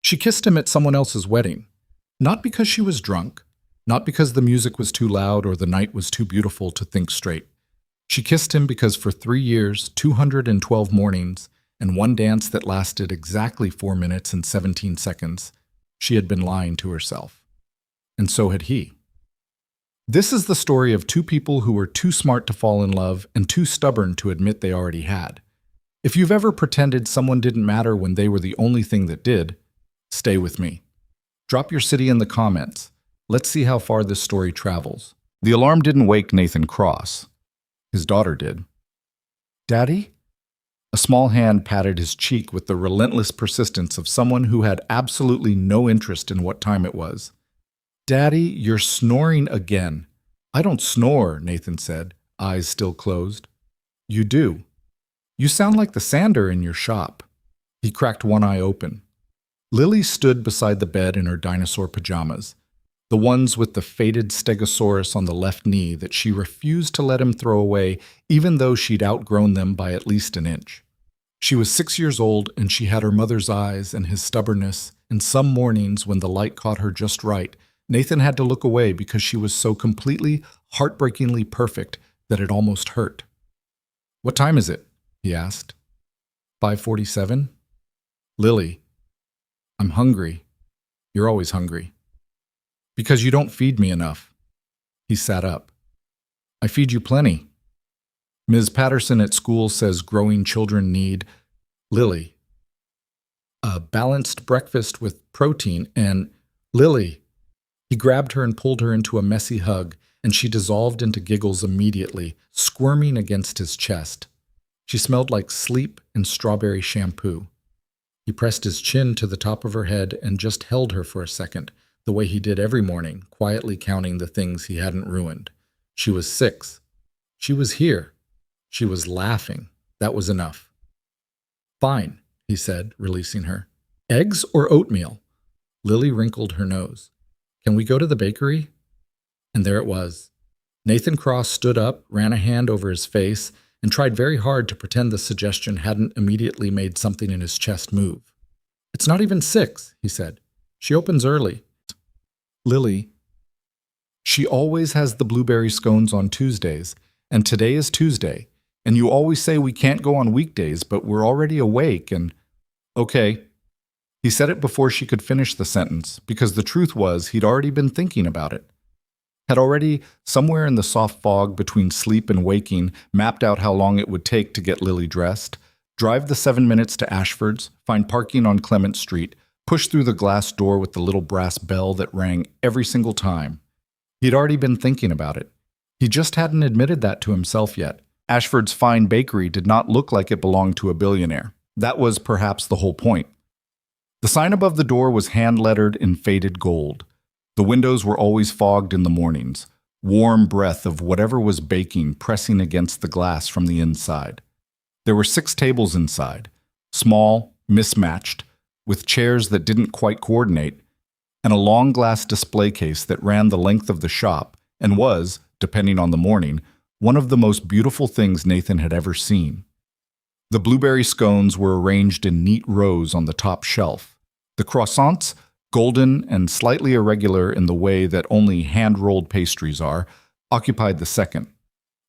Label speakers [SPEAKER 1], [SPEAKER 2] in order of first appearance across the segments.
[SPEAKER 1] She kissed him at someone else's wedding, not because she was drunk, not because the music was too loud or the night was too beautiful to think straight. She kissed him because for 3 years, 212 mornings, and one dance that lasted exactly 4 minutes and 17 seconds, she had been lying to herself. And so had he. This is the story of two people who were too smart to fall in love and too stubborn to admit they already had. If you've ever pretended someone didn't matter when they were the only thing that did, stay with me. Drop your city in the comments. Let's see how far this story travels. The alarm didn't wake Nathan Cross. His daughter did. "Daddy?" A small hand patted his cheek with the relentless persistence of someone who had absolutely no interest in what time it was. "Daddy, you're snoring again." "I don't snore," Nathan said, eyes still closed. "You do. You sound like the sander in your shop." He cracked one eye open. Lily stood beside the bed in her dinosaur pajamas, the ones with the faded stegosaurus on the left knee that she refused to let him throw away even though she'd outgrown them by at least an inch. She was 6 years old and she had her mother's eyes and his stubbornness, and some mornings when the light caught her just right, Nathan had to look away because she was so completely, heartbreakingly perfect that it almost hurt. "What time is it?" he asked. 5:47? "Lily, I'm hungry." "You're always hungry." "Because you don't feed me enough." He sat up. "I feed you plenty. Ms. Patterson at school says growing children need, Lily, a balanced breakfast with protein and, Lily." He grabbed her and pulled her into a messy hug, and she dissolved into giggles immediately, squirming against his chest. She smelled like sleep and strawberry shampoo. He pressed his chin to the top of her head and just held her for a second, the way he did every morning, quietly counting the things he hadn't ruined. She was 6. She was here. She was laughing. That was enough. "Fine," he said, releasing her. "Eggs or oatmeal?" Lily wrinkled her nose. "Can we go to the bakery?" And there it was. Nathan Cross stood up, ran a hand over his face, and tried very hard to pretend the suggestion hadn't immediately made something in his chest move. "It's not even 6, he said. "She opens early." "Lily, she always has the blueberry scones on Tuesdays, and today is Tuesday, and you always say we can't go on weekdays, but we're already awake and—" "Okay." He said it before she could finish the sentence, because the truth was he'd already been thinking about it. Had already, somewhere in the soft fog between sleep and waking, mapped out how long it would take to get Lily dressed, drive the 7 minutes to Ashford's, find parking on Clement Street, push through the glass door with the little brass bell that rang every single time. He'd already been thinking about it. He just hadn't admitted that to himself yet. Ashford's fine bakery did not look like it belonged to a billionaire. That was perhaps the whole point. The sign above the door was hand-lettered in faded gold. The windows were always fogged in the mornings, warm breath of whatever was baking pressing against the glass from the inside. There were 6 tables inside, small, mismatched, with chairs that didn't quite coordinate, and a long glass display case that ran the length of the shop and was, depending on the morning, one of the most beautiful things Nathan had ever seen. The blueberry scones were arranged in neat rows on the top shelf. The croissants, golden and slightly irregular in the way that only hand-rolled pastries are, occupied the second.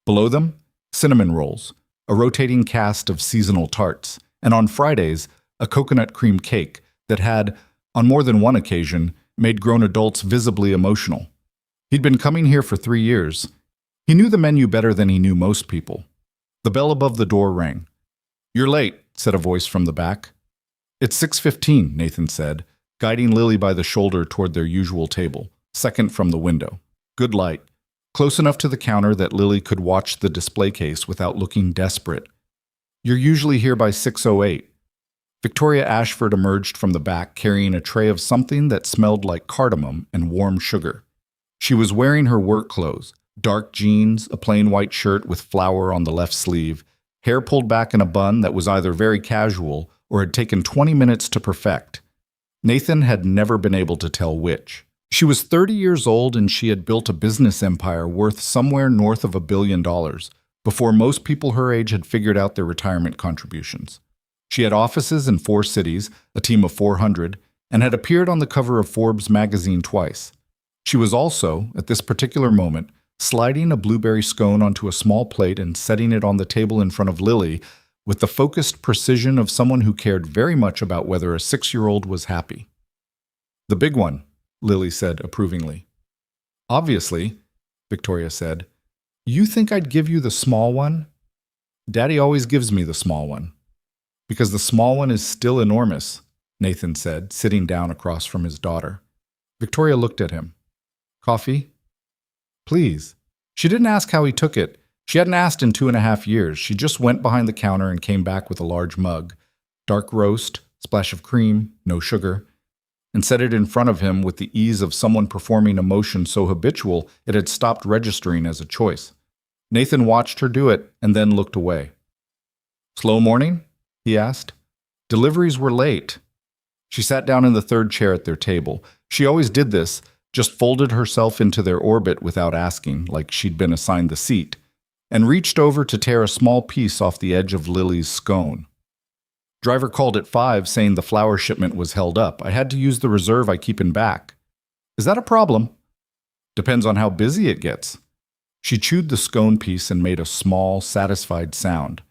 [SPEAKER 1] Below them, cinnamon rolls, a rotating cast of seasonal tarts, and on Fridays, a coconut cream cake that had, on more than one occasion, made grown adults visibly emotional. He'd been coming here for 3 years. He knew the menu better than he knew most people. The bell above the door rang. "You're late," said a voice from the back. "It's 6:15, Nathan said, guiding Lily by the shoulder toward their usual table, second from the window. Good light, close enough to the counter that Lily could watch the display case without looking desperate. "You're usually here by 6:08. Victoria Ashford emerged from the back carrying a tray of something that smelled like cardamom and warm sugar. She was wearing her work clothes, dark jeans, a plain white shirt with flower on the left sleeve, hair pulled back in a bun that was either very casual or had taken 20 minutes to perfect. Nathan had never been able to tell which. She was 30 years old and she had built a business empire worth somewhere north of $1 billion before most people her age had figured out their retirement contributions. She had offices in 4 cities, a team of 400, and had appeared on the cover of Forbes magazine twice. She was also, at this particular moment, sliding a blueberry scone onto a small plate and setting it on the table in front of Lily with the focused precision of someone who cared very much about whether a 6-year-old was happy. "The big one," Lily said approvingly. "Obviously," Victoria said. "You think I'd give you the small one?" "Daddy always gives me the small one." "Because the small one is still enormous," Nathan said, sitting down across from his daughter. Victoria looked at him. "Coffee?" "Please." She didn't ask how he took it. She hadn't asked in 2.5 years. She just went behind the counter and came back with a large mug. Dark roast, splash of cream, no sugar, and set it in front of him with the ease of someone performing a motion so habitual it had stopped registering as a choice. Nathan watched her do it and then looked away. "Slow morning?" he asked. "Deliveries were late." She sat down in the third chair at their table. She always did this, just folded herself into their orbit without asking, like she'd been assigned the seat, and reached over to tear a small piece off the edge of Lily's scone. "Driver called at 5 saying the flour shipment was held up. I had to use the reserve I keep in back." "Is that a problem?" "Depends on how busy it gets." She chewed the scone piece and made a small, satisfied sound.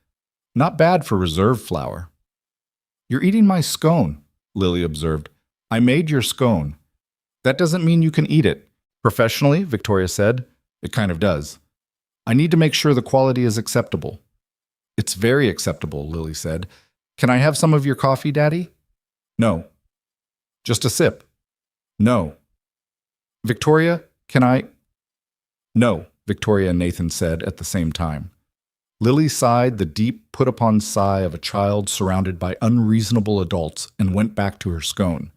[SPEAKER 1] "Not bad for reserve flour." "You're eating my scone," Lily observed. "I made your scone." "That doesn't mean you can eat it." "Professionally," Victoria said, "it kind of does. I need to make sure the quality is acceptable." "It's very acceptable," Lily said. "Can I have some of your coffee, Daddy?" "No." "Just a sip?" "No." "Victoria, can I—" "No," Victoria and Nathan said at the same time. Lily sighed the deep, put-upon sigh of a child surrounded by unreasonable adults and went back to her scone.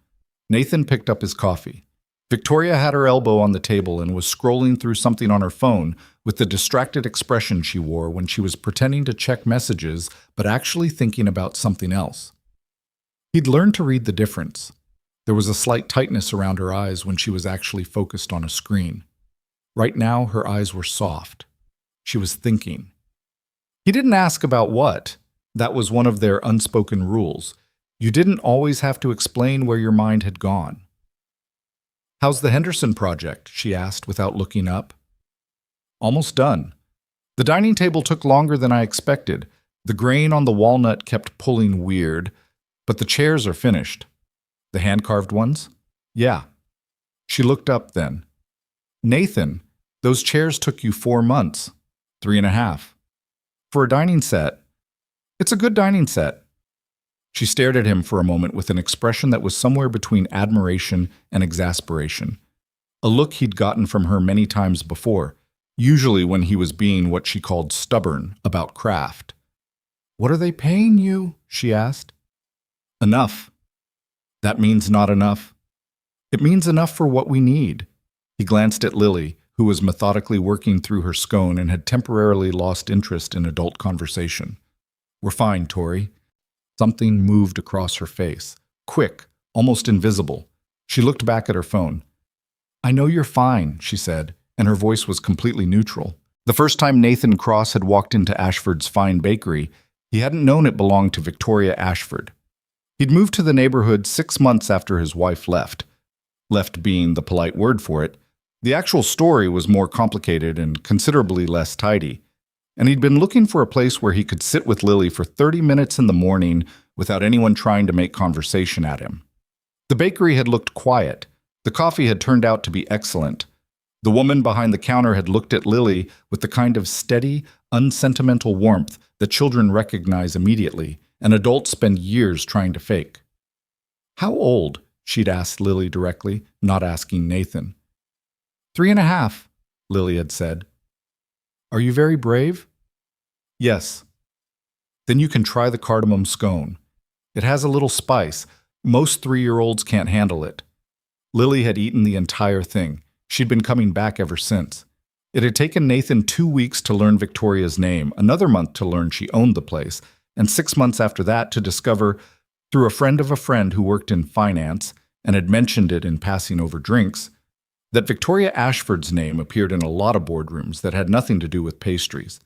[SPEAKER 1] Nathan picked up his coffee. Victoria had her elbow on the table and was scrolling through something on her phone with the distracted expression she wore when she was pretending to check messages but actually thinking about something else. He'd learned to read the difference. There was a slight tightness around her eyes when she was actually focused on a screen. Right now, her eyes were soft. She was thinking. He didn't ask about what. That was one of their unspoken rules. You didn't always have to explain where your mind had gone. "How's the Henderson project?" she asked without looking up. "Almost done. The dining table took longer than I expected. The grain on the walnut kept pulling weird, but the chairs are finished." "The hand-carved ones?" "Yeah." She looked up then. "Nathan, those chairs took you 4 months. 3.5. For a dining set." "It's a good dining set." She stared at him for a moment with an expression that was somewhere between admiration and exasperation. A look he'd gotten from her many times before, usually when he was being what she called stubborn about craft. "What are they paying you?" she asked. "Enough." "That means not enough." "It means enough for what we need." He glanced at Lily, who was methodically working through her scone and had temporarily lost interest in adult conversation. "We're fine, Tori." Something moved across her face. Quick, almost invisible. She looked back at her phone. "I know you're fine," she said, and her voice was completely neutral. The first time Nathan Cross had walked into Ashford's fine bakery, he hadn't known it belonged to Victoria Ashford. He'd moved to the neighborhood 6 months after his wife left. Left being the polite word for it. The actual story was more complicated and considerably less tidy. And he'd been looking for a place where he could sit with Lily for 30 minutes in the morning without anyone trying to make conversation at him. The bakery had looked quiet. The coffee had turned out to be excellent. The woman behind the counter had looked at Lily with the kind of steady, unsentimental warmth that children recognize immediately and adults spend years trying to fake. "How old?" she'd asked Lily directly, not asking Nathan. 3.5, Lily had said. "Are you very brave?" "Yes." "Then you can try the cardamom scone. It has a little spice. Most 3-year-olds can't handle it." Lily had eaten the entire thing. She'd been coming back ever since. It had taken Nathan 2 weeks to learn Victoria's name, another month to learn she owned the place, and 6 months after that to discover, through a friend of a friend who worked in finance and had mentioned it in passing over drinks, that Victoria Ashford's name appeared in a lot of boardrooms that had nothing to do with pastries.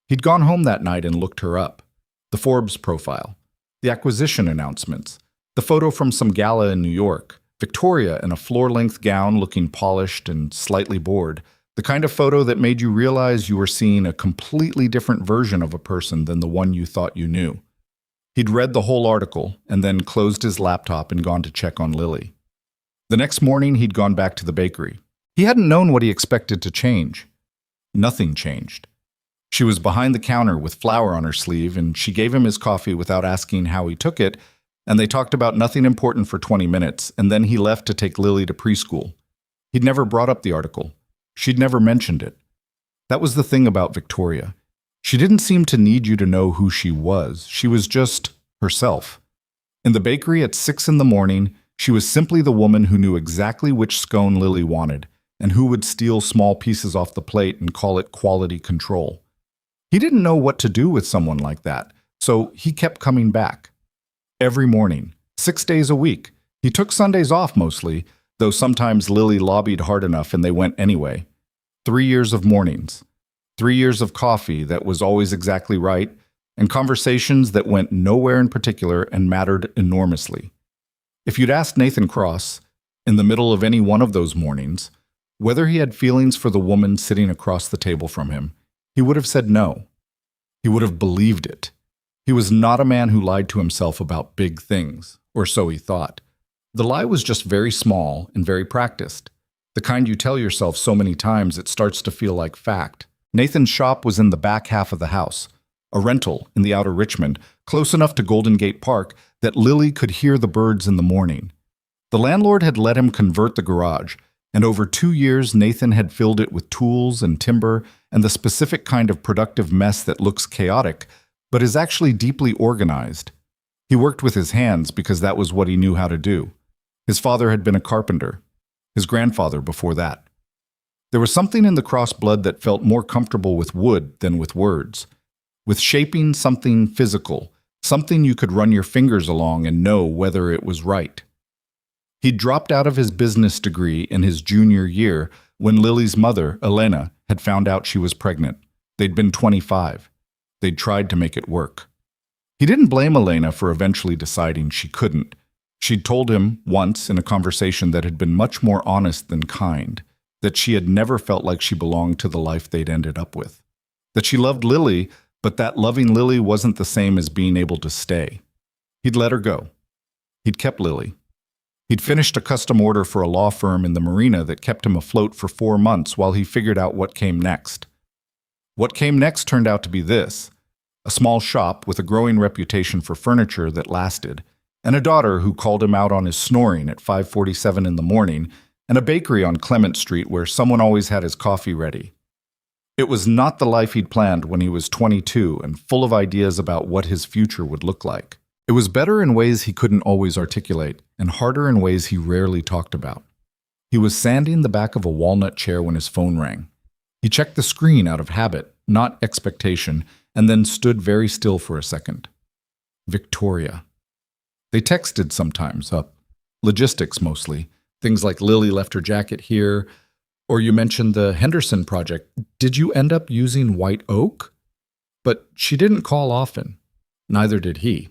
[SPEAKER 1] He'd gone home that night and looked her up. The Forbes profile, the acquisition announcements, the photo from some gala in New York. Victoria in a floor-length gown looking polished and slightly bored, the kind of photo that made you realize you were seeing a completely different version of a person than the one you thought you knew. He'd read the whole article and then closed his laptop and gone to check on Lily. The next morning, he'd gone back to the bakery. He hadn't known what he expected to change. Nothing changed. She was behind the counter with flour on her sleeve, and she gave him his coffee without asking how he took it, and they talked about nothing important for 20 minutes, and then he left to take Lily to preschool. He'd never brought up the article. She'd never mentioned it. That was the thing about Victoria. She didn't seem to need you to know who she was. She was just herself. In the bakery at 6 in the morning, she was simply the woman who knew exactly which scone Lily wanted, and who would steal small pieces off the plate and call it quality control. He didn't know what to do with someone like that, so he kept coming back. Every morning, 6 days a week. He took Sundays off mostly, though sometimes Lily lobbied hard enough and they went anyway. 3 years of mornings. 3 years of coffee that was always exactly right, and conversations that went nowhere in particular and mattered enormously. If you'd asked Nathan Cross, in the middle of any one of those mornings, whether he had feelings for the woman sitting across the table from him, he would have said no. He would have believed it. He was not a man who lied to himself about big things, or so he thought. The lie was just very small and very practiced, the kind you tell yourself so many times it starts to feel like fact. Nathan's shop was in the back half of the house, a rental in the outer Richmond, close enough to Golden Gate Park that Lily could hear the birds in the morning. The landlord had let him convert the garage, and over 2 years Nathan had filled it with tools and timber and the specific kind of productive mess that looks chaotic, but is actually deeply organized. He worked with his hands because that was what he knew how to do. His father had been a carpenter, his grandfather before that. There was something in the Cross blood that felt more comfortable with wood than with words, with shaping something physical, something you could run your fingers along and know whether it was right. He'd dropped out of his business degree in his junior year when Lily's mother, Elena, had found out she was pregnant. They'd been 25. They'd tried to make it work. He didn't blame Elena for eventually deciding she couldn't. She'd told him once in a conversation that had been much more honest than kind, that she had never felt like she belonged to the life they'd ended up with. That she loved Lily, but that loving Lily wasn't the same as being able to stay. He'd let her go. He'd kept Lily. He'd finished a custom order for a law firm in the marina that kept him afloat for 4 months while he figured out what came next. What came next turned out to be this: a small shop with a growing reputation for furniture that lasted, and a daughter who called him out on his snoring at 5:47 in the morning, and a bakery on Clement Street where someone always had his coffee ready. It was not the life he'd planned when he was 22 and full of ideas about what his future would look like. It was better in ways he couldn't always articulate, and harder in ways he rarely talked about. He was sanding the back of a walnut chair when his phone rang. He checked the screen out of habit, not expectation, and then stood very still for a second. Victoria. They texted sometimes, logistics mostly. Things like Lily left her jacket here, or you mentioned the Henderson project. Did you end up using white oak? But she didn't call often. Neither did he.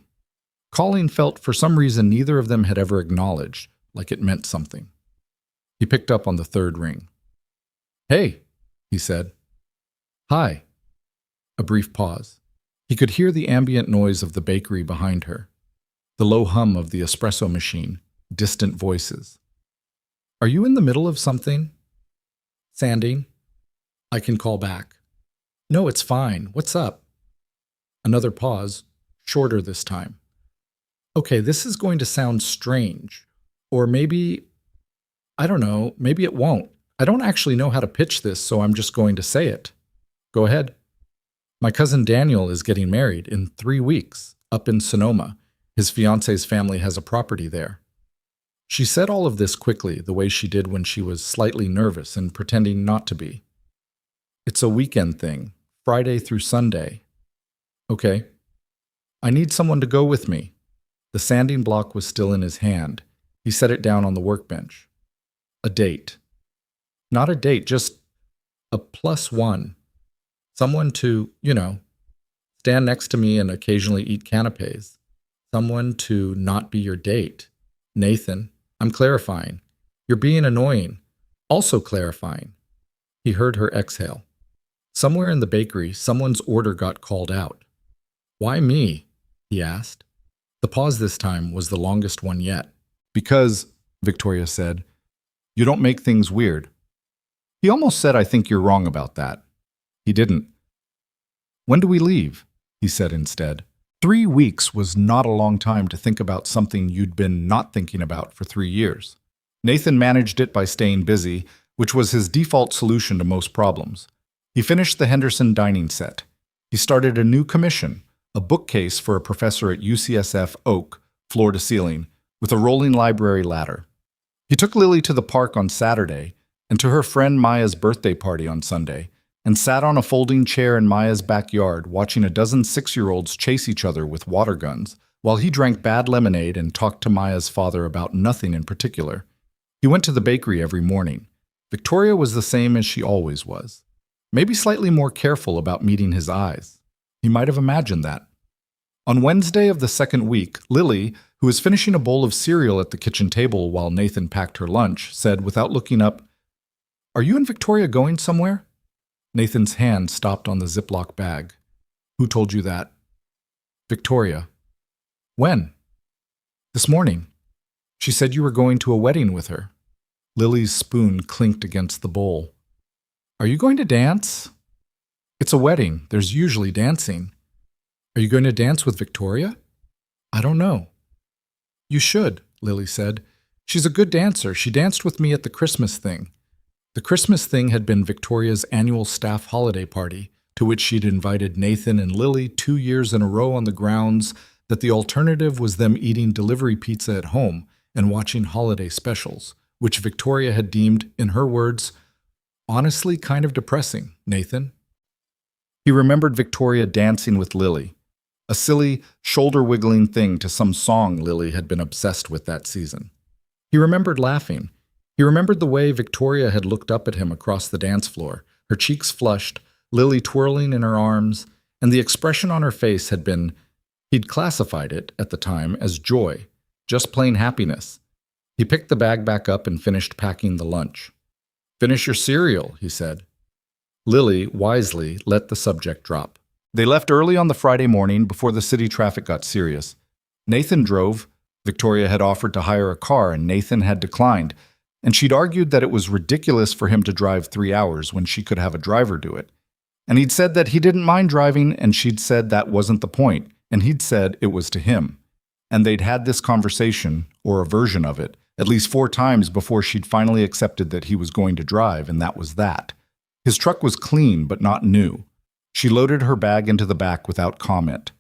[SPEAKER 1] Calling felt for some reason neither of them had ever acknowledged, like it meant something. He picked up on the third ring. "Hey," he said. "Hi." A brief pause. He could hear the ambient noise of the bakery behind her, the low hum of the espresso machine, distant voices. "Are you in the middle of something?" "Sanding." "I can call back." "No, it's fine. What's up?" Another pause, shorter this time. "Okay, this is going to sound strange. Or maybe, I don't know, maybe it won't. I don't actually know how to pitch this, so I'm just going to say it." "Go ahead." "My cousin Daniel is getting married in 3 weeks, up in Sonoma. His fiance's family has a property there." She said all of this quickly, the way she did when she was slightly nervous and pretending not to be. "It's a weekend thing, Friday through Sunday." "Okay." "I need someone to go with me." The sanding block was still in his hand. He set it down on the workbench. "A date." "Not a date, just a +1. Someone to, stand next to me and occasionally eat canapes. Someone to not be your date. Nathan." I'm clarifying. You're being annoying. Also clarifying. He heard her exhale. Somewhere in the bakery, someone's order got called out. Why me? He asked. The pause this time was the longest one yet. Because, Victoria said, you don't make things weird. He almost said, I think you're wrong about that. He didn't. When do we leave? He said instead. 3 weeks was not a long time to think about something you'd been not thinking about for 3 years. Nathan managed it by staying busy, which was his default solution to most problems. He finished the Henderson dining set. He started a new commission, a bookcase for a professor at UCSF Oak, floor to ceiling, with a rolling library ladder. He took Lily to the park on Saturday and to her friend Maya's birthday party on Sunday, and sat on a folding chair in Maya's backyard watching a dozen 6-year-olds chase each other with water guns, while he drank bad lemonade and talked to Maya's father about nothing in particular. He went to the bakery every morning. Victoria was the same as she always was. Maybe slightly more careful about meeting his eyes. He might have imagined that. On Wednesday of the second week, Lily, who was finishing a bowl of cereal at the kitchen table while Nathan packed her lunch, said without looking up, "Are you and Victoria going somewhere?" Nathan's hand stopped on the Ziploc bag. "Who told you that?" "Victoria." "When?" "This morning. She said you were going to a wedding with her." Lily's spoon clinked against the bowl. "Are you going to dance?" "It's a wedding. There's usually dancing." "Are you going to dance with Victoria?" "I don't know." "You should," Lily said. "She's a good dancer. She danced with me at the Christmas thing." The Christmas thing had been Victoria's annual staff holiday party, to which she'd invited Nathan and Lily 2 years in a row on the grounds that the alternative was them eating delivery pizza at home and watching holiday specials, which Victoria had deemed, in her words, honestly kind of depressing, Nathan. He remembered Victoria dancing with Lily, a silly, shoulder-wiggling thing to some song Lily had been obsessed with that season. He remembered laughing. He remembered the way Victoria had looked up at him across the dance floor, her cheeks flushed, Lily twirling in her arms, and the expression on her face had been, he'd classified it, at the time, as joy, just plain happiness. He picked the bag back up and finished packing the lunch. "Finish your cereal," he said. Lily, wisely, let the subject drop. They left early on the Friday morning before the city traffic got serious. Nathan drove. Victoria had offered to hire a car and Nathan had declined, and she'd argued that it was ridiculous for him to drive 3 hours when she could have a driver do it. And he'd said that he didn't mind driving, and she'd said that wasn't the point, and he'd said it was to him. And they'd had this conversation, or a version of it, at least 4 times before she'd finally accepted that he was going to drive, and that was that. His truck was clean, but not new. She loaded her bag into the back without comment.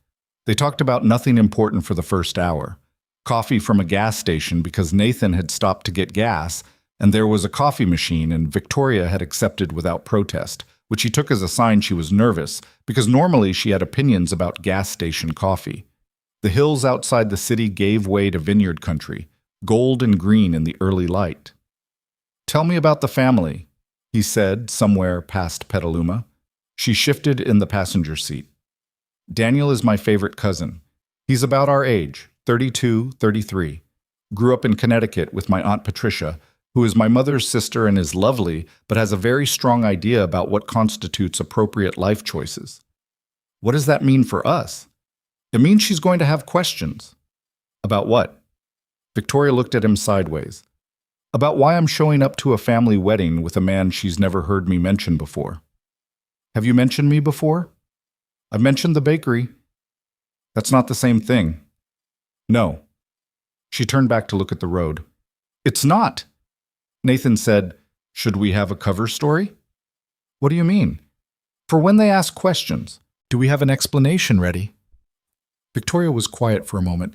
[SPEAKER 1] They talked about nothing important for the first hour. Coffee from a gas station because Nathan had stopped to get gas, and there was a coffee machine, and Victoria had accepted without protest, which he took as a sign she was nervous, because normally she had opinions about gas station coffee. The hills outside the city gave way to vineyard country, gold and green in the early light. "Tell me about the family," he said, somewhere past Petaluma. She shifted in the passenger seat. "Daniel is my favorite cousin. He's about our age, 32, 33. Grew up in Connecticut with my Aunt Patricia, who is my mother's sister and is lovely, but has a very strong idea about what constitutes appropriate life choices." "What does that mean for us?" "It means she's going to have questions." "About what?" Victoria looked at him sideways. "About why I'm showing up to a family wedding with a man she's never heard me mention before." "Have you mentioned me before?" "I've mentioned the bakery." "That's not the same thing." "No." She turned back to look at the road. "It's not." Nathan said, "Should we have a cover story?" "What do you mean?" "For when they ask questions. Do we have an explanation ready?" Victoria was quiet for a moment.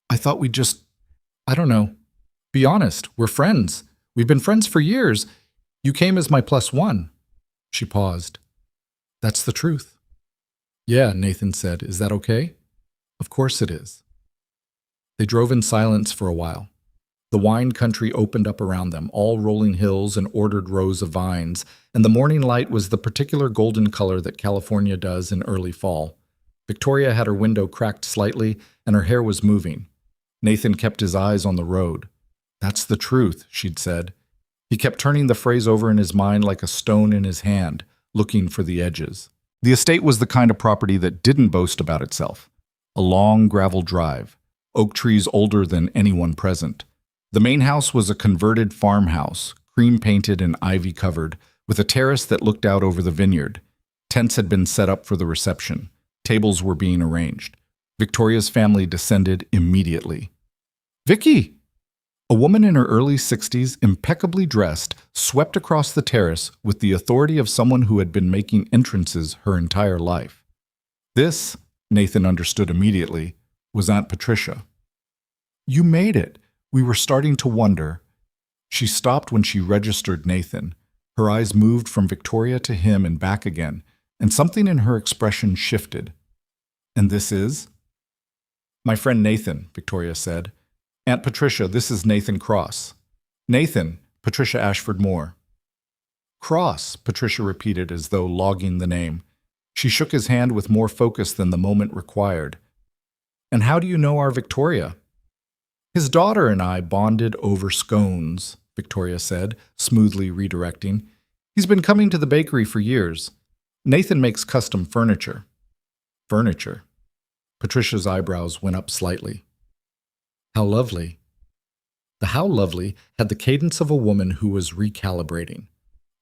[SPEAKER 1] "I thought we'd just, I don't know. Be honest, we're friends. We've been friends for years. You came as my +1. She paused. "That's the truth." "Yeah," Nathan said. "Is that okay?" "Of course it is." They drove in silence for a while. The wine country opened up around them, all rolling hills and ordered rows of vines, and the morning light was the particular golden color that California does in early fall. Victoria had her window cracked slightly, and her hair was moving. Nathan kept his eyes on the road. That's the truth, she'd said. He kept turning the phrase over in his mind like a stone in his hand, looking for the edges. The estate was the kind of property that didn't boast about itself. A long gravel drive, oak trees older than anyone present. The main house was a converted farmhouse, cream-painted and ivy-covered, with a terrace that looked out over the vineyard. Tents had been set up for the reception. Tables were being arranged. Victoria's family descended immediately. "Vicky!" A woman in her early 60s, impeccably dressed, swept across the terrace with the authority of someone who had been making entrances her entire life. This, Nathan understood immediately, was Aunt Patricia. "You made it. We were starting to wonder." She stopped when she registered Nathan. Her eyes moved from Victoria to him and back again, and something in her expression shifted. "And this is?" "My friend Nathan," Victoria said. "Aunt Patricia, this is Nathan Cross." "Nathan, Patricia Ashford Moore." "Cross," Patricia repeated as though logging the name. She shook his hand with more focus than the moment required. "And how do you know our Victoria?" "His daughter and I bonded over scones," Victoria said, smoothly redirecting. "He's been coming to the bakery for years. Nathan makes custom furniture." "Furniture?" Patricia's eyebrows went up slightly. "How lovely." The "how lovely" had the cadence of a woman who was recalibrating.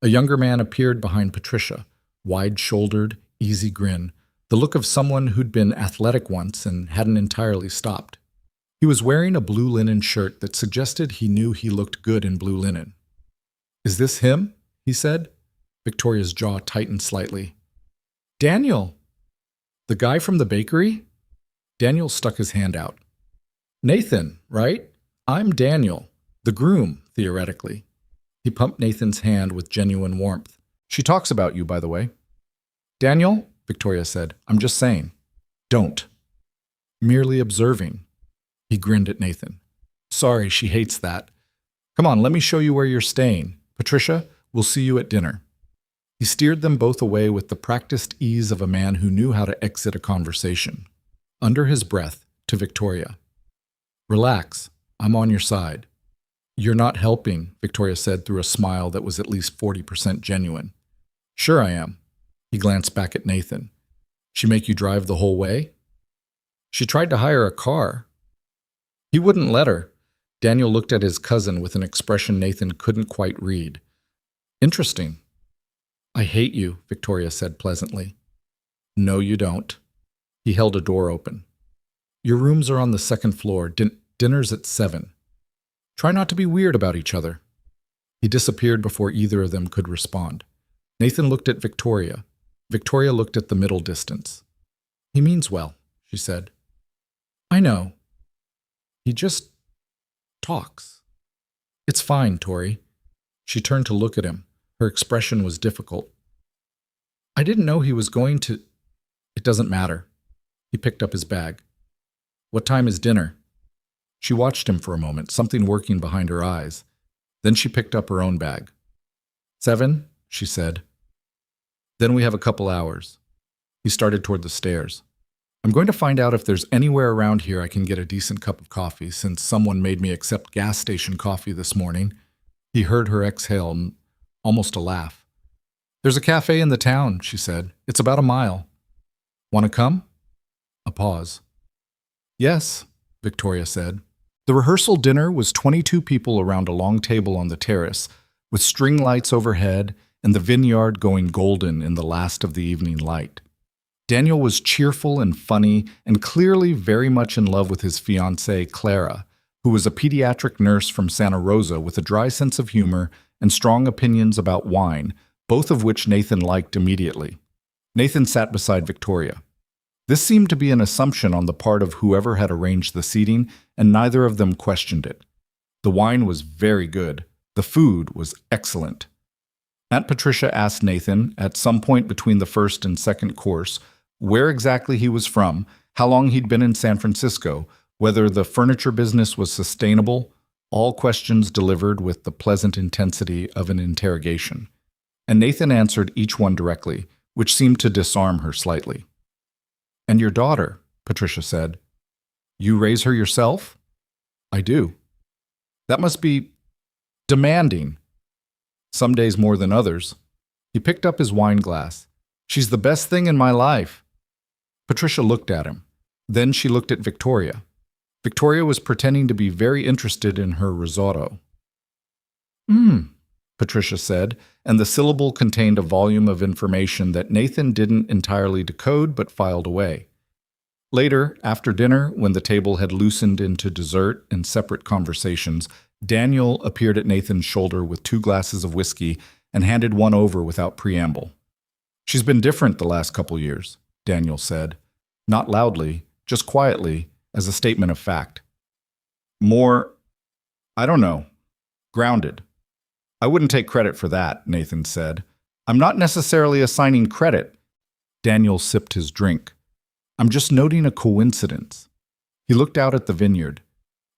[SPEAKER 1] A younger man appeared behind Patricia, wide-shouldered, easy grin, the look of someone who'd been athletic once and hadn't entirely stopped. He was wearing a blue linen shirt that suggested he knew he looked good in blue linen. "Is this him?" he said. Victoria's jaw tightened slightly. "Daniel!" "The guy from the bakery?" Daniel stuck his hand out. "Nathan, right? I'm Daniel, the groom, theoretically." He pumped Nathan's hand with genuine warmth. "She talks about you, by the way." "Daniel," Victoria said, "I'm just saying." "Don't." "Merely observing." He grinned at Nathan. "Sorry, she hates that. Come on, let me show you where you're staying. Patricia, we'll see you at dinner." He steered them both away with the practiced ease of a man who knew how to exit a conversation. Under his breath, to Victoria. "Relax, I'm on your side." "You're not helping," Victoria said through a smile that was at least 40% genuine. "Sure I am." He glanced back at Nathan. "She make you drive the whole way?" "She tried to hire a car." He wouldn't let her. Daniel looked at his cousin with an expression Nathan couldn't quite read. "Interesting." "I hate you," Victoria said pleasantly. "No, you don't." He held a door open. "Your rooms are on the second floor. Dinner's at 7. Try not to be weird about each other." He disappeared before either of them could respond. Nathan looked at Victoria. Victoria looked at the middle distance. "He means well," she said. "I know. He just talks." "It's fine, Tori." She turned to look at him. Her expression was difficult. "I didn't know he was going to—" "It doesn't matter." He picked up his bag. "What time is dinner?" She watched him for a moment, something working behind her eyes. Then she picked up her own bag. 7, she said. "Then we have a couple hours." He started toward the stairs. "I'm going to find out if there's anywhere around here I can get a decent cup of coffee, since someone made me accept gas station coffee this morning." He heard her exhale, almost a laugh. "There's a cafe in the town," she said. "It's about a mile. Want to come?" A pause. "Yes," Victoria said. The rehearsal dinner was 22 people around a long table on the terrace, with string lights overhead and the vineyard going golden in the last of the evening light. Daniel was cheerful and funny and clearly very much in love with his fiancée, Clara, who was a pediatric nurse from Santa Rosa with a dry sense of humor and strong opinions about wine, both of which Nathan liked immediately. Nathan sat beside Victoria. This seemed to be an assumption on the part of whoever had arranged the seating, and neither of them questioned it. The wine was very good. The food was excellent. Aunt Patricia asked Nathan, at some point between the first and second course, where exactly he was from, how long he'd been in San Francisco, whether the furniture business was sustainable, all questions delivered with the pleasant intensity of an interrogation. And Nathan answered each one directly, which seemed to disarm her slightly. "And your daughter," Patricia said. "You raise her yourself?" "I do." That must be demanding. Some days more than others. He picked up his wine glass. She's the best thing in my life. Patricia looked at him. Then she looked at Victoria. Victoria was pretending to be very interested in her risotto. Patricia said, and the syllable contained a volume of information that Nathan didn't entirely decode but filed away. Later, after dinner, when the table had loosened into dessert and separate conversations, Daniel appeared at Nathan's shoulder with 2 glasses of whiskey and handed one over without preamble. She's been different the last couple years, Daniel said, not loudly, just quietly, as a statement of fact. More, I don't know, grounded. I wouldn't take credit for that, Nathan said. I'm not necessarily assigning credit. Daniel sipped his drink. I'm just noting a coincidence. He looked out at the vineyard.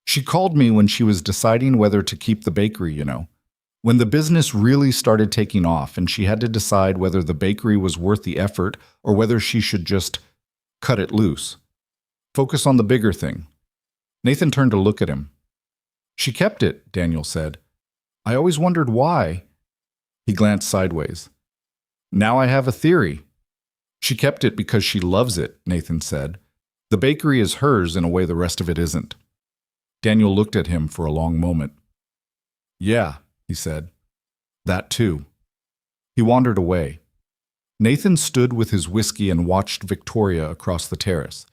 [SPEAKER 1] She called me when she was deciding whether to keep the bakery, when the business really started taking off and she had to decide whether the bakery was worth the effort or whether she should just cut it loose. Focus on the bigger thing. Nathan turned to look at him. She kept it, Daniel said. I always wondered why. He glanced sideways. Now I have a theory. She kept it because she loves it, Nathan said. The bakery is hers in a way the rest of it isn't. Daniel looked at him for a long moment. Yeah, he said. That too. He wandered away. Nathan stood with his whiskey and watched Victoria across the terrace.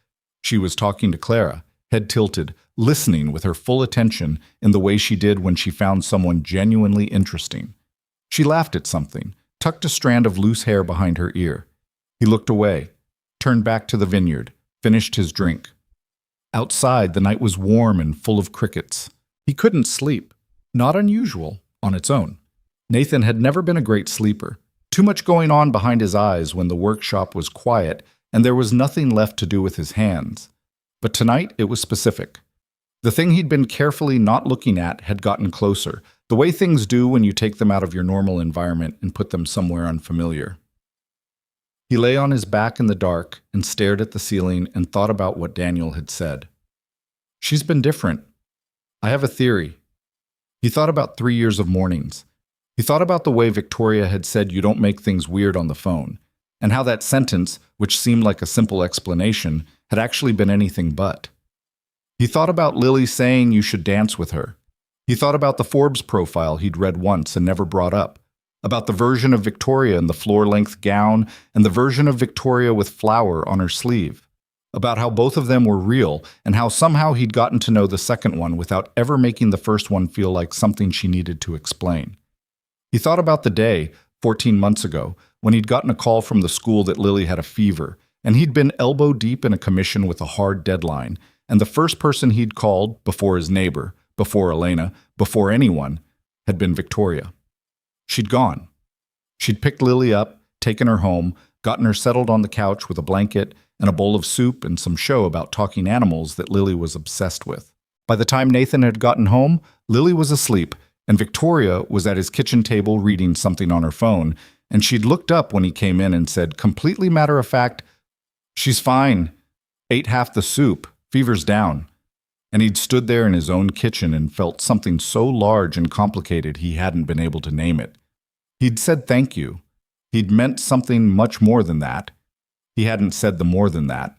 [SPEAKER 1] She was talking to Clara, head tilted, listening with her full attention in the way she did when she found someone genuinely interesting. She laughed at something, tucked a strand of loose hair behind her ear. He looked away, turned back to the vineyard, finished his drink. Outside, the night was warm and full of crickets. He couldn't sleep. Not unusual, on its own. Nathan had never been a great sleeper. Too much going on behind his eyes when the workshop was quiet and there was nothing left to do with his hands. But tonight it was specific. The thing he'd been carefully not looking at had gotten closer, the way things do when you take them out of your normal environment and put them somewhere unfamiliar. He lay on his back in the dark and stared at the ceiling and thought about what Daniel had said. She's been different. I have a theory. He thought about 3 years of mornings. He thought about the way Victoria had said you don't make things weird on the phone, and how that sentence, which seemed like a simple explanation, had actually been anything but. He thought about Lily saying you should dance with her. He thought about the Forbes profile he'd read once and never brought up, about the version of Victoria in the floor-length gown and the version of Victoria with flower on her sleeve, about how both of them were real and how somehow he'd gotten to know the second one without ever making the first one feel like something she needed to explain. He thought about the day, 14 months ago, when he'd gotten a call from the school that Lily had a fever, and he'd been elbow deep in a commission with a hard deadline, and the first person he'd called, before his neighbor, before Elena, before anyone, had been Victoria. She'd gone. She'd picked Lily up, taken her home, gotten her settled on the couch with a blanket and a bowl of soup and some show about talking animals that Lily was obsessed with. By the time Nathan had gotten home, Lily was asleep, and Victoria was at his kitchen table reading something on her phone, and she'd looked up when he came in and said, completely matter-of-fact, "She's fine. Ate half the soup. Fever's down." And he'd stood there in his own kitchen and felt something so large and complicated he hadn't been able to name it. He'd said thank you. He'd meant something much more than that. He hadn't said the more than that.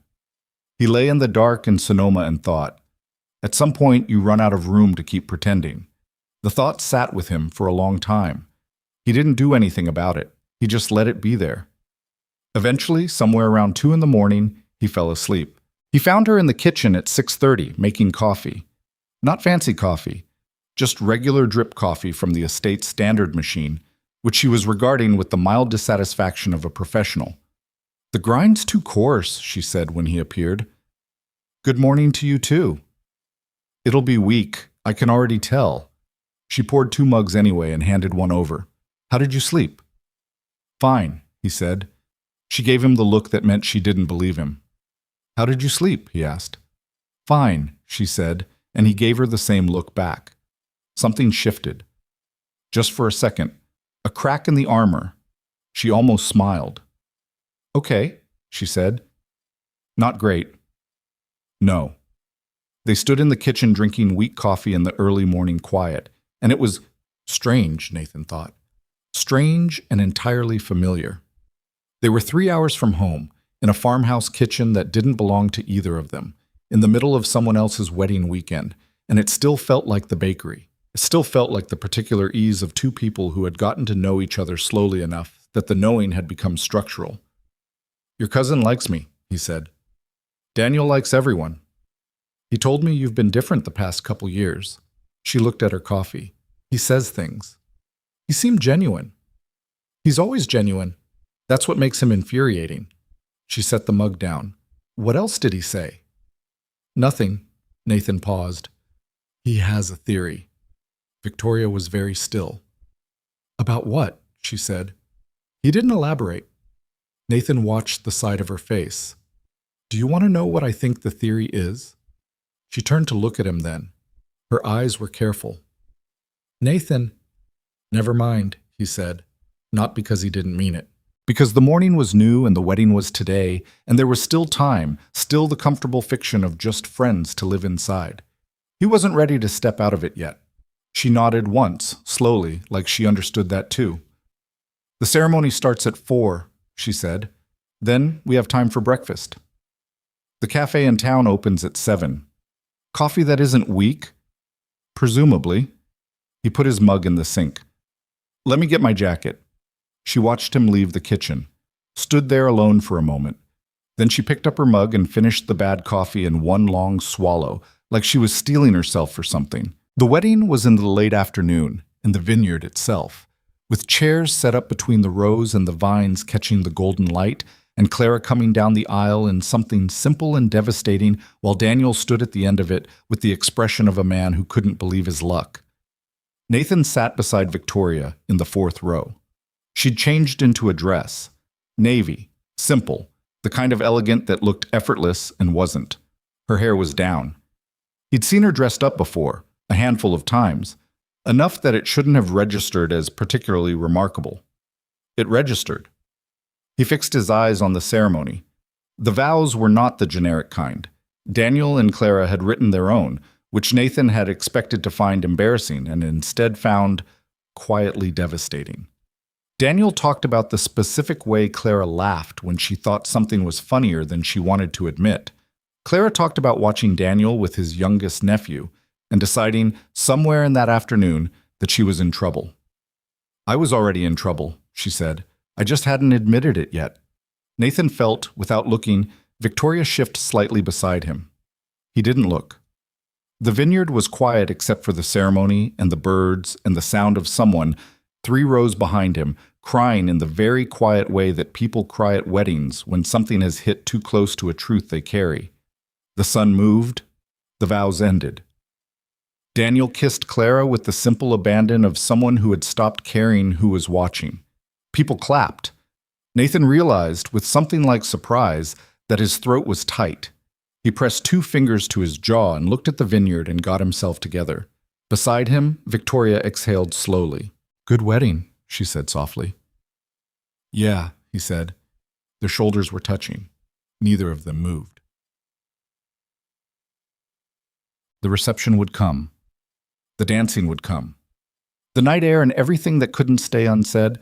[SPEAKER 1] He lay in the dark in Sonoma and thought, at some point you run out of room to keep pretending. The thought sat with him for a long time. He didn't do anything about it. He just let it be there. Eventually, somewhere around 2 a.m, he fell asleep. He found her in the kitchen at 6:30 making coffee. Not fancy coffee, just regular drip coffee from the estate's standard machine, which she was regarding with the mild dissatisfaction of a professional. "The grind's too coarse," she said when he appeared. "Good morning to you, too." "It'll be weak, I can already tell." She poured 2 mugs anyway and handed one over. "How did you sleep?" "Fine," he said. She gave him the look that meant she didn't believe him. "How did you sleep?" he asked. "Fine," she said, and he gave her the same look back. Something shifted. Just for a second. A crack in the armor. She almost smiled. "Okay," she said. "Not great." "No." They stood in the kitchen drinking weak coffee in the early morning quiet, and it was strange, Nathan thought. Strange and entirely familiar. They were 3 hours from home, in a farmhouse kitchen that didn't belong to either of them, in the middle of someone else's wedding weekend, and it still felt like the bakery. It still felt like the particular ease of two people who had gotten to know each other slowly enough that the knowing had become structural. "Your cousin likes me," he said. "Daniel likes everyone. He told me you've been different the past couple years." She looked at her coffee. "He says things. He seemed genuine." "He's always genuine. That's what makes him infuriating." She set the mug down. "What else did he say?" "Nothing." Nathan paused. "He has a theory." Victoria was very still. "About what?" she said. He didn't elaborate. Nathan watched the side of her face. "Do you want to know what I think the theory is?" She turned to look at him then. Her eyes were careful. "Nathan." "Never mind," he said, not because he didn't mean it. Because the morning was new and the wedding was today, and there was still time, still the comfortable fiction of just friends to live inside. He wasn't ready to step out of it yet. She nodded once, slowly, like she understood that too. "The ceremony starts at 4, she said. "Then we have time for breakfast. The cafe in town opens at 7. Coffee that isn't weak?" "Presumably." He put his mug in the sink. "Let me get my jacket." She watched him leave the kitchen, stood there alone for a moment. Then she picked up her mug and finished the bad coffee in one long swallow, like she was steeling herself for something. The wedding was in the late afternoon, in the vineyard itself, with chairs set up between the rows and the vines catching the golden light, and Clara coming down the aisle in something simple and devastating, while Daniel stood at the end of it with the expression of a man who couldn't believe his luck. Nathan sat beside Victoria in the 4th row. She'd changed into a dress. Navy, simple, the kind of elegant that looked effortless and wasn't. Her hair was down. He'd seen her dressed up before, a handful of times, enough that it shouldn't have registered as particularly remarkable. It registered. He fixed his eyes on the ceremony. The vows were not the generic kind. Daniel and Clara had written their own, which Nathan had expected to find embarrassing and instead found quietly devastating. Daniel talked about the specific way Clara laughed when she thought something was funnier than she wanted to admit. Clara talked about watching Daniel with his youngest nephew and deciding somewhere in that afternoon that she was in trouble. "I was already in trouble," she said. "I just hadn't admitted it yet." Nathan felt, without looking, Victoria shift slightly beside him. He didn't look. The vineyard was quiet except for the ceremony and the birds and the sound of someone, 3 rows behind him, crying in the very quiet way that people cry at weddings when something has hit too close to a truth they carry. The sun moved. The vows ended. Daniel kissed Clara with the simple abandon of someone who had stopped caring who was watching. People clapped. Nathan realized, with something like surprise, that his throat was tight. He pressed 2 fingers to his jaw and looked at the vineyard and got himself together. Beside him, Victoria exhaled slowly. "Good wedding," she said softly. "Yeah," he said. Their shoulders were touching. Neither of them moved. The reception would come. The dancing would come. The night air and everything that couldn't stay unsaid,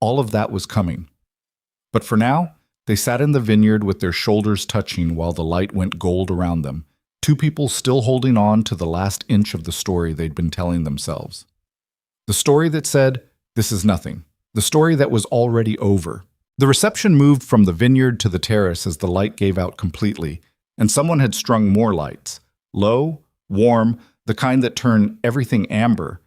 [SPEAKER 1] all of that was coming. But for now, they sat in the vineyard with their shoulders touching while the light went gold around them, 2 people still holding on to the last inch of the story they'd been telling themselves. The story that said, "This is nothing." The story that was already over. The reception moved from the vineyard to the terrace as the light gave out completely, and someone had strung more lights. Low, warm, the kind that turn everything amber,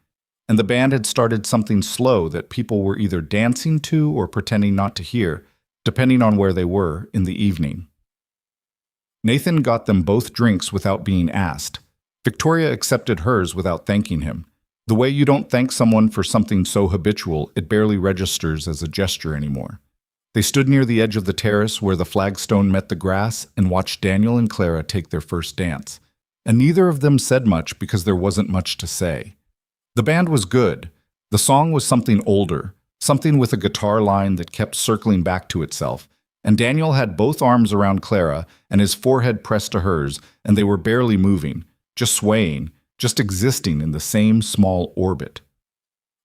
[SPEAKER 1] and the band had started something slow that people were either dancing to or pretending not to hear, depending on where they were in the evening. Nathan got them both drinks without being asked. Victoria accepted hers without thanking him. The way you don't thank someone for something so habitual, it barely registers as a gesture anymore. They stood near the edge of the terrace where the flagstone met the grass and watched Daniel and Clara take their first dance. And neither of them said much because there wasn't much to say. The band was good. The song was something older, something with a guitar line that kept circling back to itself, and Daniel had both arms around Clara and his forehead pressed to hers, and they were barely moving, just swaying, just existing in the same small orbit.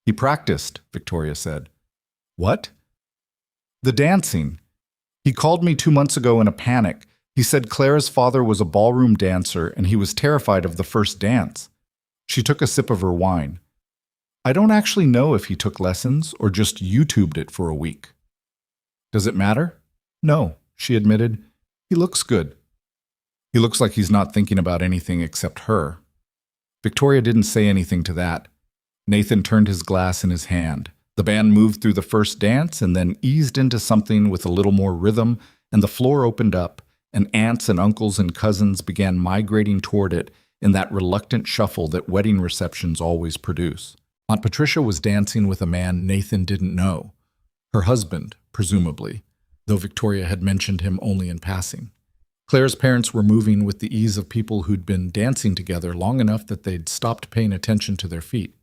[SPEAKER 1] He practiced, Victoria said. What? The dancing. He called me 2 months ago in a panic. He said Clara's father was a ballroom dancer and he was terrified of the first dance. She took a sip of her wine. I don't actually know if he took lessons or just YouTubed it for a week. Does it matter? No, she admitted. He looks good. He looks like he's not thinking about anything except her. Victoria didn't say anything to that. Nathan turned his glass in his hand. The band moved through the first dance and then eased into something with a little more rhythm, and the floor opened up, and aunts and uncles and cousins began migrating toward it in that reluctant shuffle that wedding receptions always produce. Aunt Patricia was dancing with a man Nathan didn't know. Her husband, presumably, though Victoria had mentioned him only in passing. Claire's parents were moving with the ease of people who'd been dancing together long enough that they'd stopped paying attention to their feet.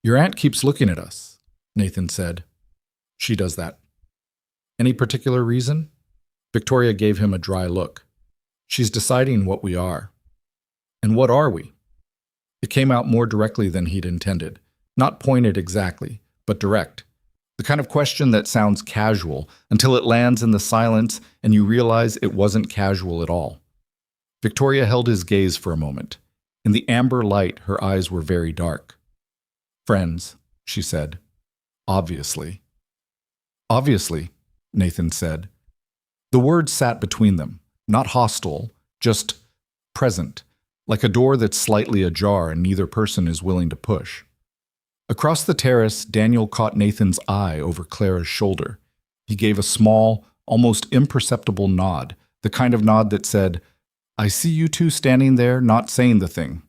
[SPEAKER 1] Your aunt keeps looking at us, Nathan said. She does that. Any particular reason? Victoria gave him a dry look. She's deciding what we are. And what are we? It came out more directly than he'd intended. Not pointed exactly, but direct. The kind of question that sounds casual until it lands in the silence and you realize it wasn't casual at all. Victoria held his gaze for a moment. In the amber light, her eyes were very dark. Friends, she said. Obviously. Obviously, Nathan said. The words sat between them, not hostile, just present, like a door that's slightly ajar and neither person is willing to push. Across the terrace, Daniel caught Nathan's eye over Clara's shoulder. He gave a small, almost imperceptible nod, the kind of nod that said, I see you two standing there not saying the thing.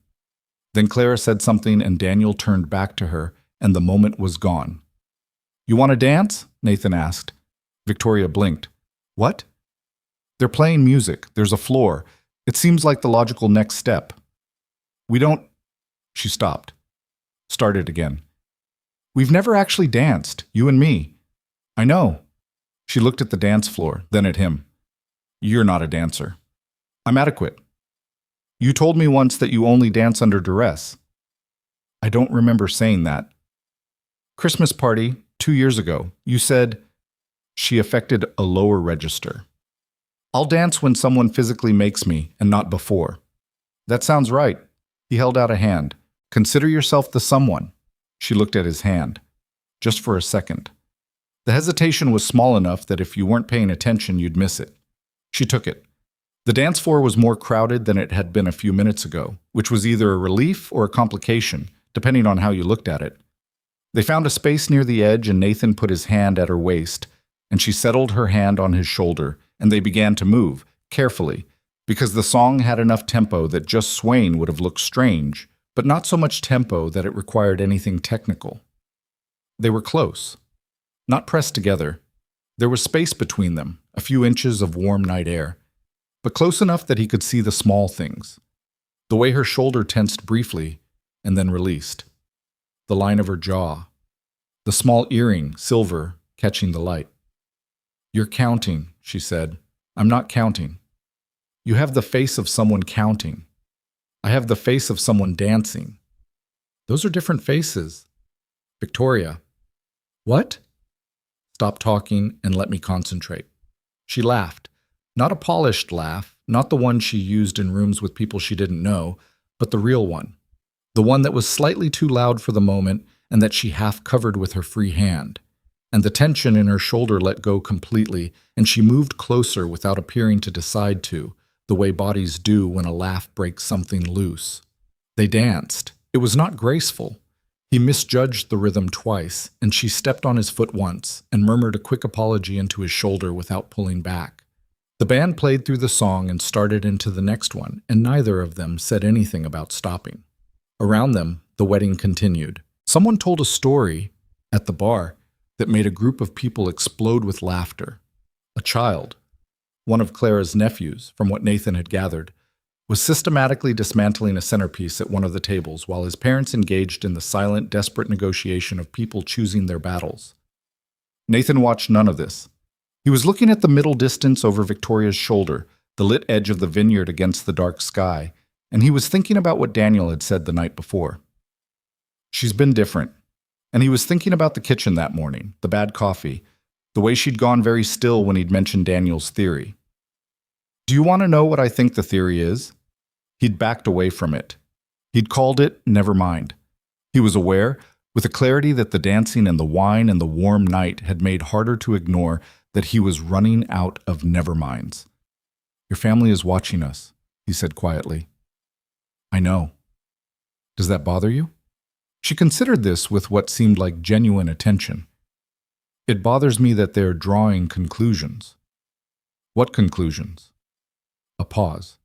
[SPEAKER 1] Then Clara said something and Daniel turned back to her, and the moment was gone. You want to dance? Nathan asked. Victoria blinked. What? They're playing music. There's a floor. It seems like the logical next step. We don't... She stopped. Started again. We've never actually danced, you and me. I know. She looked at the dance floor, then at him. You're not a dancer. I'm adequate. You told me once that you only dance under duress. I don't remember saying that. Christmas party, 2 years ago, you said... She affected a lower register. I'll dance when someone physically makes me, and not before. That sounds right. He held out a hand. Consider yourself the someone. She looked at his hand. Just for a second. The hesitation was small enough that if you weren't paying attention, you'd miss it. She took it. The dance floor was more crowded than it had been a few minutes ago, which was either a relief or a complication, depending on how you looked at it. They found a space near the edge and Nathan put his hand at her waist, and she settled her hand on his shoulder, and they began to move, carefully, because the song had enough tempo that just swaying would have looked strange, but not so much tempo that it required anything technical. They were close. Not pressed together. There was space between them, a few inches of warm night air, but close enough that he could see the small things. The way her shoulder tensed briefly and then released. The line of her jaw. The small earring, silver, catching the light. You're counting, she said. I'm not counting. You have the face of someone counting. I have the face of someone dancing. Those are different faces. Victoria. What? Stop talking and let me concentrate. She laughed. Not a polished laugh, not the one she used in rooms with people she didn't know, but the real one. The one that was slightly too loud for the moment and that she half covered with her free hand. And the tension in her shoulder let go completely, and she moved closer without appearing to decide to, the way bodies do when a laugh breaks something loose. They danced. It was not graceful. He misjudged the rhythm twice, and she stepped on his foot once and murmured a quick apology into his shoulder without pulling back. The band played through the song and started into the next one, and neither of them said anything about stopping. Around them, the wedding continued. Someone told a story at the bar that made a group of people explode with laughter. A child, one of Clara's nephews, from what Nathan had gathered, was systematically dismantling a centerpiece at one of the tables while his parents engaged in the silent, desperate negotiation of people choosing their battles. Nathan watched none of this. He was looking at the middle distance over Victoria's shoulder, the lit edge of the vineyard against the dark sky, and he was thinking about what Daniel had said the night before. She's been different. And he was thinking about the kitchen that morning, the bad coffee, the way she'd gone very still when he'd mentioned Daniel's theory. Do you want to know what I think the theory is? He'd backed away from it. He'd called it never mind. He was aware, with a clarity that the dancing and the wine and the warm night had made harder to ignore, that he was running out of never minds. Your family is watching us, he said quietly. I know. Does that bother you? She considered this with what seemed like genuine attention. It bothers me that they're drawing conclusions. What conclusions? A pause.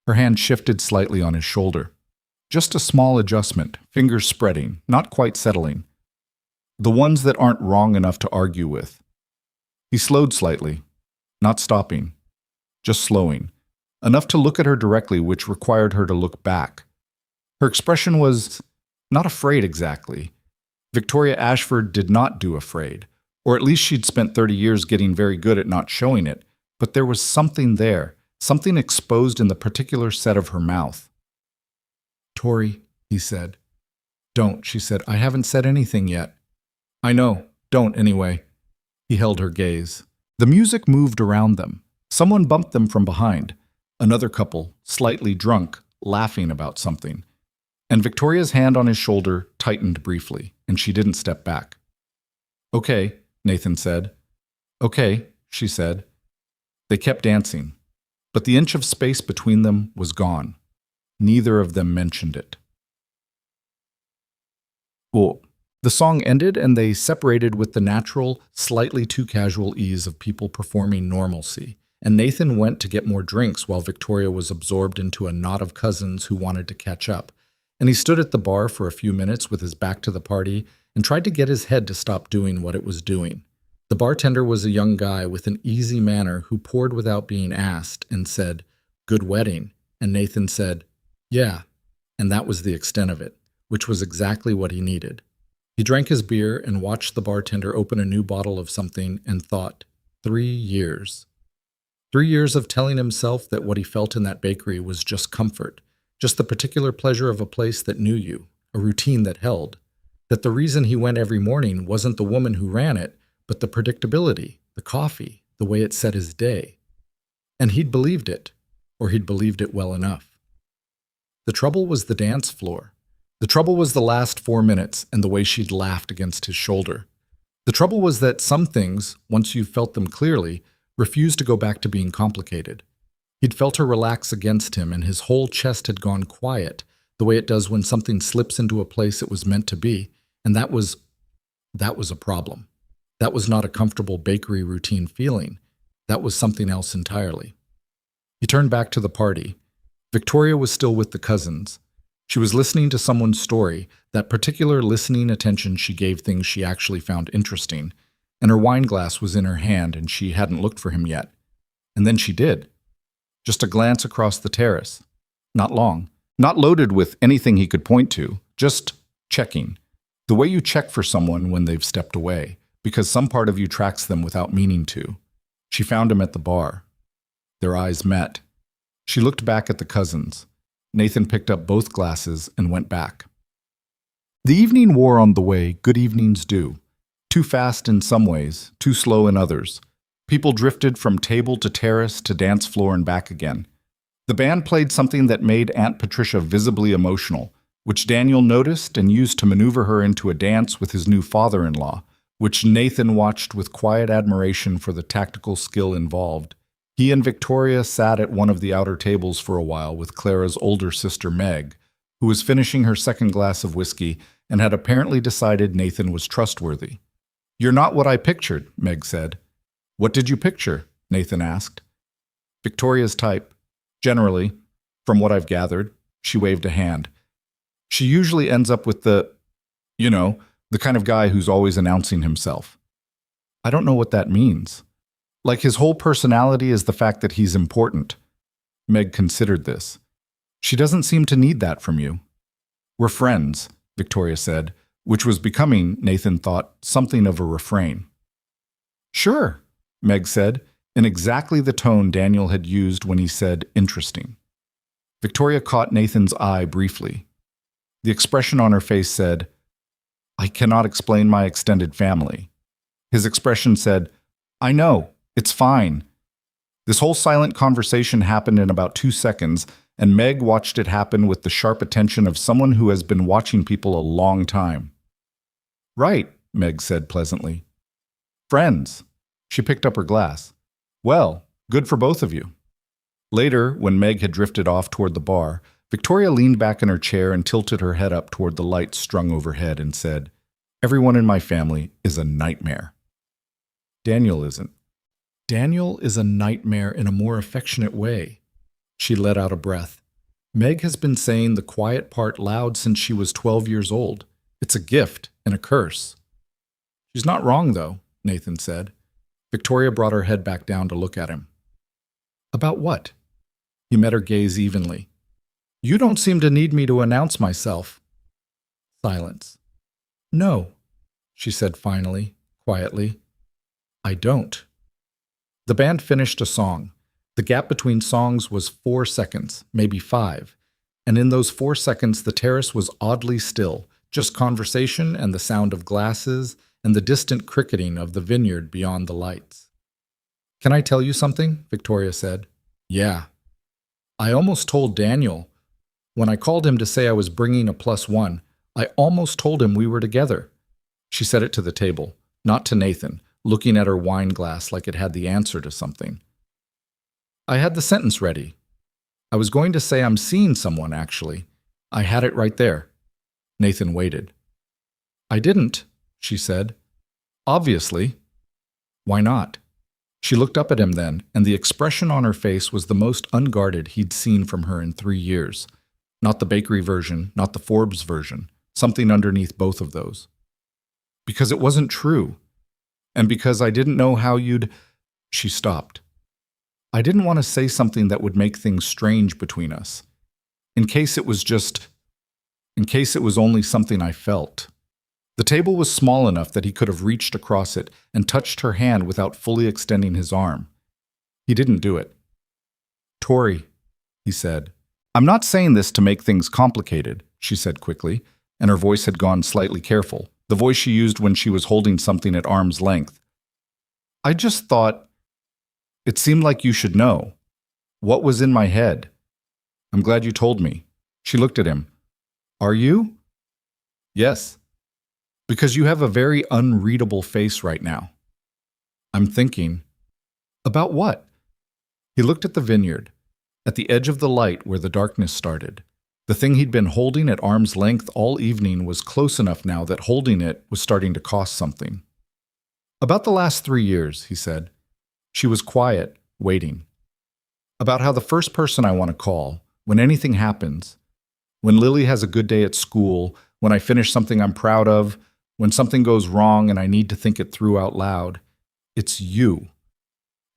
[SPEAKER 1] Her hand shifted slightly on his shoulder. Just a small adjustment, fingers spreading, not quite settling. The ones that aren't wrong enough to argue with. He slowed slightly, not stopping, just slowing, enough to look at her directly, which required her to look back. Her expression was not afraid exactly. Victoria Ashford did not do afraid, or at least she'd spent 30 years getting very good at not showing it, but there was something there, something exposed in the particular set of her mouth. Tori, he said. Don't, she said. I haven't said anything yet. I know. Don't, anyway. He held her gaze. The music moved around them. Someone bumped them from behind. Another couple, slightly drunk, laughing about something. And Victoria's hand on his shoulder tightened briefly, and she didn't step back. Okay, Nathan said. Okay, she said. They kept dancing, but the inch of space between them was gone. Neither of them mentioned it. Cool. The song ended and they separated with the natural, slightly too casual ease of people performing normalcy, and Nathan went to get more drinks while Victoria was absorbed into a knot of cousins who wanted to catch up, and he stood at the bar for a few minutes with his back to the party and tried to get his head to stop doing what it was doing. The bartender was a young guy with an easy manner who poured without being asked and said, "Good wedding," and Nathan said, "Yeah," and that was the extent of it, which was exactly what he needed. He drank his beer and watched the bartender open a new bottle of something and thought, 3 years. 3 years of telling himself that what he felt in that bakery was just comfort, just the particular pleasure of a place that knew you, a routine that held, that the reason he went every morning wasn't the woman who ran it, but the predictability, the coffee, the way it set his day. And he'd believed it, or he'd believed it well enough. The trouble was the dance floor. The trouble was the last 4 minutes and the way she'd laughed against his shoulder. The trouble was that some things, once you felt them clearly, refused to go back to being complicated. He'd felt her relax against him and his whole chest had gone quiet, the way it does when something slips into a place it was meant to be, and that was a problem. That was not a comfortable bakery routine feeling. That was something else entirely. He turned back to the party. Victoria was still with the cousins. She was listening to someone's story, that particular listening attention she gave things she actually found interesting, and her wine glass was in her hand and she hadn't looked for him yet. And then she did. Just a glance across the terrace. Not long. Not loaded with anything he could point to. Just checking. The way you check for someone when they've stepped away, because some part of you tracks them without meaning to. She found him at the bar. Their eyes met. She looked back at the cousins. Nathan picked up both glasses and went back. The evening wore on the way good evenings do. Too fast in some ways, too slow in others. People drifted from table to terrace to dance floor and back again. The band played something that made Aunt Patricia visibly emotional, which Daniel noticed and used to maneuver her into a dance with his new father-in-law, which Nathan watched with quiet admiration for the tactical skill involved. He and Victoria sat at one of the outer tables for a while with Clara's older sister Meg, who was finishing her second glass of whiskey and had apparently decided Nathan was trustworthy. "You're not what I pictured," Meg said. "What did you picture?" Nathan asked. "Victoria's type. Generally, from what I've gathered." She waved a hand. "She usually ends up with the kind of guy who's always announcing himself." "I don't know what that means." "Like his whole personality is the fact that he's important." Meg considered this. "She doesn't seem to need that from you." "We're friends," Victoria said, which was becoming, Nathan thought, something of a refrain. "Sure," Meg said, in exactly the tone Daniel had used when he said interesting. Victoria caught Nathan's eye briefly. The expression on her face said, "I cannot explain my extended family." His expression said, "I know, it's fine." This whole silent conversation happened in about 2 seconds, and Meg watched it happen with the sharp attention of someone who has been watching people a long time. "Right," Meg said pleasantly. "Friends." She picked up her glass. "Well, good for both of you." Later, when Meg had drifted off toward the bar, Victoria leaned back in her chair and tilted her head up toward the lights strung overhead and said, "Everyone in my family is a nightmare. Daniel isn't. Daniel is a nightmare in a more affectionate way." She let out a breath. Meg has been saying the quiet part loud since she was 12 years old. It's a gift and a curse. "She's not wrong, though," Nathan said. Victoria brought her head back down to look at him. "About what?" He met her gaze evenly. "You don't seem to need me to announce myself." Silence. "No," she said finally, quietly. "I don't." The band finished a song. The gap between songs was 4 seconds, maybe 5, and in those 4 seconds the terrace was oddly still, just conversation and the sound of glasses and the distant cricketing of the vineyard beyond the lights. "Can I tell you something?" Victoria said. "Yeah." "I almost told Daniel. When I called him to say I was bringing a +1, I almost told him we were together." She said it to the table, not to Nathan, looking at her wine glass like it had the answer to something. "I had the sentence ready. I was going to say I'm seeing someone, actually. I had it right there." Nathan waited. "I didn't," she said. "Obviously." "Why not?" She looked up at him then, and the expression on her face was the most unguarded he'd seen from her in 3 years. Not the bakery version, not the Forbes version, something underneath both of those. "Because it wasn't true. And because I didn't know how you'd—" She stopped. "I didn't want to say something that would make things strange between us. In case it was only something I felt." The table was small enough that he could have reached across it and touched her hand without fully extending his arm. He didn't do it. "Tori," he said. "I'm not saying this to make things complicated," she said quickly, and her voice had gone slightly careful, the voice she used when she was holding something at arm's length. "I just thought it seemed like you should know what was in my head. I'm glad you told me." She looked at him. "Are you?" "Yes. Because you have a very unreadable face right now." "I'm thinking." "About what?" He looked at the vineyard, at the edge of the light where the darkness started. The thing he'd been holding at arm's length all evening was close enough now that holding it was starting to cost something. "About the last 3 years," he said. She was quiet, waiting. "About how the first person I want to call, when anything happens, when Lily has a good day at school, when I finish something I'm proud of, when something goes wrong and I need to think it through out loud, it's you."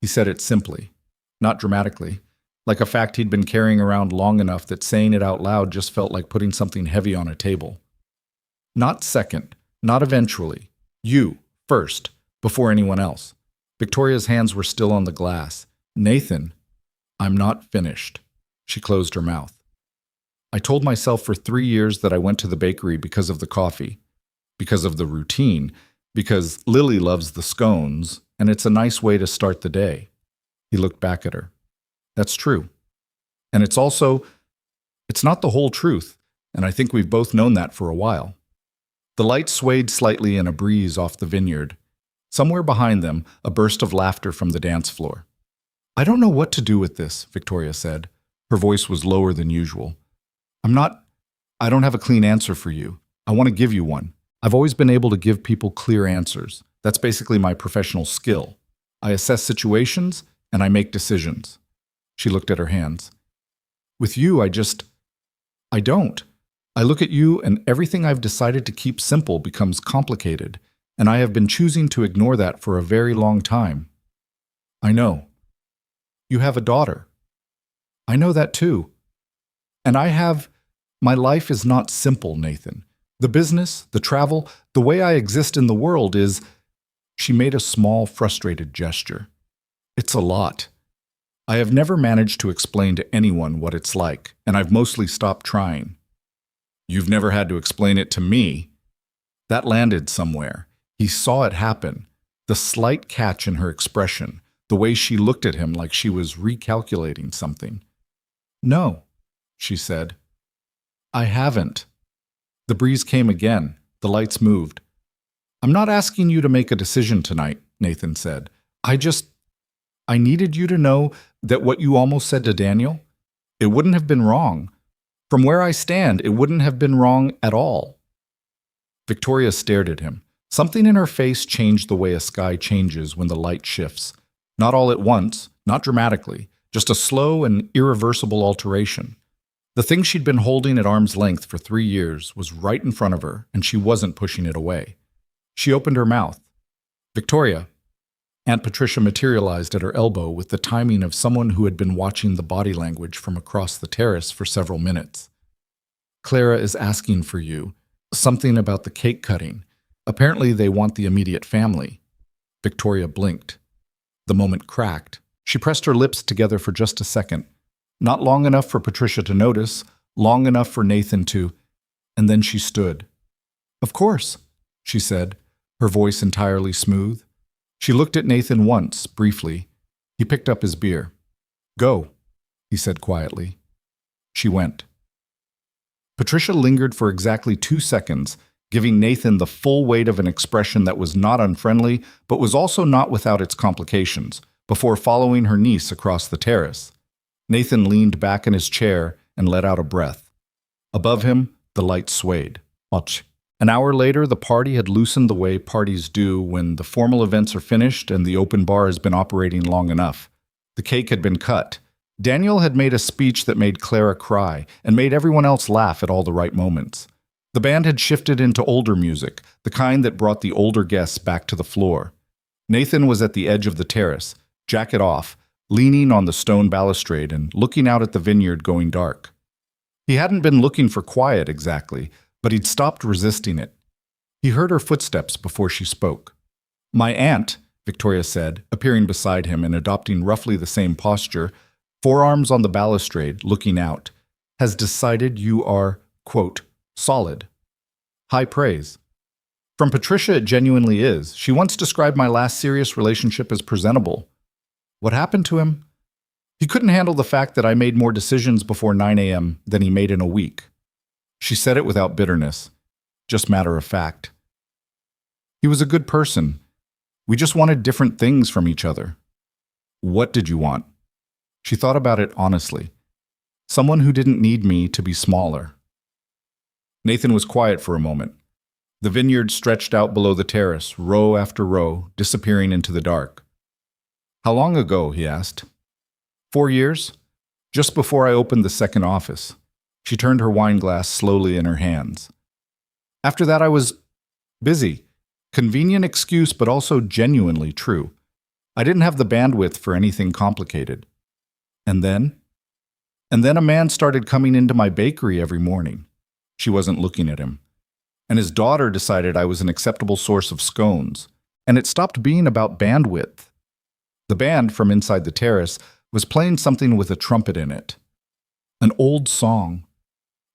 [SPEAKER 1] He said it simply, not dramatically, like a fact he'd been carrying around long enough that saying it out loud just felt like putting something heavy on a table. Not second, not eventually. You, first, before anyone else. Victoria's hands were still on the glass. "Nathan, I'm not finished." She closed her mouth. "I told myself for 3 years that I went to the bakery because of the coffee, because of the routine, because Lily loves the scones, and it's a nice way to start the day." He looked back at her. "That's true. And it's not the whole truth, and I think we've both known that for a while." The light swayed slightly in a breeze off the vineyard. Somewhere behind them, a burst of laughter from the dance floor. "I don't know what to do with this," Victoria said. Her voice was lower than usual. I don't have a clean answer for you. I want to give you one. I've always been able to give people clear answers. That's basically my professional skill. I assess situations, and I make decisions." She looked at her hands. "With you, I don't. I look at you, and everything I've decided to keep simple becomes complicated, and I have been choosing to ignore that for a very long time." "I know. You have a daughter." "I know that too. And my life is not simple, Nathan. The business, the travel, the way I exist in the world is—" She made a small, frustrated gesture. "It's a lot. I have never managed to explain to anyone what it's like, and I've mostly stopped trying. You've never had to explain it to me. That landed somewhere. He saw it happen. The slight catch in her expression, the way she looked at him like she was recalculating something. No, she said. I haven't. The breeze came again. The lights moved. I'm not asking you to make a decision tonight, Nathan said. I needed you to know that what you almost said to Daniel, it wouldn't have been wrong. From where I stand, it wouldn't have been wrong at all. Victoria stared at him. Something in her face changed the way a sky changes when the light shifts. Not all at once, not dramatically, just a slow and irreversible alteration. The thing she'd been holding at arm's length for 3 years was right in front of her, and she wasn't pushing it away. She opened her mouth. Victoria. Aunt Patricia materialized at her elbow with the timing of someone who had been watching the body language from across the terrace for several minutes. Clara is asking for you. Something about the cake cutting. Apparently they want the immediate family. Victoria blinked. The moment cracked. She pressed her lips together for just a second. Not long enough for Patricia to notice, long enough for Nathan to... And then she stood. Of course, she said, her voice entirely smooth. She looked at Nathan once, briefly. He picked up his beer. Go, he said quietly. She went. Patricia lingered for exactly 2 seconds, giving Nathan the full weight of an expression that was not unfriendly, but was also not without its complications, before following her niece across the terrace. Nathan leaned back in his chair and let out a breath. Above him, the light swayed. Watch. An hour later, the party had loosened the way parties do when the formal events are finished and the open bar has been operating long enough. The cake had been cut. Daniel had made a speech that made Clara cry and made everyone else laugh at all the right moments. The band had shifted into older music, the kind that brought the older guests back to the floor. Nathan was at the edge of the terrace, jacket off, leaning on the stone balustrade and looking out at the vineyard going dark. He hadn't been looking for quiet exactly, but he'd stopped resisting it. He heard her footsteps before she spoke. My aunt, Victoria said, appearing beside him and adopting roughly the same posture, forearms on the balustrade, looking out, has decided you are, quote, solid. High praise. From Patricia, it genuinely is. She once described my last serious relationship as presentable. What happened to him? He couldn't handle the fact that I made more decisions before 9 a.m. than he made in a week. She said it without bitterness, just matter of fact. He was a good person. We just wanted different things from each other. What did you want? She thought about it honestly. Someone who didn't need me to be smaller. Nathan was quiet for a moment. The vineyard stretched out below the terrace, row after row, disappearing into the dark. How long ago? He asked. 4 years? Just before I opened the second office. She turned her wine glass slowly in her hands. After that I was busy. Convenient excuse, but also genuinely true. I didn't have the bandwidth for anything complicated. And then a man started coming into my bakery every morning. She wasn't looking at him. And his daughter decided I was an acceptable source of scones. And it stopped being about bandwidth. The band from inside the terrace was playing something with a trumpet in it. An old song.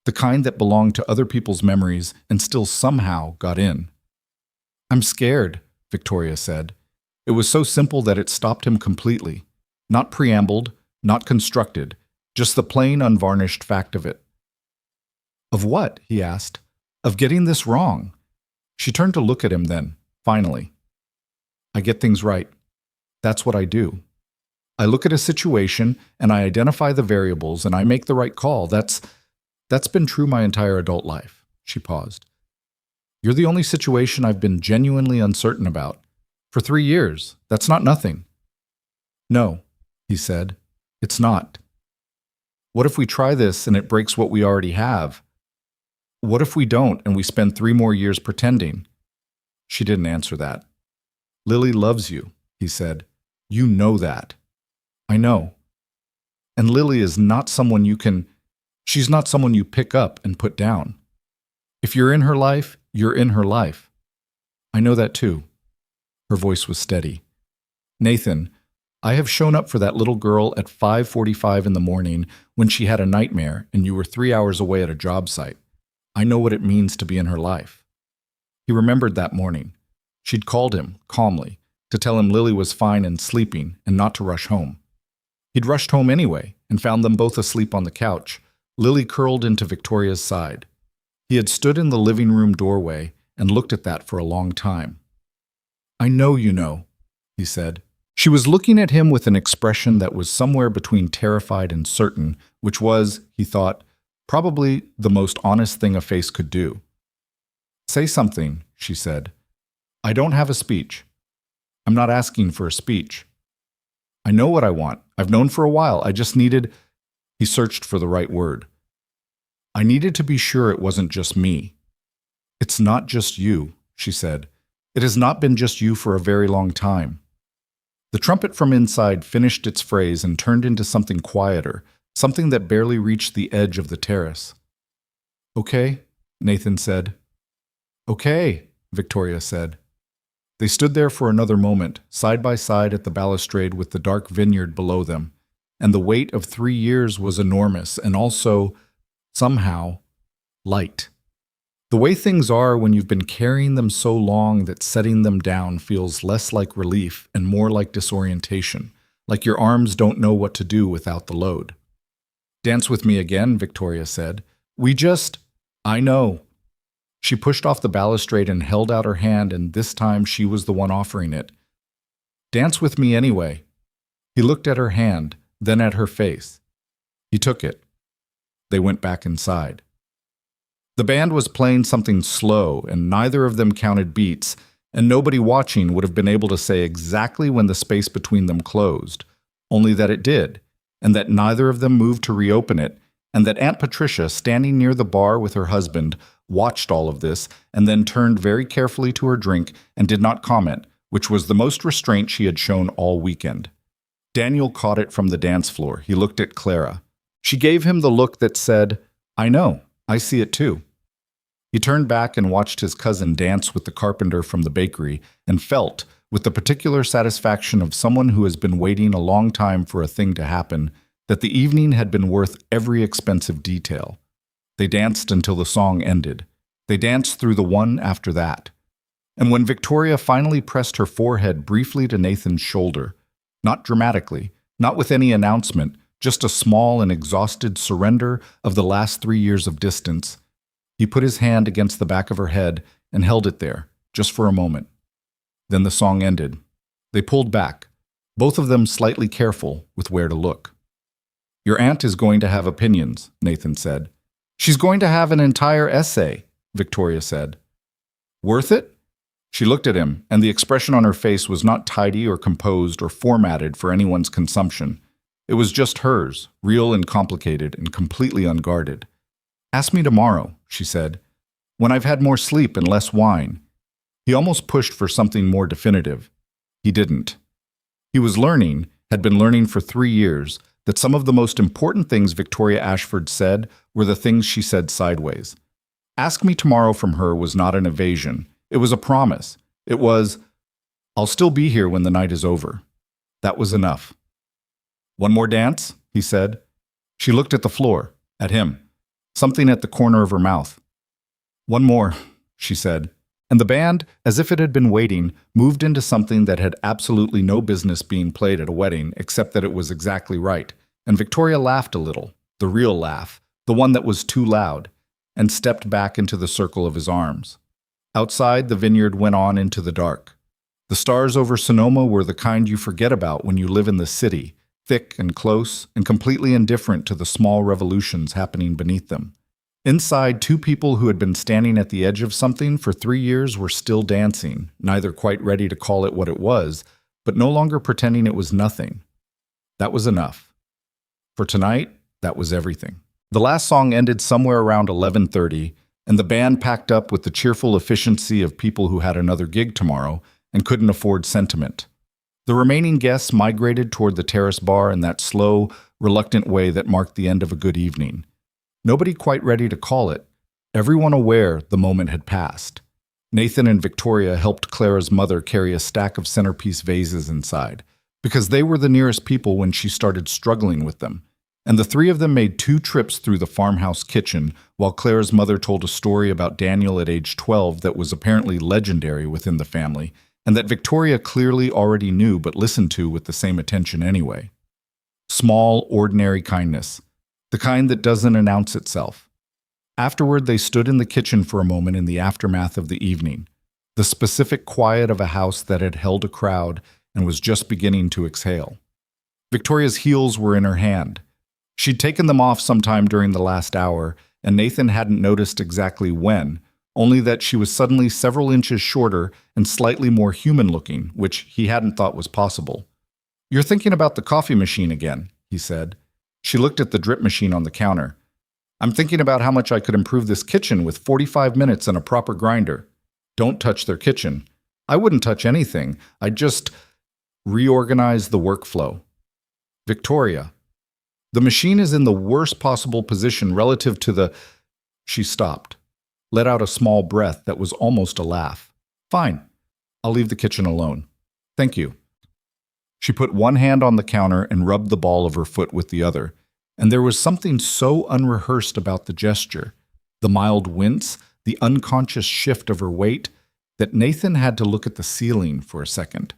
[SPEAKER 1] The kind that belonged to other people's memories and still somehow got in. I'm scared, Victoria said. It was so simple that it stopped him completely. Not preambled, not constructed, just the plain, unvarnished fact of it. Of what? He asked. Of getting this wrong. She turned to look at him then, finally. I get things right. That's what I do. I look at a situation and I identify the variables and I make the right call. That's been true my entire adult life. She paused. You're the only situation I've been genuinely uncertain about. For 3 years. That's not nothing. No, he said. It's not. What if we try this and it breaks what we already have? What if we don't and we spend 3 more years pretending? She didn't answer that. Lily loves you, he said. You know that. I know. And Lily is not someone she's not someone you pick up and put down. If you're in her life, you're in her life. I know that too. Her voice was steady. Nathan, I have shown up for that little girl at 5:45 in the morning when she had a nightmare and you were 3 hours away at a job site. I know what it means to be in her life." He remembered that morning. She'd called him, calmly, to tell him Lily was fine and sleeping and not to rush home. He'd rushed home anyway and found them both asleep on the couch, Lily curled into Victoria's side. He had stood in the living room doorway and looked at that for a long time. "I know you know," he said. She was looking at him with an expression that was somewhere between terrified and certain, which was, he thought, probably the most honest thing a face could do. "Say something," she said. "I don't have a speech. I'm not asking for a speech. I know what I want. I've known for a while. I just needed—" He searched for the right word. "I needed to be sure it wasn't just me." "It's not just you," she said. "It has not been just you for a very long time." The trumpet from inside finished its phrase and turned into something quieter, something that barely reached the edge of the terrace. "Okay," Nathan said. "Okay," Victoria said. They stood there for another moment, side by side at the balustrade with the dark vineyard below them, and the weight of 3 years was enormous and also, somehow, light. The way things are when you've been carrying them so long that setting them down feels less like relief and more like disorientation, like your arms don't know what to do without the load. "Dance with me again," Victoria said. I know." She pushed off the balustrade and held out her hand, and this time she was the one offering it. "Dance with me anyway." He looked at her hand, then at her face. He took it. They went back inside. The band was playing something slow, and neither of them counted beats, and nobody watching would have been able to say exactly when the space between them closed, only that it did, and that neither of them moved to reopen it, and that Aunt Patricia, standing near the bar with her husband, watched all of this and then turned very carefully to her drink and did not comment, which was the most restraint she had shown all weekend. Daniel caught it from the dance floor. He looked at Clara. She gave him the look that said, "I know, I see it too." He turned back and watched his cousin dance with the carpenter from the bakery and felt, with the particular satisfaction of someone who has been waiting a long time for a thing to happen, that the evening had been worth every expensive detail. They danced until the song ended. They danced through the one after that. And when Victoria finally pressed her forehead briefly to Nathan's shoulder, not dramatically, not with any announcement, just a small and exhausted surrender of the last 3 years of distance, he put his hand against the back of her head and held it there, just for a moment. Then the song ended. They pulled back, both of them slightly careful with where to look. "Your aunt is going to have opinions," Nathan said. "She's going to have an entire essay," Victoria said. "Worth it?" She looked at him, and the expression on her face was not tidy or composed or formatted for anyone's consumption. It was just hers, real and complicated and completely unguarded. "Ask me tomorrow," she said, "when I've had more sleep and less wine." He almost pushed for something more definitive. He didn't. He was learning, had been learning for 3 years, that some of the most important things Victoria Ashford said were the things she said sideways. "Ask me tomorrow" from her was not an evasion. It was a promise. It was, "I'll still be here when the night is over." That was enough. "One more dance?" he said. She looked at the floor, at him. Something at the corner of her mouth. "One more," she said, and the band, as if it had been waiting, moved into something that had absolutely no business being played at a wedding, except that it was exactly right, and Victoria laughed a little, the real laugh, the one that was too loud, and stepped back into the circle of his arms. Outside, the vineyard went on into the dark. The stars over Sonoma were the kind you forget about when you live in the city, thick and close, and completely indifferent to the small revolutions happening beneath them. Inside, 2 people who had been standing at the edge of something for 3 years were still dancing, neither quite ready to call it what it was, but no longer pretending it was nothing. That was enough. For tonight, that was everything. The last song ended somewhere around 11:30, and the band packed up with the cheerful efficiency of people who had another gig tomorrow and couldn't afford sentiment. The remaining guests migrated toward the terrace bar in that slow, reluctant way that marked the end of a good evening. Nobody quite ready to call it, everyone aware the moment had passed. Nathan and Victoria helped Clara's mother carry a stack of centerpiece vases inside, because they were the nearest people when she started struggling with them. And the three of them made 2 trips through the farmhouse kitchen while Claire's mother told a story about Daniel at age 12 that was apparently legendary within the family, and that Victoria clearly already knew but listened to with the same attention anyway. Small, ordinary kindness, the kind that doesn't announce itself. Afterward, they stood in the kitchen for a moment in the aftermath of the evening, the specific quiet of a house that had held a crowd and was just beginning to exhale. Victoria's heels were in her hand. She'd taken them off sometime during the last hour, and Nathan hadn't noticed exactly when, only that she was suddenly several inches shorter and slightly more human-looking, which he hadn't thought was possible. "You're thinking about the coffee machine again," he said. She looked at the drip machine on the counter. "I'm thinking about how much I could improve this kitchen with 45 minutes and a proper grinder." "Don't touch their kitchen." "I wouldn't touch anything. I'd just reorganize the workflow." "Victoria, the machine is in the worst possible position relative to the—" She stopped, let out a small breath that was almost a laugh. "Fine. I'll leave the kitchen alone. Thank you." She put one hand on the counter and rubbed the ball of her foot with the other, and there was something so unrehearsed about the gesture, the mild wince, the unconscious shift of her weight, that Nathan had to look at the ceiling for a second.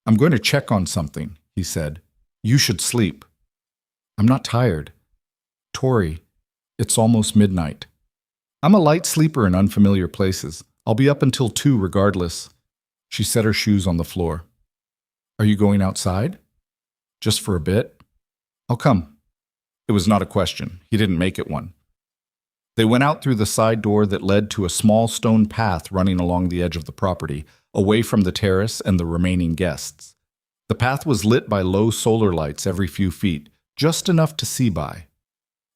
[SPEAKER 1] "I'm going to check on something," he said. "You should sleep." "I'm not tired." "Tori, it's almost midnight." "I'm a light sleeper in unfamiliar places. I'll be up until 2 regardless." She set her shoes on the floor. "Are you going outside?" "Just for a bit." "I'll come." It was not a question. He didn't make it one. They went out through the side door that led to a small stone path running along the edge of the property, away from the terrace and the remaining guests. The path was lit by low solar lights every few feet, just enough to see by.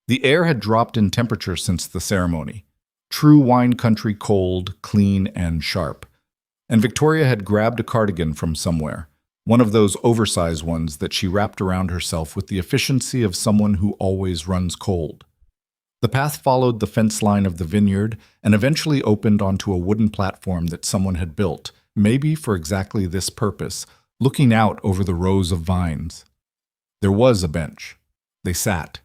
[SPEAKER 1] The air had dropped in temperature since the ceremony. True wine country cold, clean, and sharp. And Victoria had grabbed a cardigan from somewhere, one of those oversized ones that she wrapped around herself with the efficiency of someone who always runs cold. The path followed the fence line of the vineyard and eventually opened onto a wooden platform that someone had built, maybe for exactly this purpose, looking out over the rows of vines. There was a bench. They sat.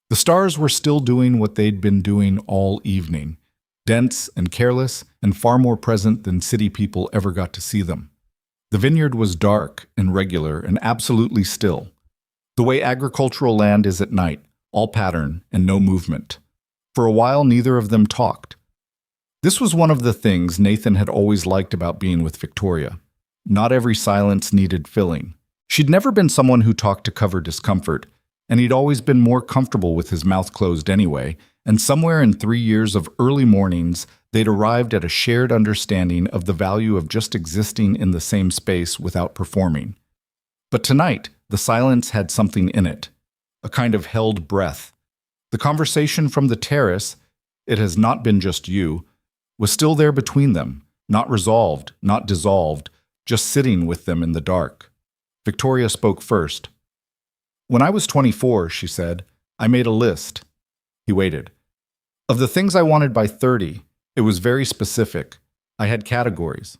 [SPEAKER 1] The stars were still doing what they'd been doing all evening, dense and careless and far more present than city people ever got to see them. The vineyard was dark and regular and absolutely still, the way agricultural land is at night, all pattern and no movement. For a while, neither of them talked. This was one of the things Nathan had always liked about being with Victoria. Not every silence needed filling. She'd never been someone who talked to cover discomfort, and he'd always been more comfortable with his mouth closed anyway, and somewhere in 3 years of early mornings, they'd arrived at a shared understanding of the value of just existing in the same space without performing. But tonight, the silence had something in it, a kind of held breath. The conversation from the terrace, "It has not been just you," was still there between them, not resolved, not dissolved, just sitting with them in the dark. Victoria spoke first. "When I was 24, she said, I made a list." He waited. "Of the things I wanted by 30, it was very specific. I had categories."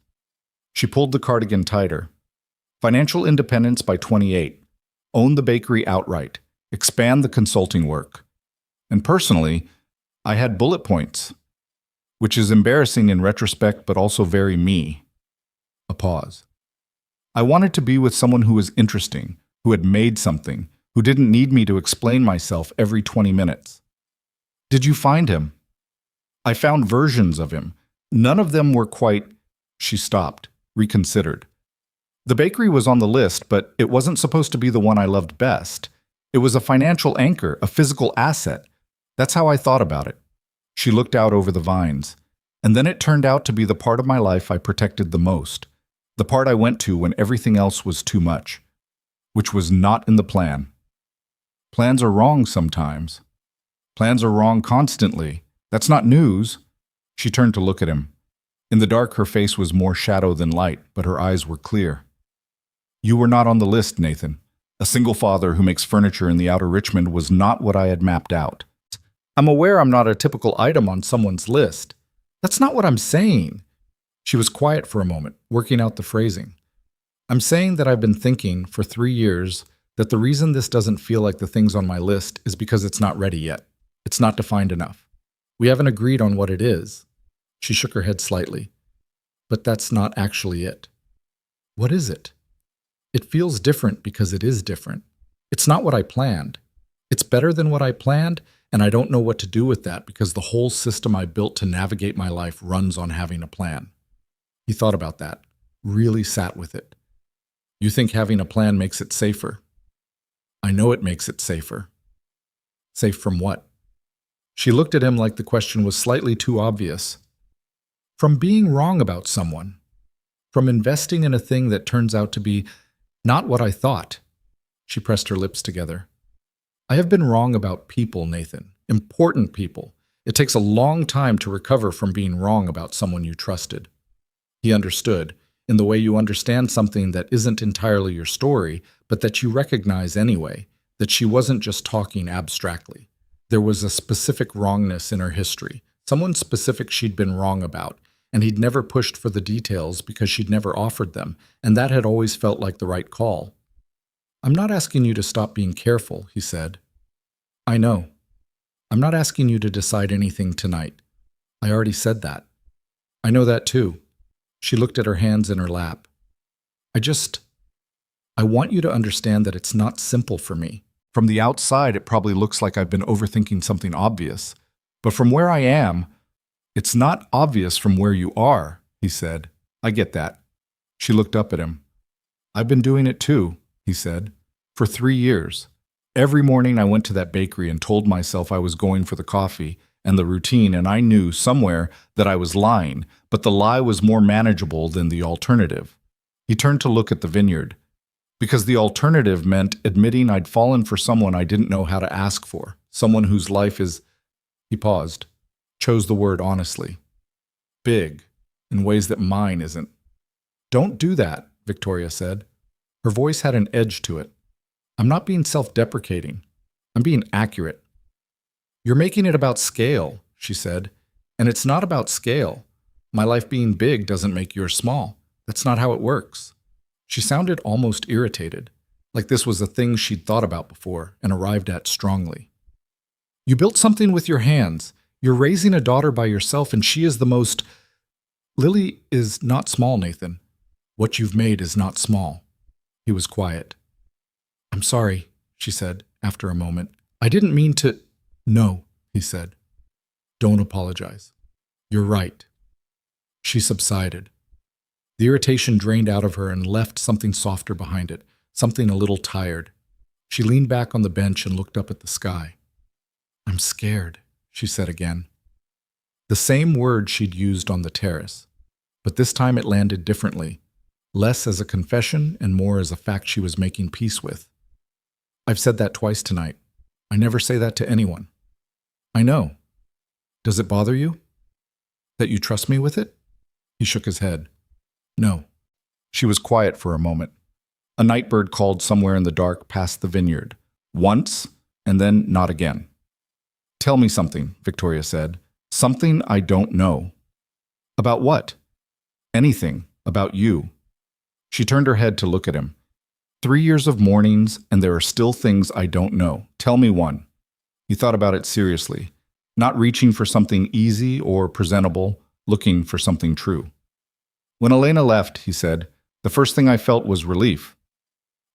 [SPEAKER 1] She pulled the cardigan tighter. Financial independence by 28. Own the bakery outright. Expand the consulting work. And personally, I had bullet points, which is embarrassing in retrospect but also very me. A pause. "I wanted to be with someone who was interesting, who had made something, who didn't need me to explain myself every 20 minutes. Did you find him?" "I found versions of him. None of them were quite—" She stopped, reconsidered. "The bakery was on the list, but it wasn't supposed to be the one I loved best. It was a financial anchor, a physical asset. That's how I thought about it." She looked out over the vines. "And then it turned out to be the part of my life I protected the most, the part I went to when everything else was too much, which was not in the plan. Plans are wrong sometimes. Plans are wrong constantly. That's not news." She turned to look at him. In the dark, her face was more shadow than light, but her eyes were clear. "You were not on the list, Nathan. A single father who makes furniture in the outer Richmond was not what I had mapped out. I'm aware I'm not a typical item on someone's list. That's not what I'm saying." She was quiet for a moment, working out the phrasing. I'm saying that I've been thinking for 3 years that the reason this doesn't feel like the things on my list is because it's not ready yet. It's not defined enough. We haven't agreed on what it is. She shook her head slightly. But that's not actually it. What is it? It feels different because it is different. It's not what I planned. It's better than what I planned, and I don't know what to do with that because the whole system I built to navigate my life runs on having a plan. He thought about that, really sat with it. You think having a plan makes it safer? I know it makes it safer. Safe from what? She looked at him like the question was slightly too obvious. From being wrong about someone. From investing in a thing that turns out to be not what I thought. She pressed her lips together. I have been wrong about people, Nathan. Important people. It takes a long time to recover from being wrong about someone you trusted. He understood, in the way you understand something that isn't entirely your story, but that you recognize anyway, that she wasn't just talking abstractly. There was a specific wrongness in her history, someone specific she'd been wrong about, and he'd never pushed for the details because she'd never offered them, and that had always felt like the right call. I'm not asking you to stop being careful, he said. I know. I'm not asking you to decide anything tonight. I already said that. I know that too. She looked at her hands in her lap. I want you to understand that it's not simple for me. From the outside, it probably looks like I've been overthinking something obvious. But from where I am, it's not obvious from where you are, he said. I get that. She looked up at him. I've been doing it too, he said, for 3 years. Every morning I went to that bakery and told myself I was going for the coffee and the routine, and I knew somewhere that I was lying, but the lie was more manageable than the alternative. He turned to look at the vineyard. Because the alternative meant admitting I'd fallen for someone I didn't know how to ask for, someone whose life is, he paused, chose the word honestly, big, in ways that mine isn't. Don't do that, Victoria said. Her voice had an edge to it. I'm not being self-deprecating. I'm being accurate. You're making it about scale, she said, and it's not about scale. My life being big doesn't make yours small. That's not how it works. She sounded almost irritated, like this was a thing she'd thought about before and arrived at strongly. You built something with your hands. You're raising a daughter by yourself, and she is the most... Lily is not small, Nathan. What you've made is not small. He was quiet. I'm sorry, she said after a moment. I didn't mean to... No, he said. Don't apologize. You're right. She subsided. The irritation drained out of her and left something softer behind it, something a little tired. She leaned back on the bench and looked up at the sky. I'm scared, she said again. The same word she'd used on the terrace, but this time it landed differently, less as a confession and more as a fact she was making peace with. I've said that twice tonight. I never say that to anyone. I know. Does it bother you? That you trust me with it? He shook his head. No. She was quiet for a moment. A nightbird called somewhere in the dark past the vineyard. Once, and then not again. Tell me something, Victoria said. Something I don't know. About what? Anything. About you. She turned her head to look at him. 3 years of mornings, and there are still things I don't know. Tell me one. He thought about it seriously, not reaching for something easy or presentable, looking for something true. When Elena left, he said, the first thing I felt was relief.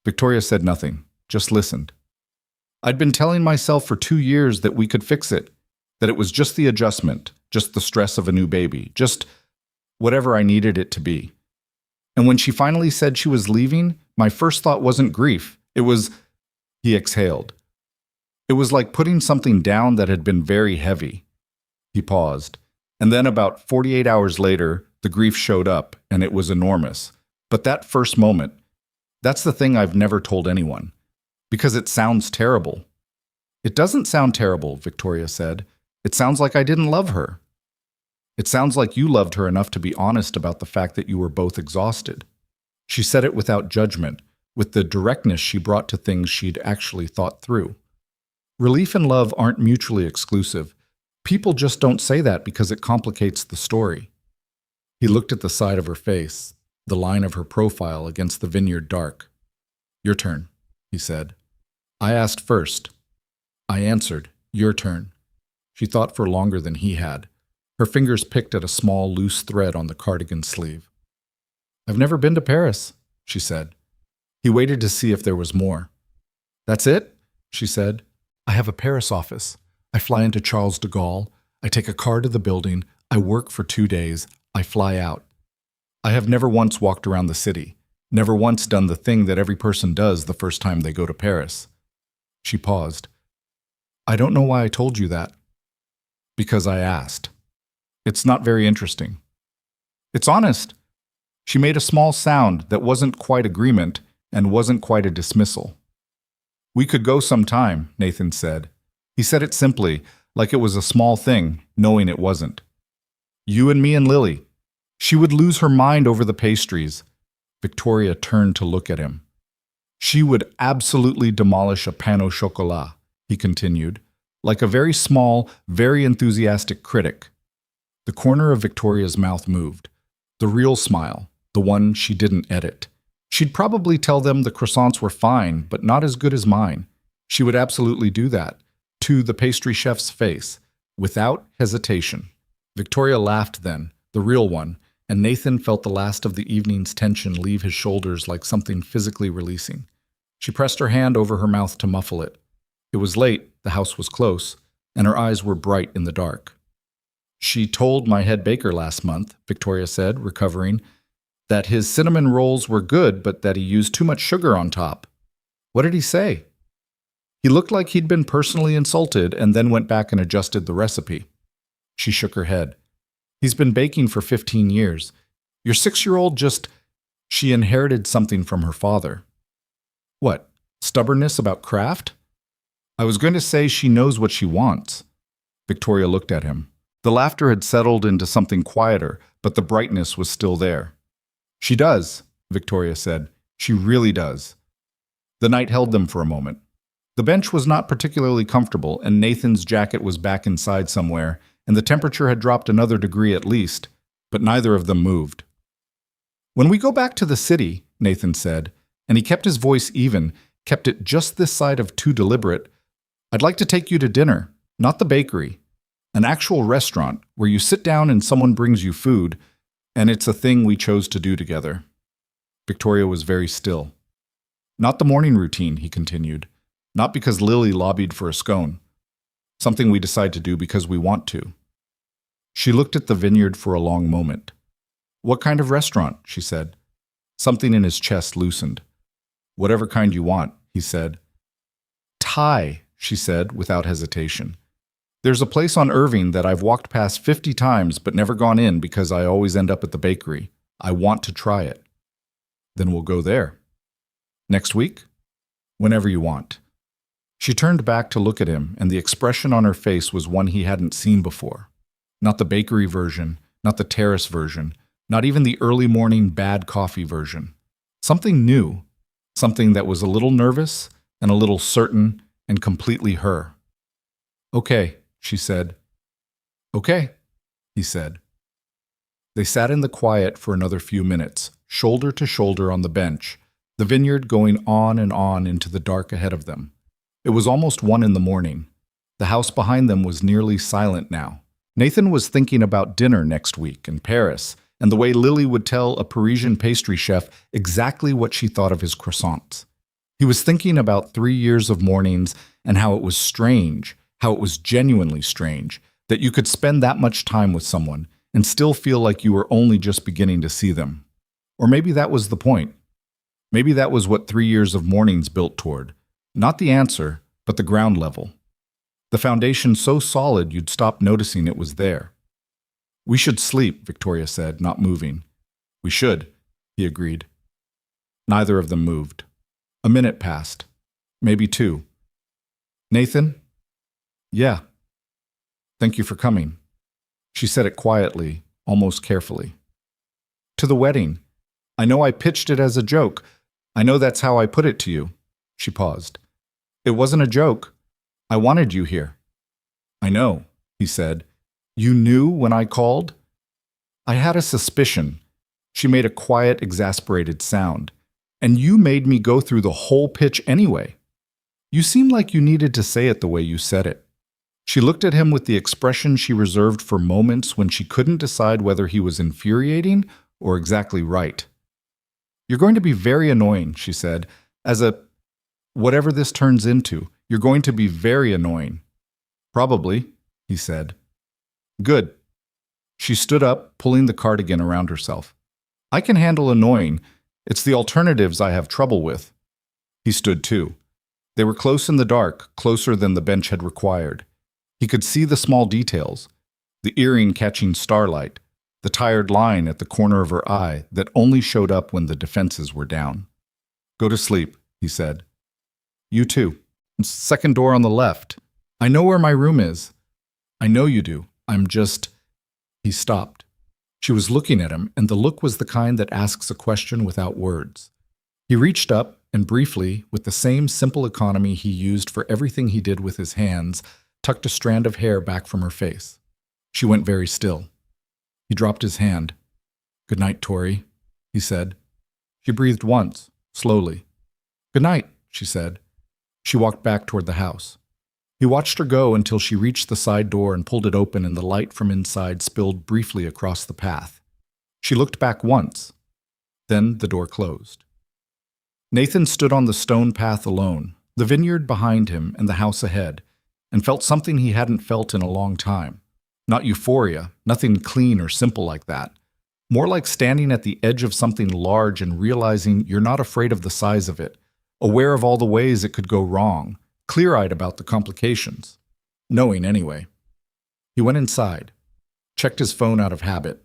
[SPEAKER 1] Victoria said nothing, just listened. I'd been telling myself for 2 years that we could fix it, that it was just the adjustment, just the stress of a new baby, just whatever I needed it to be. And when she finally said she was leaving, my first thought wasn't grief. It was, he exhaled. It was like putting something down that had been very heavy. He paused. And then about 48 hours later, the grief showed up, and it was enormous. But that first moment, that's the thing I've never told anyone. Because it sounds terrible. It doesn't sound terrible, Victoria said. It sounds like I didn't love her. It sounds like you loved her enough to be honest about the fact that you were both exhausted. She said it without judgment, with the directness she brought to things she'd actually thought through. Relief and love aren't mutually exclusive. People just don't say that because it complicates the story. He looked at the side of her face, the line of her profile against the vineyard dark. "Your turn," he said. "I asked first." "I answered, 'Your turn.'" She thought for longer than he had. Her fingers picked at a small, loose thread on the cardigan sleeve. "I've never been to Paris," she said. He waited to see if there was more. "That's it?" she said. "I have a Paris office. I fly into Charles de Gaulle. I take a car to the building. I work for 2 days. I fly out. I have never once walked around the city, never once done the thing that every person does the first time they go to Paris." She paused. "I don't know why I told you that." "Because I asked. It's not very interesting." "It's honest." She made a small sound that wasn't quite agreement and wasn't quite a dismissal. "We could go sometime," Nathan said. He said it simply, like it was a small thing, knowing it wasn't. "You and me and Lily." She would lose her mind over the pastries. Victoria turned to look at him. "She would absolutely demolish a pain au chocolat," he continued, like a very small, very enthusiastic critic. The corner of Victoria's mouth moved. The real smile, the one she didn't edit. She'd probably tell them the croissants were fine, but not as good as mine. She would absolutely do that, to the pastry chef's face, without hesitation. Victoria laughed then, the real one, and Nathan felt the last of the evening's tension leave his shoulders like something physically releasing. She pressed her hand over her mouth to muffle it. It was late, the house was close, and her eyes were bright in the dark. "She told my head baker last month," Victoria said, recovering, "that his cinnamon rolls were good, but that he used too much sugar on top." "What did he say?" "He looked like he'd been personally insulted and then went back and adjusted the recipe." She shook her head. "He's been baking for 15 years. Your 6-year-old just—" She inherited something from her father. "What, stubbornness about craft?" "I was going to say she knows what she wants." Victoria looked at him. The laughter had settled into something quieter, but the brightness was still there. "She does," Victoria said. "She really does." The night held them for a moment. The bench was not particularly comfortable, and Nathan's jacket was back inside somewhere, and the temperature had dropped another degree at least, but neither of them moved. "When we go back to the city," Nathan said, and he kept his voice even, kept it just this side of too deliberate, "I'd like to take you to dinner, not the bakery. An actual restaurant where you sit down and someone brings you food, and it's a thing we chose to do together." Victoria was very still. "Not the morning routine," he continued. "Not because Lily lobbied for a scone. Something we decide to do because we want to." She looked at the vineyard for a long moment. "What kind of restaurant?" she said. Something in his chest loosened. "Whatever kind you want," he said. "Thai," she said without hesitation. "There's a place on Irving that I've walked past 50 times but never gone in because I always end up at the bakery. I want to try it." "Then we'll go there." "Next week?" "Whenever you want." She turned back to look at him, and the expression on her face was one he hadn't seen before. Not the bakery version, not the terrace version, not even the early morning bad coffee version. Something new, something that was a little nervous and a little certain and completely her. "Okay," she said. "Okay," he said. They sat in the quiet for another few minutes, shoulder to shoulder on the bench, the vineyard going on and on into the dark ahead of them. It was almost 1 in the morning. The house behind them was nearly silent now. Nathan was thinking about dinner next week in Paris, and the way Lily would tell a Parisian pastry chef exactly what she thought of his croissants. He was thinking about 3 years of mornings and how it was strange, how it was genuinely strange, that you could spend that much time with someone and still feel like you were only just beginning to see them. Or maybe that was the point. Maybe that was what 3 years of mornings built toward. Not the answer, but the ground level. The foundation so solid you'd stop noticing it was there. "We should sleep," Victoria said, not moving. "We should," he agreed. Neither of them moved. A minute passed. Maybe 2. "Nathan?" "Yeah." "Thank you for coming." She said it quietly, almost carefully. "To the wedding. I know I pitched it as a joke. I know that's how I put it to you." She paused. "It wasn't a joke. I wanted you here." "I know," he said. "You knew when I called?" "I had a suspicion. She made a quiet, exasperated sound. And you made me go through the whole pitch anyway. You seemed like you needed to say it the way you said it. She looked at him with the expression she reserved for moments when she couldn't decide whether he was infuriating or exactly right. You're going to be very annoying, she said. Whatever this turns into, you're going to be very annoying. Probably, he said. Good. She stood up, pulling the cardigan around herself. I can handle annoying. It's the alternatives I have trouble with. He stood too. They were close in the dark, closer than the bench had required. He could see the small details, the earring catching starlight, the tired line at the corner of her eye that only showed up when the defenses were down. Go to sleep, he said. You too. Second door on the left. I know where my room is. I know you do. He stopped. She was looking at him, and the look was the kind that asks a question without words. He reached up, and briefly, with the same simple economy he used for everything he did with his hands, tucked a strand of hair back from her face. She went very still. He dropped his hand. Good night, Tori, he said. She breathed once, slowly. Good night, she said. She walked back toward the house. He watched her go until she reached the side door and pulled it open, and the light from inside spilled briefly across the path. She looked back once. Then the door closed. Nathan stood on the stone path alone, the vineyard behind him and the house ahead, and felt something he hadn't felt in a long time. Not euphoria, nothing clean or simple like that. More like standing at the edge of something large and realizing you're not afraid of the size of it, aware of all the ways it could go wrong, clear-eyed about the complications. Knowing anyway. He went inside, checked his phone out of habit.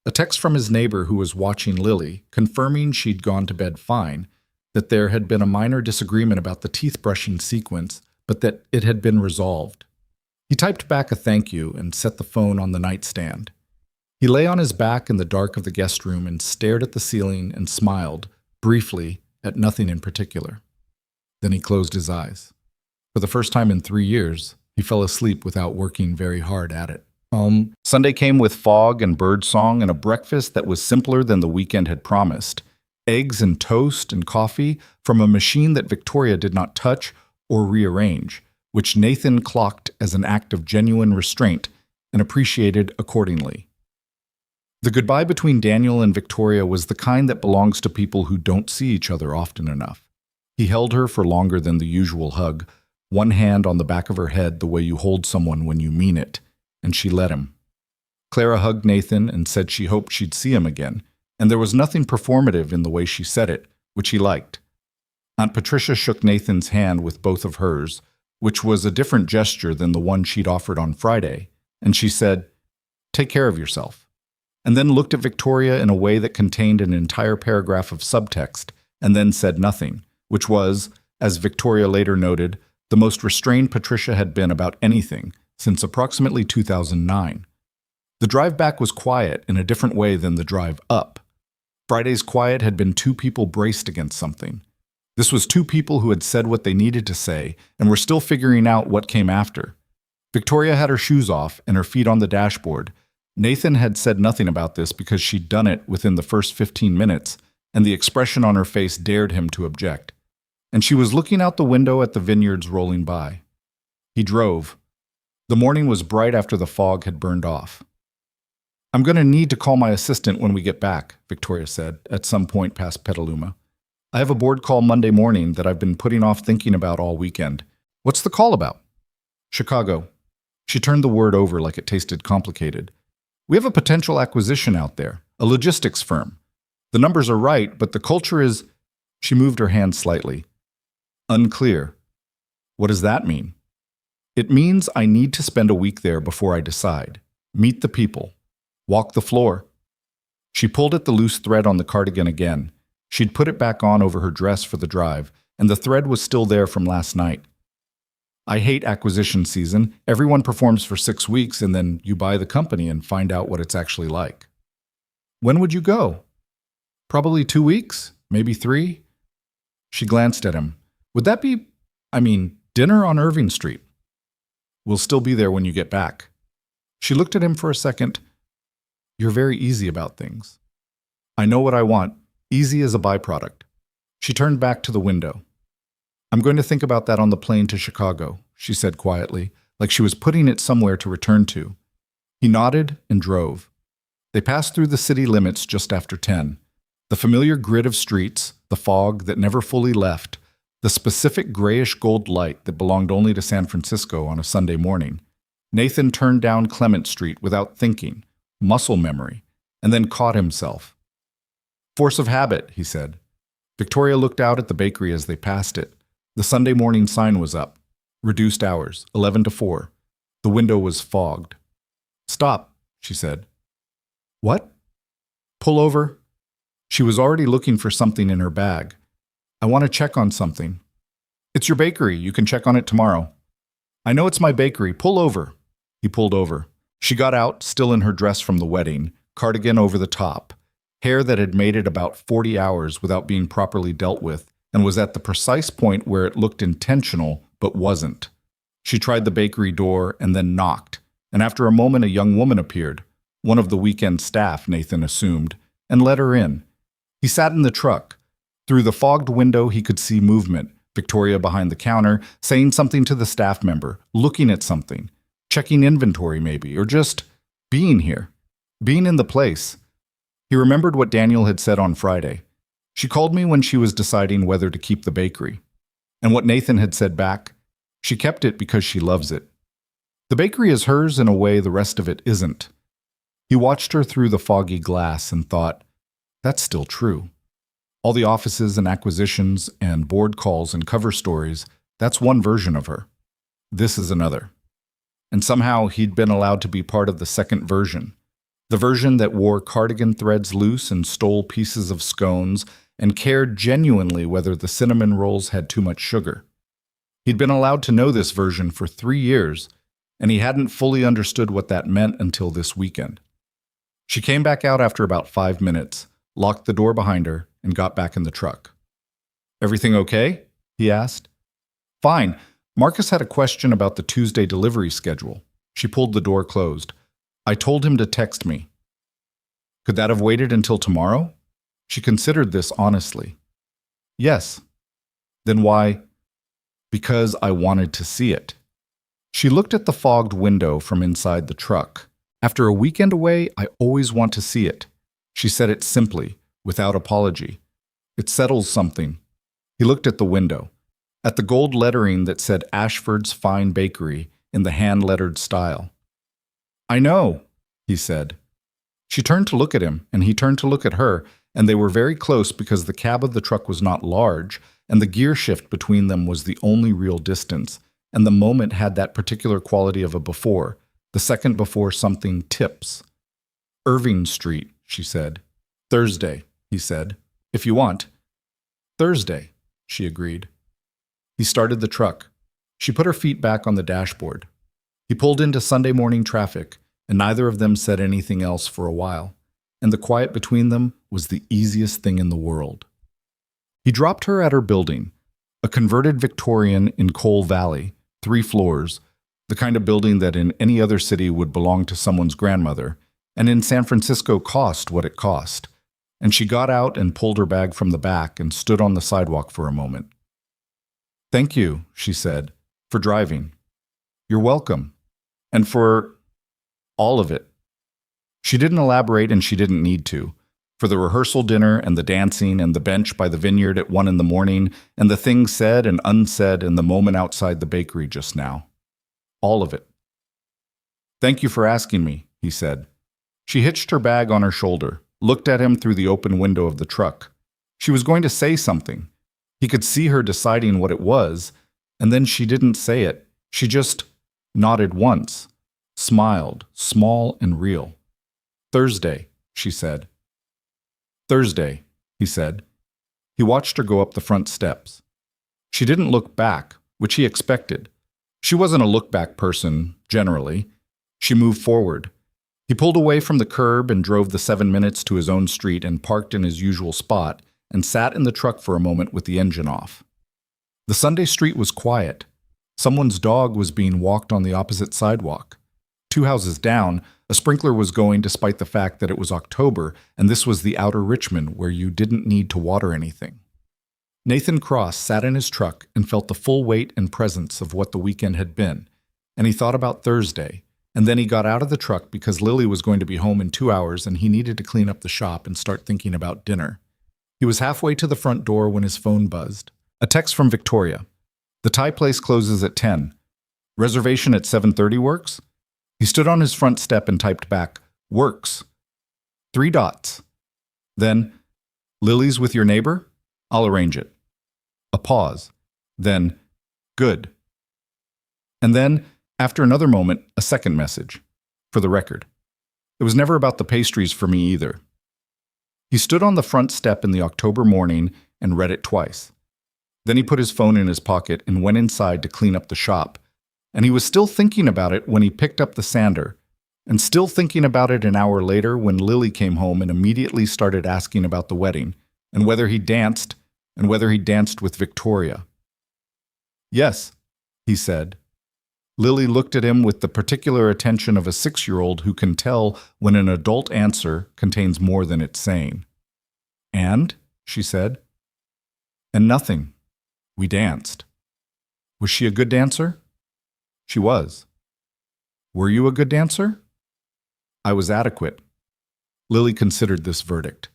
[SPEAKER 1] A text from his neighbor who was watching Lily, confirming she'd gone to bed fine, that there had been a minor disagreement about the teeth-brushing sequence, but that it had been resolved. He typed back a thank you and set the phone on the nightstand. He lay on his back in the dark of the guest room and stared at the ceiling and smiled, briefly, at nothing in particular. Then he closed his eyes. For the first time in 3 years, he fell asleep without working very hard at it. Sunday came with fog and birdsong and a breakfast that was simpler than the weekend had promised. Eggs and toast and coffee from a machine that Victoria did not touch or rearrange, which Nathan clocked as an act of genuine restraint and appreciated accordingly. The goodbye between Daniel and Victoria was the kind that belongs to people who don't see each other often enough. He held her for longer than the usual hug, one hand on the back of her head the way you hold someone when you mean it, and she let him. Clara hugged Nathan and said she hoped she'd see him again, and there was nothing performative in the way she said it, which he liked. Aunt Patricia shook Nathan's hand with both of hers, which was a different gesture than the one she'd offered on Friday, and she said, "Take care of yourself," and then looked at Victoria in a way that contained an entire paragraph of subtext, and then said nothing, which was, as Victoria later noted, the most restrained Patricia had been about anything since approximately 2009. The drive back was quiet in a different way than the drive up. Friday's quiet had been two people braced against something. This was two people who had said what they needed to say and were still figuring out what came after. Victoria had her shoes off and her feet on the dashboard. Nathan had said nothing about this because she'd done it within the first 15 minutes, and the expression on her face dared him to object. And she was looking out the window at the vineyards rolling by. He drove. The morning was bright after the fog had burned off. "I'm going to need to call my assistant when we get back," Victoria said, at some point past Petaluma. "I have a board call Monday morning that I've been putting off thinking about all weekend." "What's the call about?" "Chicago." She turned the word over like it tasted complicated. "We have a potential acquisition out there, a logistics firm. The numbers are right, but the culture is—" She moved her hand slightly. "Unclear." "What does that mean?" "It means I need to spend a week there before I decide. Meet the people. Walk the floor." She pulled at the loose thread on the cardigan again. She'd put it back on over her dress for the drive, and the thread was still there from last night. "I hate acquisition season. Everyone performs for 6 weeks, and then you buy the company and find out what it's actually like." "When would you go?" "Probably 2 weeks, maybe 3. She glanced at him. "Would that be, dinner on Irving Street?" "We'll still be there when you get back." She looked at him for a second. "You're very easy about things." I know what I want. Easy as a byproduct. She turned back to the window. I'm going to think about that on the plane to Chicago, she said quietly, like she was putting it somewhere to return to. He nodded and drove. They passed through the city limits just after 10. The familiar grid of streets, the fog that never fully left, the specific grayish-gold light that belonged only to San Francisco on a Sunday morning. Nathan turned down Clement Street without thinking, muscle memory, and then caught himself. Force of habit, he said. Victoria looked out at the bakery as they passed it. The Sunday morning sign was up. Reduced hours, 11 to 4. The window was fogged. Stop, she said. What? Pull over. She was already looking for something in her bag. I want to check on something. It's your bakery. You can check on it tomorrow. I know it's my bakery. Pull over. He pulled over. She got out, still in her dress from the wedding, cardigan over the top, hair that had made it about 40 hours without being properly dealt with, and was at the precise point where it looked intentional but wasn't. She tried the bakery door and then knocked, and after a moment a young woman appeared, one of the weekend staff, Nathan assumed, and let her in. He sat in the truck. Through the fogged window he could see movement, Victoria behind the counter, saying something to the staff member, looking at something, checking inventory maybe, or just being here, being in the place. He remembered what Daniel had said on Friday. She called me when she was deciding whether to keep the bakery. And what Nathan had said back, she kept it because she loves it. The bakery is hers in a way the rest of it isn't. He watched her through the foggy glass and thought, that's still true. All the offices and acquisitions and board calls and cover stories, that's one version of her. This is another. And somehow he'd been allowed to be part of the second version. The version that wore cardigan threads loose and stole pieces of scones and cared genuinely whether the cinnamon rolls had too much sugar. He'd been allowed to know this version for 3 years, and he hadn't fully understood what that meant until this weekend. She came back out after about 5 minutes, locked the door behind her, and got back in the truck. Everything okay? He asked. Fine. Marcus had a question about the Tuesday delivery schedule. She pulled the door closed. I told him to text me. Could that have waited until tomorrow? She considered this honestly. Yes. Then why? Because I wanted to see it. She looked at the fogged window from inside the truck. After a weekend away, I always want to see it. She said it simply, without apology. It settles something. He looked at the window, at the gold lettering that said Ashford's Fine Bakery in the hand-lettered style. I know, he said. She turned to look at him, and he turned to look at her, and they were very close because the cab of the truck was not large, and the gear shift between them was the only real distance, and the moment had that particular quality of a before, the second before something tips. Irving Street, she said. Thursday, he said. If you want. Thursday, she agreed. He started the truck. She put her feet back on the dashboard. He pulled into Sunday morning traffic, and neither of them said anything else for a while, and the quiet between them was the easiest thing in the world. He dropped her at her building, a converted Victorian in Coal Valley, 3 floors, the kind of building that in any other city would belong to someone's grandmother, and in San Francisco cost what it cost. And she got out and pulled her bag from the back and stood on the sidewalk for a moment. Thank you, she said, for driving. You're welcome. And for all of it. She didn't elaborate and she didn't need to. For the rehearsal dinner and the dancing and the bench by the vineyard at 1 a.m, and the things said and unsaid in the moment outside the bakery just now. All of it. Thank you for asking me, he said. She hitched her bag on her shoulder, looked at him through the open window of the truck. She was going to say something. He could see her deciding what it was, and then she didn't say it. She just nodded once, smiled, small and real. Thursday, she said. Thursday, he said. He watched her go up the front steps. She didn't look back, which he expected. She wasn't a look-back person, generally. She moved forward. He pulled away from the curb and drove the 7 minutes to his own street and parked in his usual spot and sat in the truck for a moment with the engine off. The Sunday street was quiet. Someone's dog was being walked on the opposite sidewalk. 2 houses down, a sprinkler was going despite the fact that it was October, and this was the outer Richmond where you didn't need to water anything. Nathan Cross sat in his truck and felt the full weight and presence of what the weekend had been, and he thought about Thursday, and then he got out of the truck because Lily was going to be home in 2 hours and he needed to clean up the shop and start thinking about dinner. He was halfway to the front door when his phone buzzed. A text from Victoria. The Thai place closes at 10. Reservation at 7:30 works? He stood on his front step and typed back, works. 3 dots. Then, Lily's with your neighbor? I'll arrange it. A pause. Then, good. And then, after another moment, a second message. For the record. It was never about the pastries for me either. He stood on the front step in the October morning and read it twice. Then he put his phone in his pocket and went inside to clean up the shop. And he was still thinking about it when he picked up the sander, and still thinking about it an hour later when Lily came home and immediately started asking about the wedding, and whether he danced with Victoria. Yes, he said. Lily looked at him with the particular attention of a 6-year-old who can tell when an adult answer contains more than it's saying. And, she said. And nothing. We danced. Was she a good dancer? She was. Were you a good dancer? I was adequate. Lily considered this verdict.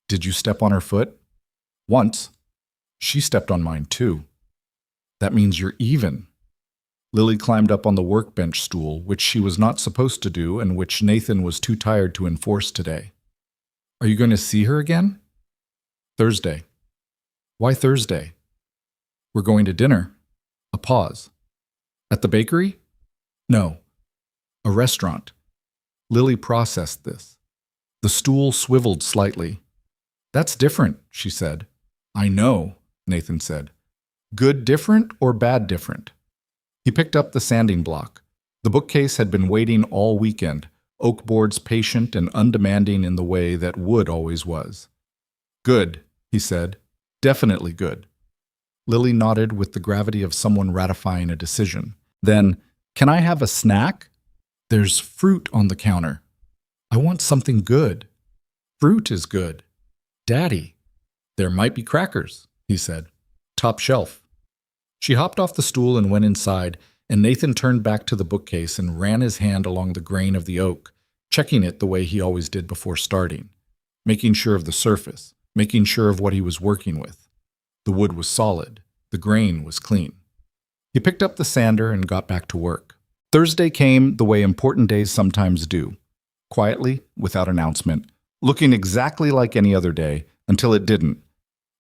[SPEAKER 1] Did you step on her foot? Once. She stepped on mine too. That means you're even. Lily climbed up on the workbench stool, which she was not supposed to do and which Nathan was too tired to enforce today. Are you going to see her again? Thursday. Why Thursday? We're going to dinner. A pause. At the bakery? No. A restaurant. Lily processed this. The stool swiveled slightly. That's different, she said. I know, Nathan said. Good different or bad different? He picked up the sanding block. The bookcase had been waiting all weekend, oak boards patient and undemanding in the way that wood always was. Good, he said. Definitely good. Lily nodded with the gravity of someone ratifying a decision. Then, can I have a snack? There's fruit on the counter. I want something good. Fruit is good. Daddy. There might be crackers, he said. Top shelf. She hopped off the stool and went inside, and Nathan turned back to the bookcase and ran his hand along the grain of the oak, checking it the way he always did before starting, making sure of the surface, making sure of what he was working with. The wood was solid. The grain was clean. He picked up the sander and got back to work. Thursday came the way important days sometimes do, quietly, without announcement, looking exactly like any other day, until it didn't.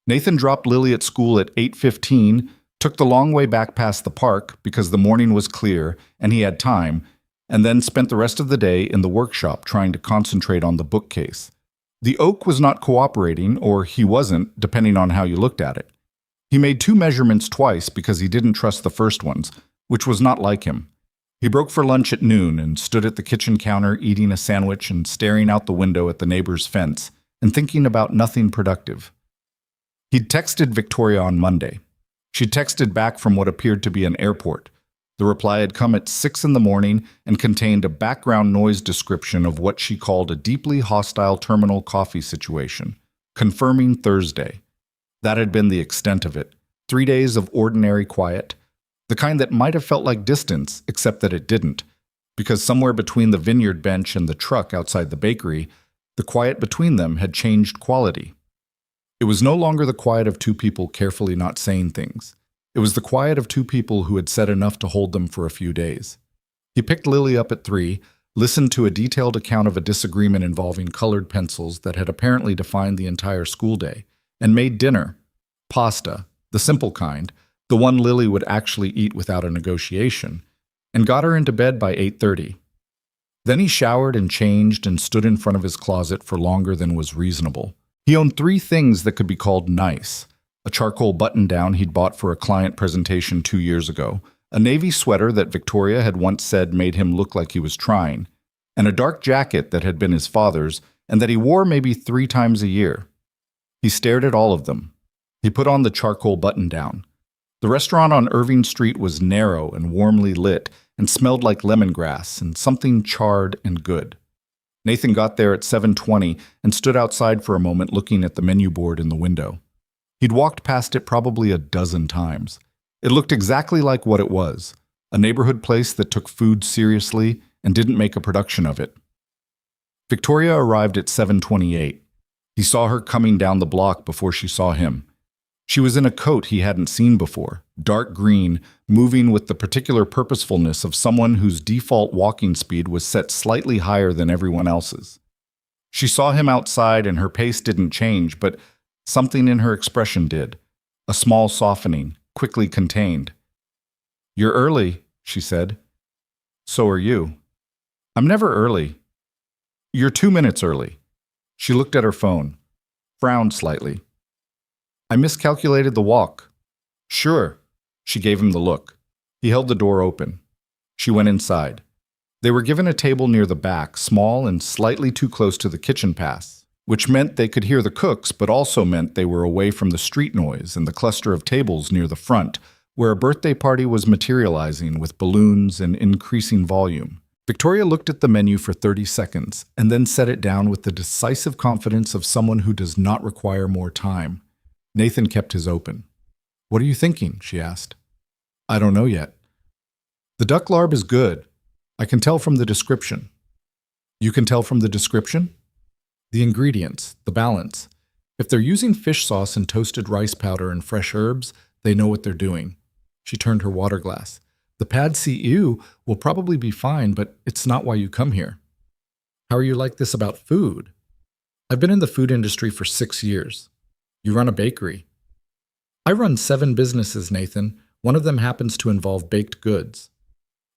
[SPEAKER 1] Nathan dropped Lily at school at 8:15, took the long way back past the park because the morning was clear and he had time, and then spent the rest of the day in the workshop trying to concentrate on the bookcase. The oak was not cooperating, or he wasn't, depending on how you looked at it. He made 2 measurements twice because he didn't trust the first ones, which was not like him. He broke for lunch at noon and stood at the kitchen counter eating a sandwich and staring out the window at the neighbor's fence and thinking about nothing productive. He'd texted Victoria on Monday. She texted back from what appeared to be an airport. The reply had come at 6 in the morning and contained a background noise description of what she called a deeply hostile terminal coffee situation, confirming Thursday. That had been the extent of it. 3 days of ordinary quiet, the kind that might have felt like distance, except that it didn't, because somewhere between the vineyard bench and the truck outside the bakery, the quiet between them had changed quality. It was no longer the quiet of 2 people carefully not saying things. It was the quiet of 2 people who had said enough to hold them for a few days. He picked Lily up at 3, listened to a detailed account of a disagreement involving colored pencils that had apparently defined the entire school day, and made dinner, pasta, the simple kind, the one Lily would actually eat without a negotiation, and got her into bed by 8:30. Then he showered and changed and stood in front of his closet for longer than was reasonable. He owned 3 things that could be called nice: a charcoal button-down he'd bought for a client presentation 2 years ago, a navy sweater that Victoria had once said made him look like he was trying, and a dark jacket that had been his father's and that he wore maybe 3 times a year. He stared at all of them. He put on the charcoal button-down. The restaurant on Irving Street was narrow and warmly lit, and smelled like lemongrass and something charred and good. Nathan got there at 7:20 and stood outside for a moment looking at the menu board in the window. He'd walked past it probably a dozen times. It looked exactly like what it was, a neighborhood place that took food seriously and didn't make a production of it. Victoria arrived at 7:28. He saw her coming down the block before she saw him. She was in a coat he hadn't seen before, dark green, moving with the particular purposefulness of someone whose default walking speed was set slightly higher than everyone else's. She saw him outside and her pace didn't change, but something in her expression did, a small softening, quickly contained. "You're early," she said. "So are you." "I'm never early." "You're 2 minutes early." She looked at her phone, frowned slightly. "I miscalculated the walk." "Sure." She gave him the look. He held the door open. She went inside. They were given a table near the back, small and slightly too close to the kitchen pass, which meant they could hear the cooks, but also meant they were away from the street noise and the cluster of tables near the front, where a birthday party was materializing with balloons and increasing volume. Victoria looked at the menu for 30 seconds and then set it down with the decisive confidence of someone who does not require more time. Nathan kept his open. "What are you thinking?" she asked. "I don't know yet." "The duck larb is good. I can tell from the description." "You can tell from the description?" "The ingredients, the balance. If they're using fish sauce and toasted rice powder and fresh herbs, they know what they're doing." She turned her water glass. "The pad see ew will probably be fine, but it's not why you come here." "How are you like this about food?" "I've been in the food industry for 6 years." "You run a bakery." "I run 7 businesses, Nathan. One of them happens to involve baked goods."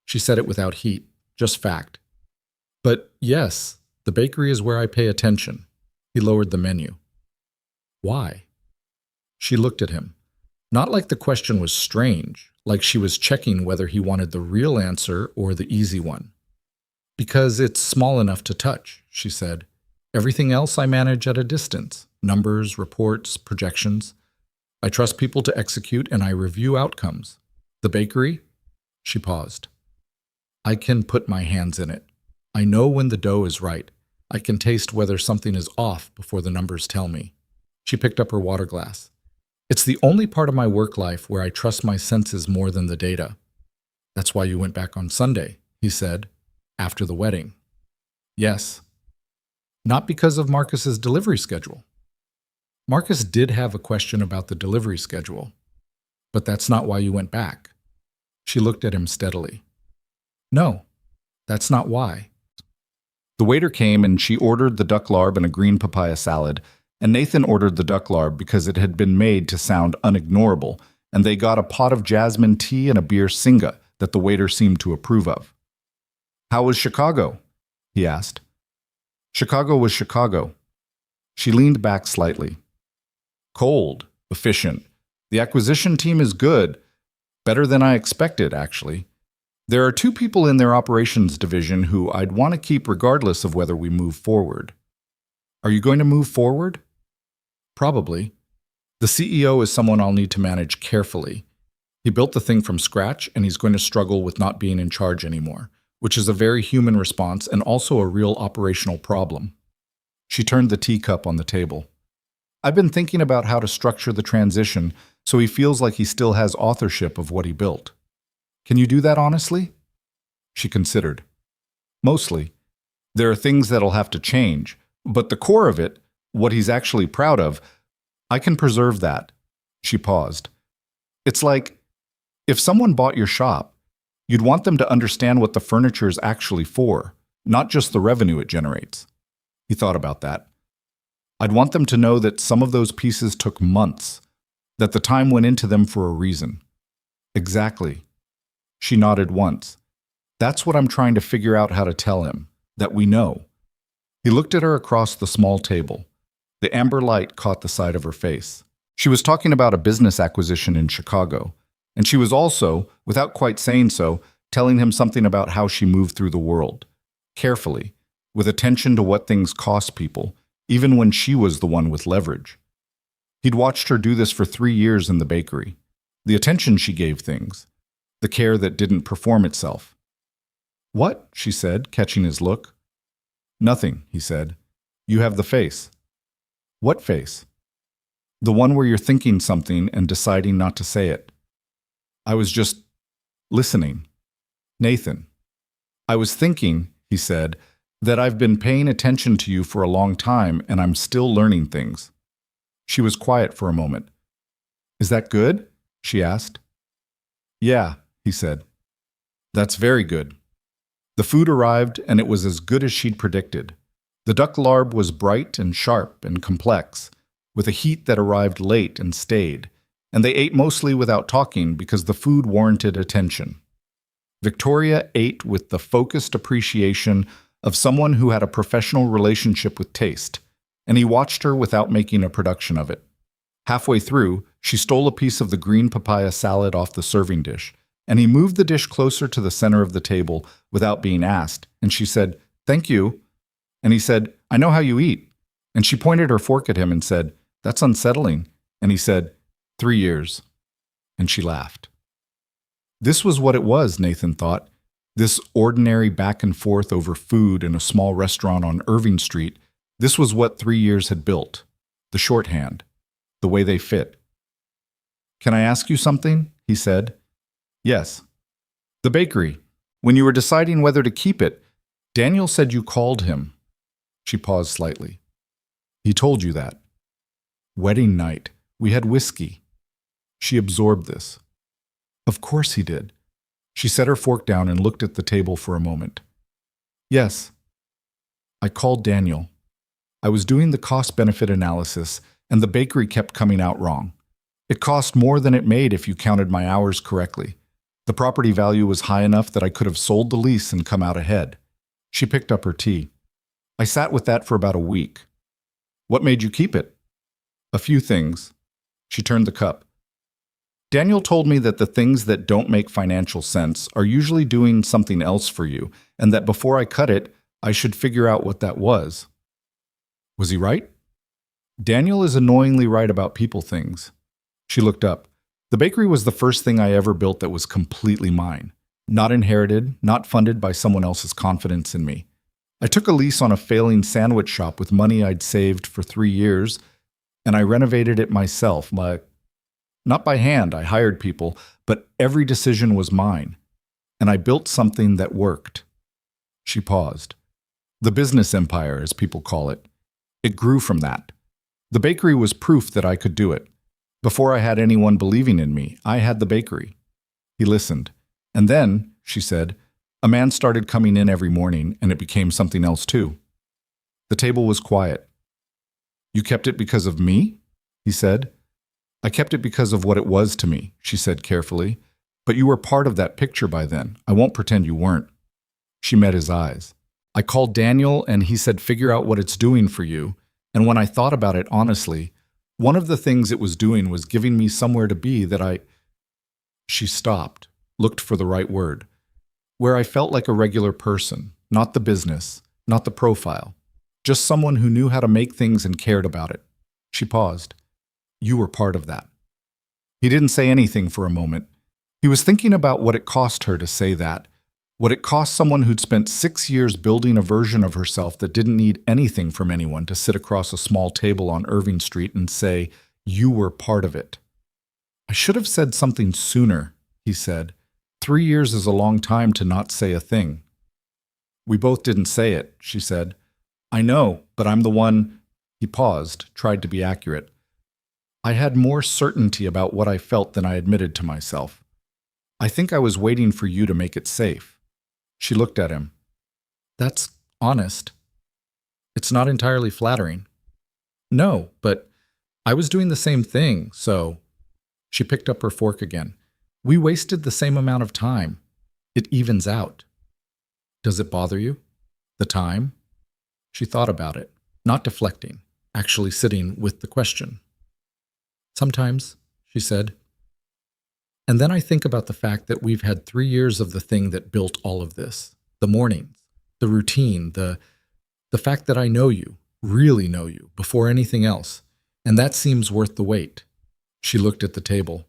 [SPEAKER 1] She said it without heat, just fact. "But yes, the bakery is where I pay attention." He lowered the menu. "Why?" She looked at him. Not like the question was strange, like she was checking whether he wanted the real answer or the easy one. "Because it's small enough to touch," she said. "Everything else I manage at a distance. Numbers, reports, projections. I trust people to execute and I review outcomes. The bakery?" She paused. "I can put my hands in it. I know when the dough is right. I can taste whether something is off before the numbers tell me." She picked up her water glass. "It's the only part of my work life where I trust my senses more than the data." "That's why you went back on Sunday," he said, "after the wedding." "Yes." "Not because of Marcus's delivery schedule." Marcus did have a question about the delivery schedule. "But that's not why you went back." She looked at him steadily. "No, that's not why." The waiter came and she ordered the duck larb and a green papaya salad, and Nathan ordered the duck larb because it had been made to sound unignorable, and they got a pot of jasmine tea and a beer singa that the waiter seemed to approve of. "How was Chicago?" he asked. "Chicago was Chicago." She leaned back slightly. "Cold, efficient. The acquisition team is good. Better than I expected, actually. There are 2 people in their operations division who I'd want to keep regardless of whether we move forward." "Are you going to move forward?" "Probably. The CEO is someone I'll need to manage carefully. He built the thing from scratch, and he's going to struggle with not being in charge anymore, which is a very human response and also a real operational problem." She turned the teacup on the table. "I've been thinking about how to structure the transition so he feels like he still has authorship of what he built. Can you do that honestly?" She considered. "Mostly. There are things that'll have to change, but the core of it, what he's actually proud of, I can preserve that." She paused. "It's like, if someone bought your shop, you'd want them to understand what the furniture is actually for, not just the revenue it generates." He thought about that. "I'd want them to know that some of those pieces took months, that the time went into them for a reason." "Exactly." She nodded once. "That's what I'm trying to figure out how to tell him, that we know." He looked at her across the small table. The amber light caught the side of her face. She was talking about a business acquisition in Chicago, and she was also, without quite saying so, telling him something about how she moved through the world, carefully, with attention to what things cost people, even when she was the one with leverage. He'd watched her do this for 3 years in the bakery. The attention she gave things, the care that didn't perform itself. What? She said, catching his look. Nothing, he said. You have the face. What face? The one where you're thinking something and deciding not to say it. I was just listening. Nathan. I was thinking, he said, that I've been paying attention to you for a long time and I'm still learning things. She was quiet for a moment. Is that good? She asked. Yeah, he said. That's very good. The food arrived and it was as good as she'd predicted. The duck larb was bright and sharp and complex, with a heat that arrived late and stayed, and they ate mostly without talking because the food warranted attention. Victoria ate with the focused appreciation of someone who had a professional relationship with taste, and he watched her without making a production of it. Halfway through, she stole a piece of the green papaya salad off the serving dish, and he moved the dish closer to the center of the table without being asked, and she said, "Thank you." And he said, "I know how you eat." And she pointed her fork at him and said, "That's unsettling." And he said, 3 years. And she laughed. This was what it was, Nathan thought. This ordinary back and forth over food in a small restaurant on Irving Street, this was what 3 years had built. The shorthand. The way they fit. "Can I ask you something?" he said. "Yes." "The bakery. When you were deciding whether to keep it, Daniel said you called him." She paused slightly. "He told you that." "Wedding night. We had whiskey." She absorbed this. "Of course he did." She set her fork down and looked at the table for a moment. "Yes. I called Daniel. I was doing the cost-benefit analysis, and the bakery kept coming out wrong. It cost more than it made if you counted my hours correctly. The property value was high enough that I could have sold the lease and come out ahead." She picked up her tea. "I sat with that for about a week." "What made you keep it?" "A few things." She turned the cup. "Daniel told me that the things that don't make financial sense are usually doing something else for you, and that before I cut it, I should figure out what that was." "Was he right?" "Daniel is annoyingly right about people things." She looked up. "The bakery was the first thing I ever built that was completely mine. Not inherited, not funded by someone else's confidence in me. I took a lease on a failing sandwich shop with money I'd saved for 3 years, and I renovated it myself. Not by hand, I hired people, but every decision was mine. And I built something that worked." She paused. "The business empire, as people call it. It grew from that. The bakery was proof that I could do it. Before I had anyone believing in me, I had the bakery." He listened. "And then," she said, "a man started coming in every morning, and it became something else too." The table was quiet. "You kept it because of me?" he said. "I kept it because of what it was to me," she said carefully. "But you were part of that picture by then. I won't pretend you weren't." She met his eyes. "I called Daniel, and he said figure out what it's doing for you. And when I thought about it honestly, one of the things it was doing was giving me somewhere to be that I—" She stopped, looked for the right word. "Where I felt like a regular person, not the business, not the profile. Just someone who knew how to make things and cared about it." She paused. "You were part of that." He didn't say anything for a moment. He was thinking about what it cost her to say that, what it cost someone who'd spent 6 years building a version of herself that didn't need anything from anyone to sit across a small table on Irving Street and say, "You were part of it." "I should have said something sooner," he said. 3 years is a long time to not say a thing." "We both didn't say it," she said. "I know, but I'm the one—" He paused, tried to be accurate. "I had more certainty about what I felt than I admitted to myself. I think I was waiting for you to make it safe." She looked at him. "That's honest. It's not entirely flattering." "No, but I was doing the same thing, so—" She picked up her fork again. "We wasted the same amount of time. It evens out." "Does it bother you? The time?" She thought about it, not deflecting, actually sitting with the question. "Sometimes," she said. "And then I think about the fact that we've had 3 years of the thing that built all of this. The mornings, the routine, the fact that I know you, really know you, before anything else. And that seems worth the wait." She looked at the table.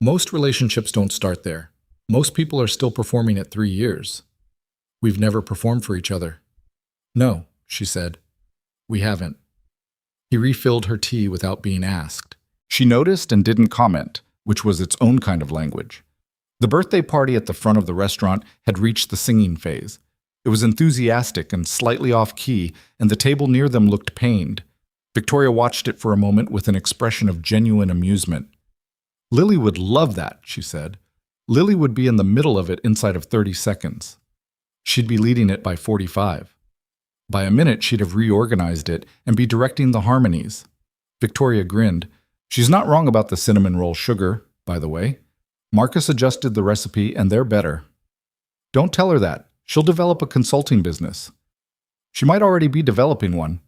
[SPEAKER 1] "Most relationships don't start there. Most people are still performing at 3 years." We've never performed for each other. No, she said. We haven't. He refilled her tea without being asked. She noticed and didn't comment, which was its own kind of language. The birthday party at the front of the restaurant had reached the singing phase. It was enthusiastic and slightly off-key, and the table near them looked pained. Victoria watched it for a moment with an expression of genuine amusement. Lily would love that, she said. Lily would be in the middle of it inside of 30 seconds. She'd be leading it by 45. By a minute, she'd have reorganized it and be directing the harmonies. Victoria grinned. She's not wrong about the cinnamon roll sugar, by the way. Marcus adjusted the recipe, and they're better. Don't tell her that. She'll develop a consulting business. She might already be developing one.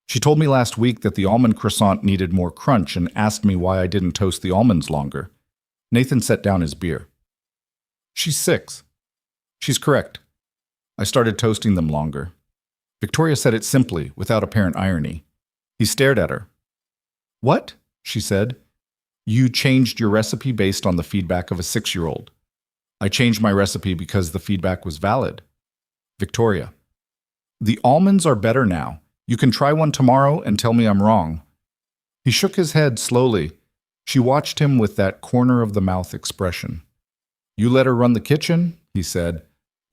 [SPEAKER 1] She told me last week that the almond croissant needed more crunch and asked me why I didn't toast the almonds longer. Nathan set down his beer. She's 6. She's correct. I started toasting them longer. Victoria said it simply, without apparent irony. He stared at her. What? She said. You changed your recipe based on the feedback of a 6-year-old. I changed my recipe because the feedback was valid. Victoria. The almonds are better now. You can try one tomorrow and tell me I'm wrong. He shook his head slowly. She watched him with that corner-of-the-mouth expression. You let her run the kitchen, he said.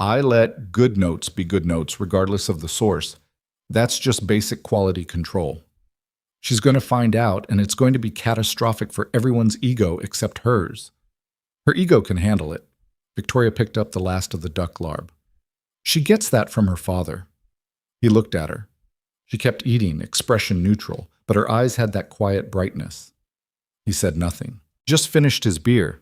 [SPEAKER 1] I let good notes be good notes regardless of the source. That's just basic quality control. She's going to find out, and it's going to be catastrophic for everyone's ego except hers. Her ego can handle it. Victoria picked up the last of the duck larb. She gets that from her father. He looked at her. She kept eating, expression neutral, but her eyes had that quiet brightness. He said nothing. Just finished his beer.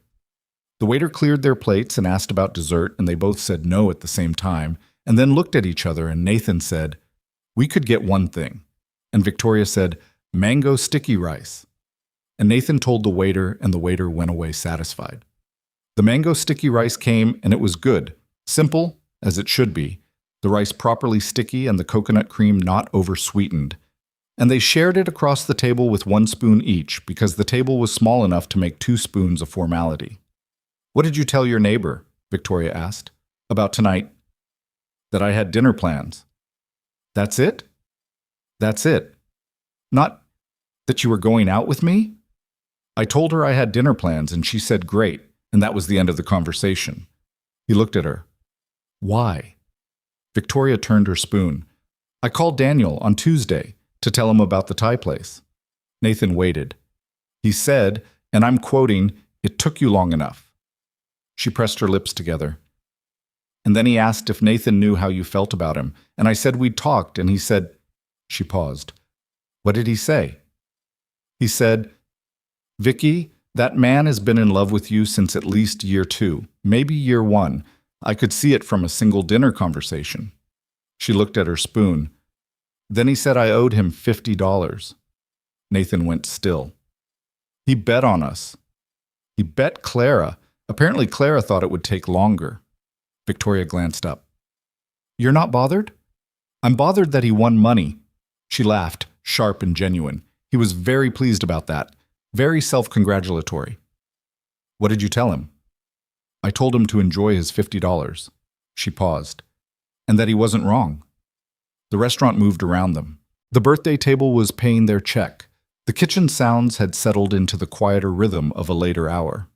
[SPEAKER 1] The waiter cleared their plates and asked about dessert, and they both said no at the same time, and then looked at each other, and Nathan said, We could get one thing. And Victoria said, Mango sticky rice. And Nathan told the waiter, and the waiter went away satisfied. The mango sticky rice came, and it was good. Simple, as it should be. The rice properly sticky and the coconut cream not over-sweetened. And they shared it across the table with 1 spoon each, because the table was small enough to make 2 spoons a formality. What did you tell your neighbor? Victoria asked. About tonight. That I had dinner plans. That's it? That's it. Not that you were going out with me? I told her I had dinner plans, and she said great, and that was the end of the conversation. He looked at her. Why? Victoria turned her spoon. I called Daniel on Tuesday to tell him about the Thai place. Nathan waited. He said, and I'm quoting, "It took you long enough." She pressed her lips together. And then he asked if Nathan knew how you felt about him, and I said we'd talked, and he said... She paused. What did he say? He said, Vicky, that man has been in love with you since at least year 2, maybe year 1. I could see it from a single dinner conversation. She looked at her spoon. Then he said I owed him $50. Nathan went still. He bet on us. He bet Clara. Apparently Clara thought it would take longer. Victoria glanced up. You're not bothered? I'm bothered that he won money. She laughed, sharp and genuine. He was very pleased about that. Very self-congratulatory. What did you tell him? I told him to enjoy his $50. She paused. And that he wasn't wrong. The restaurant moved around them. The birthday table was paying their check. The kitchen sounds had settled into the quieter rhythm of a later hour.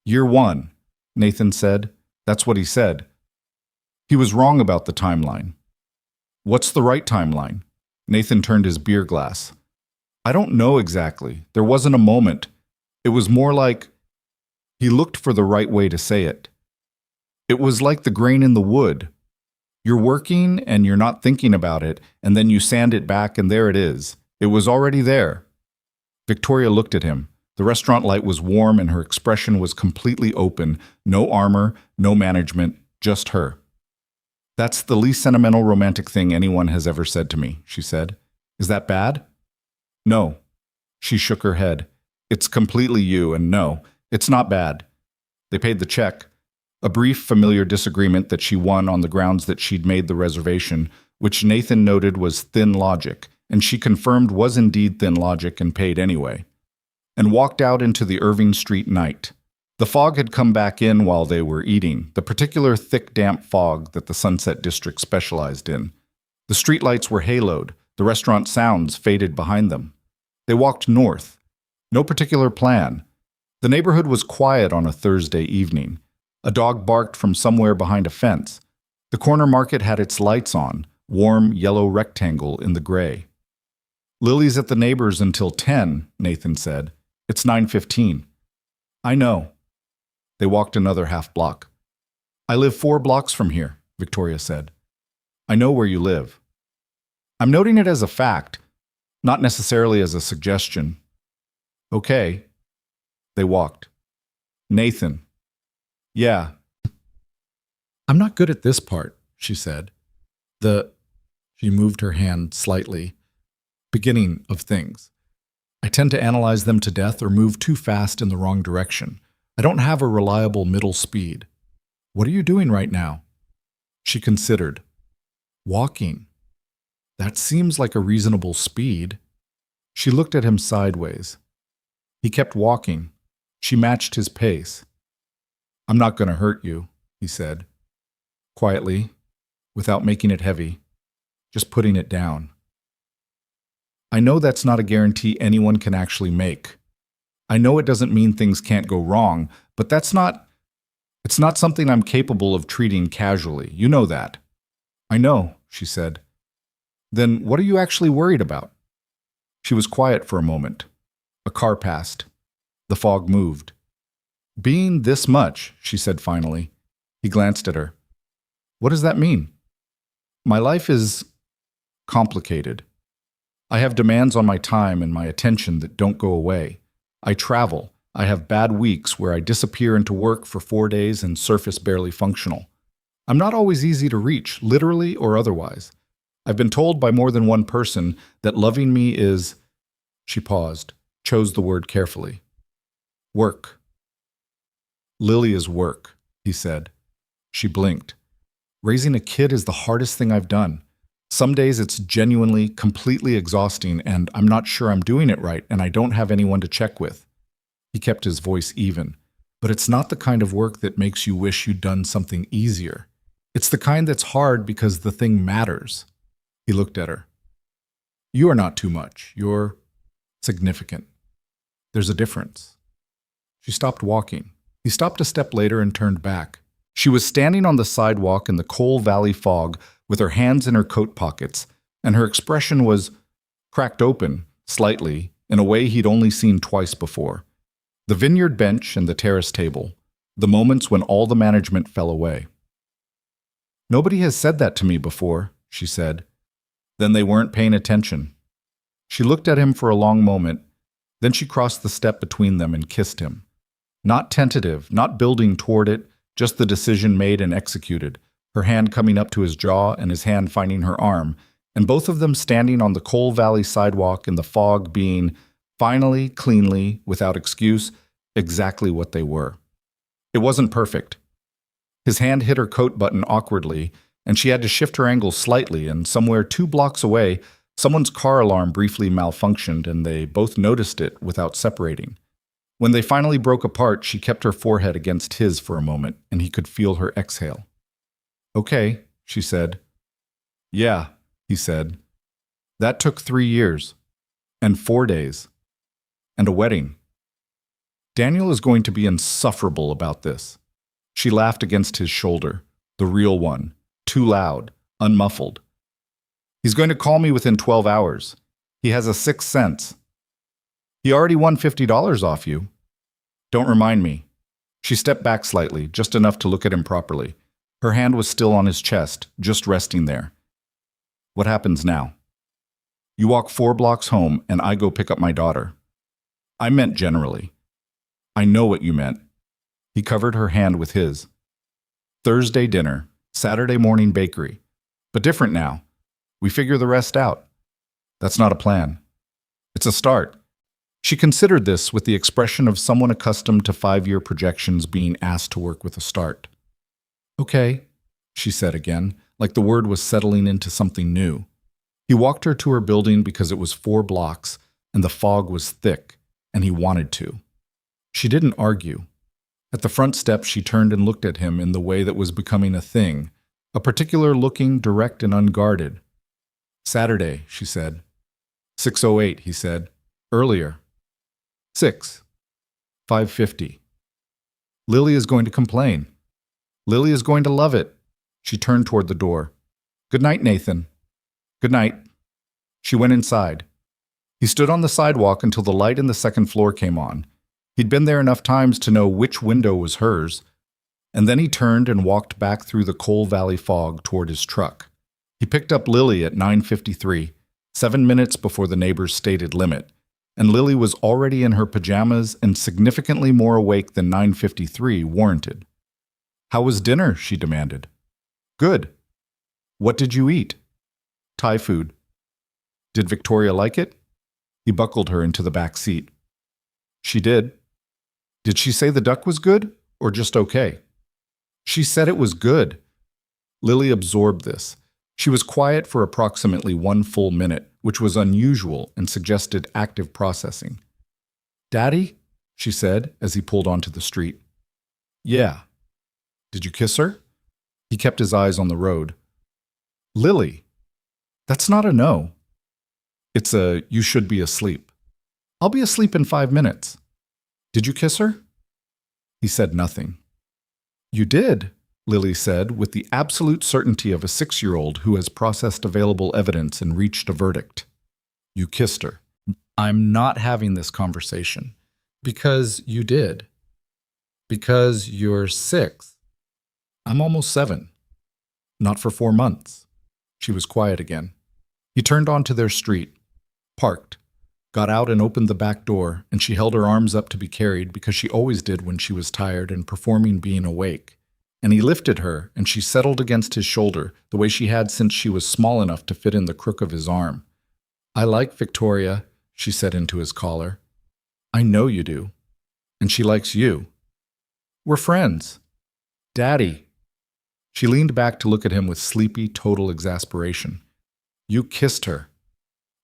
[SPEAKER 1] Year 1, Nathan said. That's what he said. He was wrong about the timeline. What's the right timeline? Nathan turned his beer glass. I don't know exactly. There wasn't a moment. It was more like... He looked for the right way to say it. It was like the grain in the wood. You're working and you're not thinking about it, and then you sand it back and there it is. It was already there. Victoria looked at him. The restaurant light was warm and her expression was completely open. No armor, no management, just her. That's the least sentimental romantic thing anyone has ever said to me, she said. Is that bad? No. She shook her head. It's completely you, and no, it's not bad. They paid the check. A brief, familiar disagreement that she won on the grounds that she'd made the reservation, which Nathan noted was thin logic, and she confirmed was indeed thin logic and paid anyway. And walked out into the Irving Street night. The fog had come back in while they were eating, the particular thick, damp fog that the Sunset District specialized in. The streetlights were haloed, the restaurant sounds faded behind them. They walked north. No particular plan. The neighborhood was quiet on a Thursday evening. A dog barked from somewhere behind a fence. The corner market had its lights on, warm yellow rectangle in the gray. "Lily's at the neighbor's until 10, Nathan said. It's 9:15. "I know." They walked another half block. "I live 4 blocks from here," Victoria said. "I know where you live." "I'm noting it as a fact, not necessarily as a suggestion." "Okay." They walked. "Nathan." "Yeah." "I'm not good at this part," she said. She moved her hand slightly. "Beginning of things. I tend to analyze them to death or move too fast in the wrong direction. I don't have a reliable middle speed." "What are you doing right now?" She considered. "Walking. That seems like a reasonable speed." She looked at him sideways. He kept walking. She matched his pace. "I'm not going to hurt you," he said, quietly, without making it heavy, just putting it down. "I know that's not a guarantee anyone can actually make. I know it doesn't mean things can't go wrong, but it's not something I'm capable of treating casually. You know that." "I know," she said. "Then what are you actually worried about?" She was quiet for a moment. A car passed. The fog moved. "Being this much," she said finally. He glanced at her. "What does that mean?" "My life is complicated. I have demands on my time and my attention that don't go away. I travel. I have bad weeks where I disappear into work for 4 days and surface barely functional. I'm not always easy to reach, literally or otherwise. I've been told by more than one person that loving me is—" She paused, chose the word carefully. "Work." "Lily is work," he said. She blinked. "Raising a kid is the hardest thing I've done. Some days it's genuinely, completely exhausting, and I'm not sure I'm doing it right, and I don't have anyone to check with." He kept his voice even. "But it's not the kind of work that makes you wish you'd done something easier. It's the kind that's hard because the thing matters." He looked at her. "You are not too much. You're significant. There's a difference." She stopped walking. He stopped a step later and turned back. She was standing on the sidewalk in the Coal Valley fog with her hands in her coat pockets, and her expression was cracked open, slightly, in a way he'd only seen twice before. The vineyard bench and the terrace table, the moments when all the management fell away. "Nobody has said that to me before," she said. "Then they weren't paying attention." She looked at him for a long moment, then she crossed the step between them and kissed him. Not tentative, not building toward it, just the decision made and executed, her hand coming up to his jaw and his hand finding her arm, and both of them standing on the Coal Valley sidewalk in the fog being, finally, cleanly, without excuse, exactly what they were. It wasn't perfect. His hand hit her coat button awkwardly, and she had to shift her angle slightly, and somewhere 2 blocks away, someone's car alarm briefly malfunctioned, and they both noticed it without separating. When they finally broke apart, she kept her forehead against his for a moment, and he could feel her exhale. "Okay," she said. "Yeah," he said. "That took 3 years, and 4 days, and a wedding. Daniel is going to be insufferable about this." She laughed against his shoulder, the real one, too loud, unmuffled. "He's going to call me within 12 hours. He has a sixth sense. He already won $50 off you." "Don't remind me." She stepped back slightly, just enough to look at him properly. Her hand was still on his chest, just resting there. "What happens now?" "You walk 4 blocks home, and I go pick up my daughter." "I meant generally." "I know what you meant." He covered her hand with his. "Thursday dinner, Saturday morning bakery. But different now. We figure the rest out." "That's not a plan." "It's a start." She considered this with the expression of someone accustomed to 5-year projections being asked to work with a start. "Okay," she said again, like the word was settling into something new. He walked her to her building because it was 4 blocks, and the fog was thick, and he wanted to. She didn't argue. At the front step, she turned and looked at him in the way that was becoming a thing, a particular looking, direct and unguarded. Saturday, she said. 6:08, he said. Earlier. 6. 5:50. Lily is going to complain. Lily is going to love it. She turned toward the door. Good night, Nathan. Good night. She went inside. He stood on the sidewalk until the light in the second floor came on. He'd been there enough times to know which window was hers, and then he turned and walked back through the Coal Valley fog toward his truck. He picked up Lily at 9:53, 7 minutes before the neighbor's stated limit, and Lily was already in her pajamas and significantly more awake than 9:53 warranted. How was dinner? She demanded. Good. What did you eat? Thai food. Did Victoria like it? He buckled her into the back seat. She did. Did she say the duck was good, or just okay? She said it was good. Lily absorbed this. She was quiet for approximately 1 full minute, which was unusual and suggested active processing. Daddy? She said as he pulled onto the street. Yeah. Did you kiss her? He kept his eyes on the road. Lily. That's not a no. It's a you should be asleep. I'll be asleep in 5 minutes. Did you kiss her? He said nothing. You did, Lily said with the absolute certainty of a 6-year-old who has processed available evidence and reached a verdict. You kissed her. I'm not having this conversation. Because you did. Because you're 6. I'm almost 7. Not for 4 months. She was quiet again. He turned onto their street, parked, got out and opened the back door, and she held her arms up to be carried because she always did when she was tired and performing being awake. And he lifted her, and she settled against his shoulder the way she had since she was small enough to fit in the crook of his arm. I like Victoria, she said into his collar. I know you do. And she likes you. We're friends. Daddy. She leaned back to look at him with sleepy, total exasperation. You kissed her.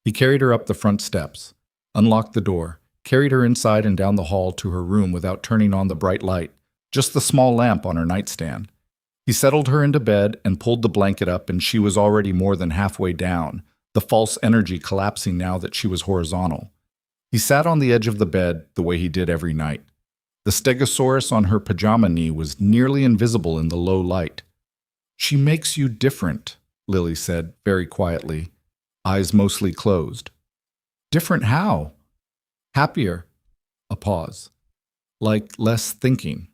[SPEAKER 1] He carried her up the front steps, unlocked the door, carried her inside and down the hall to her room without turning on the bright light, just the small lamp on her nightstand. He settled her into bed and pulled the blanket up, and she was already more than halfway down, the false energy collapsing now that she was horizontal. He sat on the edge of the bed the way he did every night. The stegosaurus on her pajama knee was nearly invisible in the low light. She makes you different, Lily said very quietly, eyes mostly closed. Different how? Happier. A pause. Like less thinking.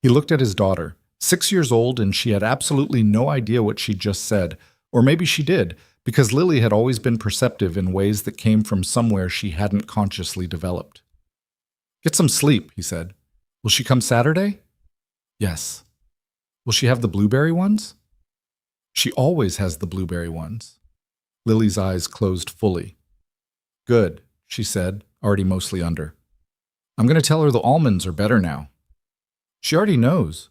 [SPEAKER 1] He looked at his daughter, 6 years old, and she had absolutely no idea what she'd just said, or maybe she did, because Lily had always been perceptive in ways that came from somewhere she hadn't consciously developed. Get some sleep, he said. Will she come Saturday? Yes. Will she have the blueberry ones? She always has the blueberry ones. Lily's eyes closed fully. Good, she said, already mostly under. I'm going to tell her the almonds are better now. She already knows.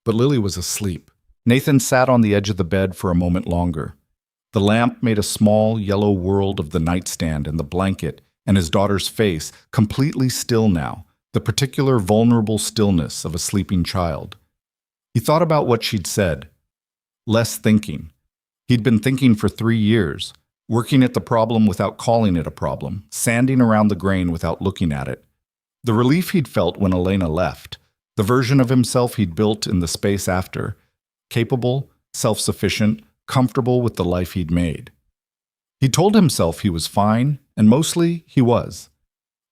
[SPEAKER 1] But Lily was asleep. Nathan sat on the edge of the bed for a moment longer. The lamp made a small yellow world of the nightstand and the blanket and his daughter's face, completely still now, the particular vulnerable stillness of a sleeping child. He thought about what she'd said. Less thinking. He'd been thinking for 3 years, working at the problem without calling it a problem, sanding around the grain without looking at it. The relief he'd felt when Elena left, the version of himself he'd built in the space after, capable, self-sufficient, comfortable with the life he'd made. He told himself he was fine, and mostly he was.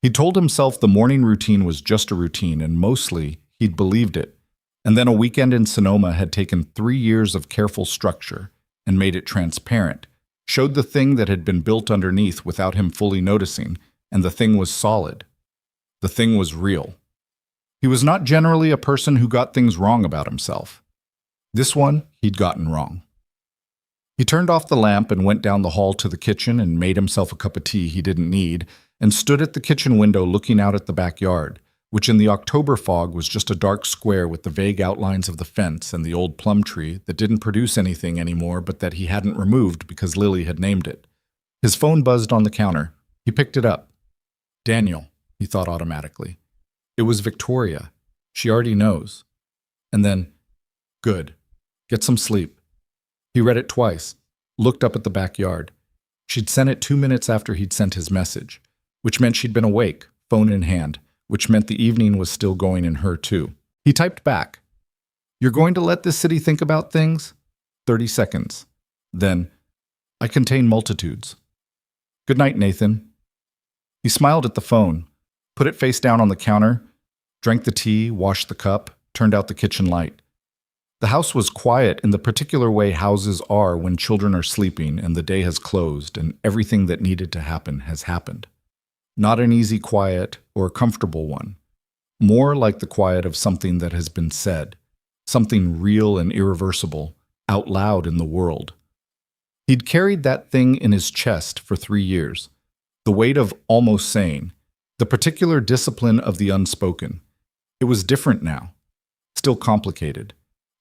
[SPEAKER 1] He told himself the morning routine was just a routine, and mostly he'd believed it. And then a weekend in Sonoma had taken 3 years of careful structure and made it transparent, showed the thing that had been built underneath without him fully noticing, and the thing was solid. The thing was real. He was not generally a person who got things wrong about himself. This one he'd gotten wrong. He turned off the lamp and went down the hall to the kitchen and made himself a cup of tea he didn't need, and stood at the kitchen window looking out at the backyard, which in the October fog was just a dark square with the vague outlines of the fence and the old plum tree that didn't produce anything anymore but that he hadn't removed because Lily had named it. His phone buzzed on the counter. He picked it up. Daniel, he thought automatically. It was Victoria. She already knows. And then, good. Get some sleep. He read it twice, looked up at the backyard. She'd sent it 2 minutes after he'd sent his message, which meant she'd been awake, phone in hand, which meant the evening was still going in her too. He typed back, "You're going to let this city think about things?" 30 seconds. Then, "I contain multitudes. Good night, Nathan." He smiled at the phone, put it face down on the counter, drank the tea, washed the cup, turned out the kitchen light. The house was quiet in the particular way houses are when children are sleeping and the day has closed and everything that needed to happen has happened. Not an easy quiet or a comfortable one. More like the quiet of something that has been said, something real and irreversible, out loud in the world. He'd carried that thing in his chest for 3 years, the weight of almost saying, the particular discipline of the unspoken. It was different now, still complicated,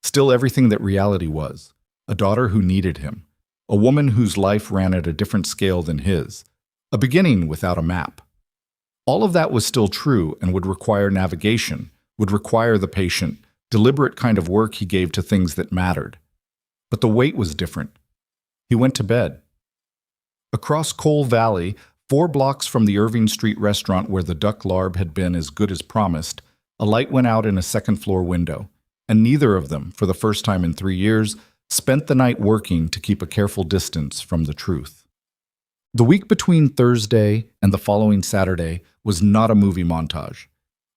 [SPEAKER 1] still everything that reality was, a daughter who needed him, a woman whose life ran at a different scale than his, a beginning without a map. All of that was still true and would require navigation, would require the patient, deliberate kind of work he gave to things that mattered. But the weight was different. He went to bed. Across Coal Valley, 4 blocks from the Irving Street restaurant where the duck larb had been as good as promised, a light went out in a second-floor window, and neither of them, for the first time in 3 years, spent the night working to keep a careful distance from the truth. The week between Thursday and the following Saturday was not a movie montage.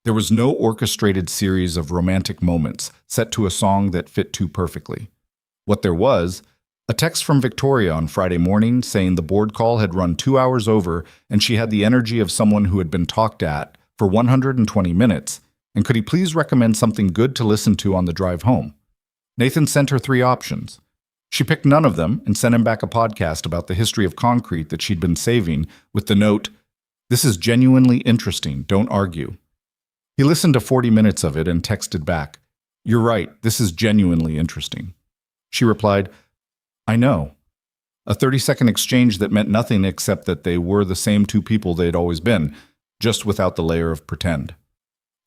[SPEAKER 1] There was no orchestrated series of romantic moments set to a song that fit too perfectly. What there was, a text from Victoria on Friday morning saying the board call had run 2 hours over and she had the energy of someone who had been talked at for 120 minutes, and could he please recommend something good to listen to on the drive home? Nathan sent her 3 options. She picked none of them and sent him back a podcast about the history of concrete that she'd been saving with the note, "This is genuinely interesting, don't argue." He listened to 40 minutes of it and texted back, "You're right, this is genuinely interesting." She replied, "I know." A 30-second exchange that meant nothing except that they were the same 2 people they'd always been, just without the layer of pretend.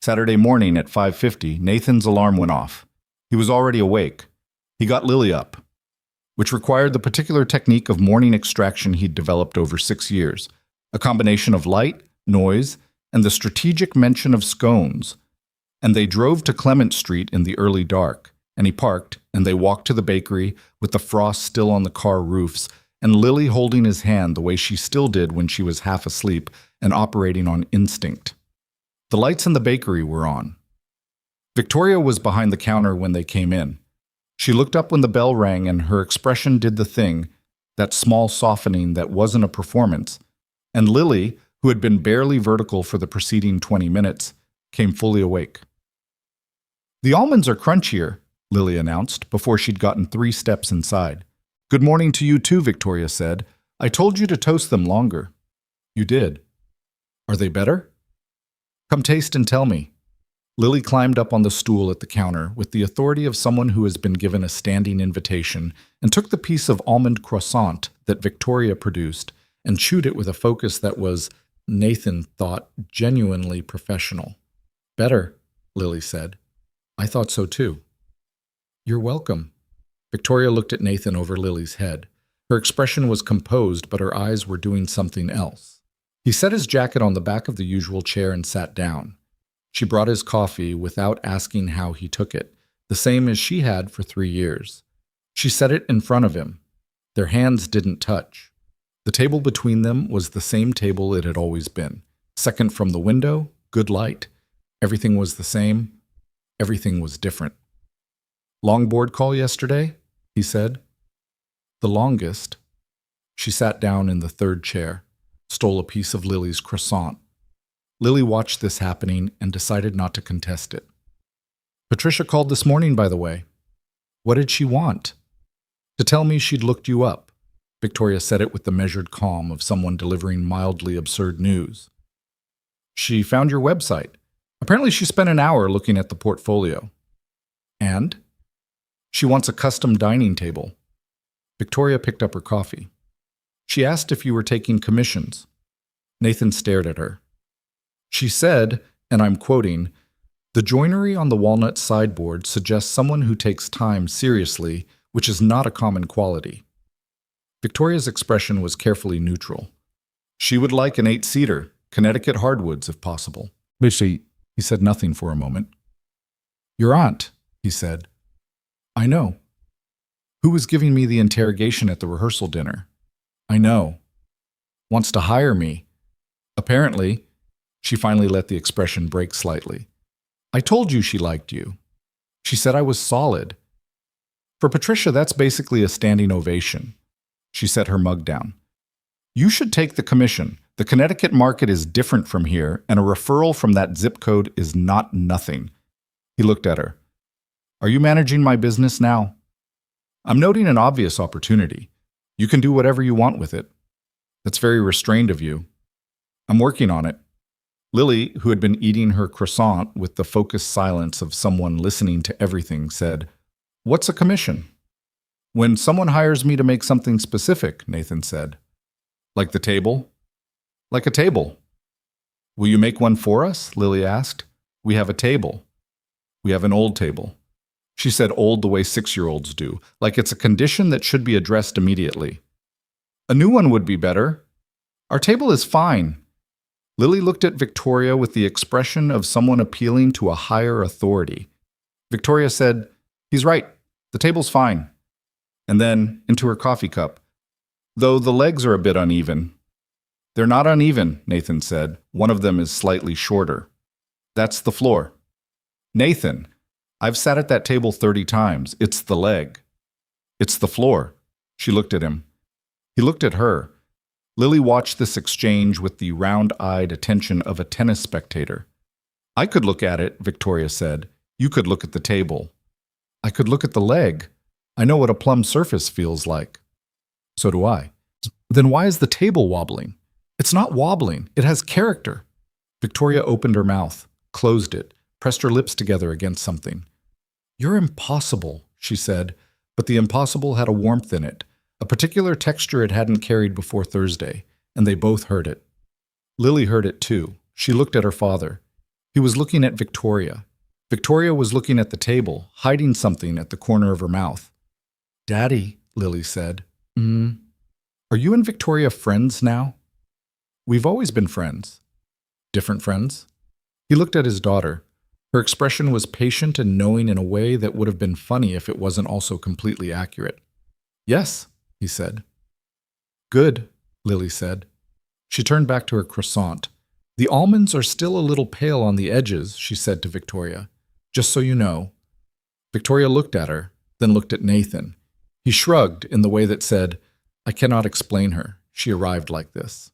[SPEAKER 1] Saturday morning at 5:50, Nathan's alarm went off. He was already awake. He got Lily up, which required the particular technique of morning extraction he'd developed over 6 years, a combination of light, noise, and the strategic mention of scones. And they drove to Clement Street in the early dark, and he parked, and they walked to the bakery with the frost still on the car roofs, and Lily holding his hand the way she still did when she was half asleep and operating on instinct. The lights in the bakery were on. Victoria was behind the counter when they came in. She looked up when the bell rang and her expression did the thing, that small softening that wasn't a performance, and Lily, who had been barely vertical for the preceding 20 minutes, came fully awake. "The almonds are crunchier," Lily announced before she'd gotten 3 steps inside. "Good morning to you too," Victoria said. "I told you to toast them longer." "You did. Are they better?" "Come taste and tell me." Lily climbed up on the stool at the counter with the authority of someone who has been given a standing invitation and took the piece of almond croissant that Victoria produced and chewed it with a focus that was, Nathan thought, genuinely professional. "Better," Lily said. "I thought so too." "You're welcome." Victoria looked at Nathan over Lily's head. Her expression was composed, but her eyes were doing something else. He set his jacket on the back of the usual chair and sat down. She brought his coffee without asking how he took it, the same as she had for 3 years. She set it in front of him. Their hands didn't touch. The table between them was the same table it had always been. Second from the window, good light. Everything was the same. Everything was different. "Long board call yesterday?" he said. "The longest." She sat down in the 3rd chair, stole a piece of Lily's croissant. Lily watched this happening and decided not to contest it. "Patricia called this morning, by the way." "What did she want?" "To tell me she'd looked you up." Victoria said it with the measured calm of someone delivering mildly absurd news. "She found your website. Apparently she spent an hour looking at the portfolio." "And?" "She wants a custom dining table." Victoria picked up her coffee. "She asked if you were taking commissions." Nathan stared at her. "She said, and I'm quoting, The joinery on the walnut sideboard suggests someone who takes time seriously, which is not a common quality. Victoria's expression was carefully neutral. She would like an 8-seater, Connecticut hardwoods if possible. But he said nothing for a moment. Your aunt, he said. I know. Who was giving me the interrogation at the rehearsal dinner? I know. Wants to hire me. Apparently, she finally let the expression break slightly. I told you she liked you. She said I was solid. For Patricia, that's basically a standing ovation. She set her mug down. You should take the commission. The Connecticut market is different from here, and a referral from that zip code is not nothing. He looked at her. Are you managing my business now? I'm noting an obvious opportunity. You can do whatever you want with it. That's very restrained of you. I'm working on it. Lily, who had been eating her croissant with the focused silence of someone listening to everything, said, What's a commission? When someone hires me to make something specific, Nathan said. Like the table? Like a table. Will you make one for us? Lily asked. We have a table. We have an old table. She said old the way 6-year-olds do, like it's a condition that should be addressed immediately. A new one would be better. Our table is fine. Lily looked at Victoria with the expression of someone appealing to a higher authority. Victoria said, He's right. The table's fine. And then, into her coffee cup, Though the legs are a bit uneven. They're not uneven, Nathan said. One of them is slightly shorter. That's the floor. Nathan, I've sat at that table 30 times. It's the leg. It's the floor. She looked at him. He looked at her. Lily watched this exchange with the round-eyed attention of a tennis spectator. I could look at it, Victoria said. You could look at the table. I could look at the leg. I know what a plumb surface feels like. So do I. Then why is the table wobbling? It's not wobbling. It has character. Victoria opened her mouth, closed it, pressed her lips together against something. You're impossible, she said, but the impossible had a warmth in it, a particular texture it hadn't carried before Thursday, and they both heard it. Lily heard it too. She looked at her father. He was looking at Victoria. Victoria was looking at the table, hiding something at the corner of her mouth. Daddy, Lily said. Are you and Victoria friends now? We've always been friends. Different friends? He looked at his daughter. Her expression was patient and knowing in a way that would have been funny if it wasn't also completely accurate. Yes, he said. Good, Lily said. She turned back to her croissant. The almonds are still a little pale on the edges, she said to Victoria. Just so you know. Victoria looked at her, then looked at Nathan. He shrugged in the way that said, I cannot explain her. She arrived like this.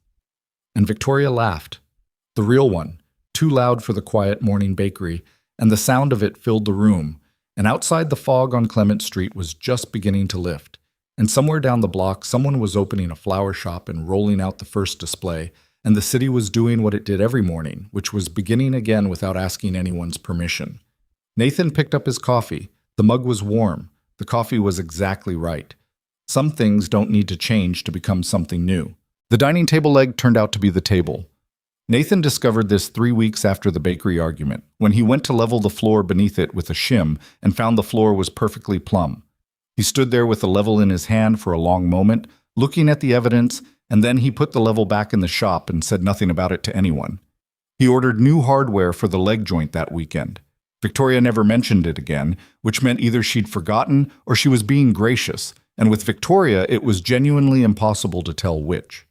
[SPEAKER 1] And Victoria laughed. The real one, too loud for the quiet morning bakery, and the sound of it filled the room, and outside the fog on Clement Street was just beginning to lift, and somewhere down the block someone was opening a flower shop and rolling out the first display, and the city was doing what it did every morning, which was beginning again without asking anyone's permission. Nathan picked up his coffee. The mug was warm. The coffee was exactly right. Some things don't need to change to become something new. The dining table leg turned out to be the table. Nathan discovered this 3 weeks after the bakery argument, when he went to level the floor beneath it with a shim and found the floor was perfectly plumb. He stood there with the level in his hand for a long moment, looking at the evidence, and then he put the level back in the shop and said nothing about it to anyone. He ordered new hardware for the leg joint that weekend. Victoria never mentioned it again, which meant either she'd forgotten or she was being gracious, and with Victoria it was genuinely impossible to tell which.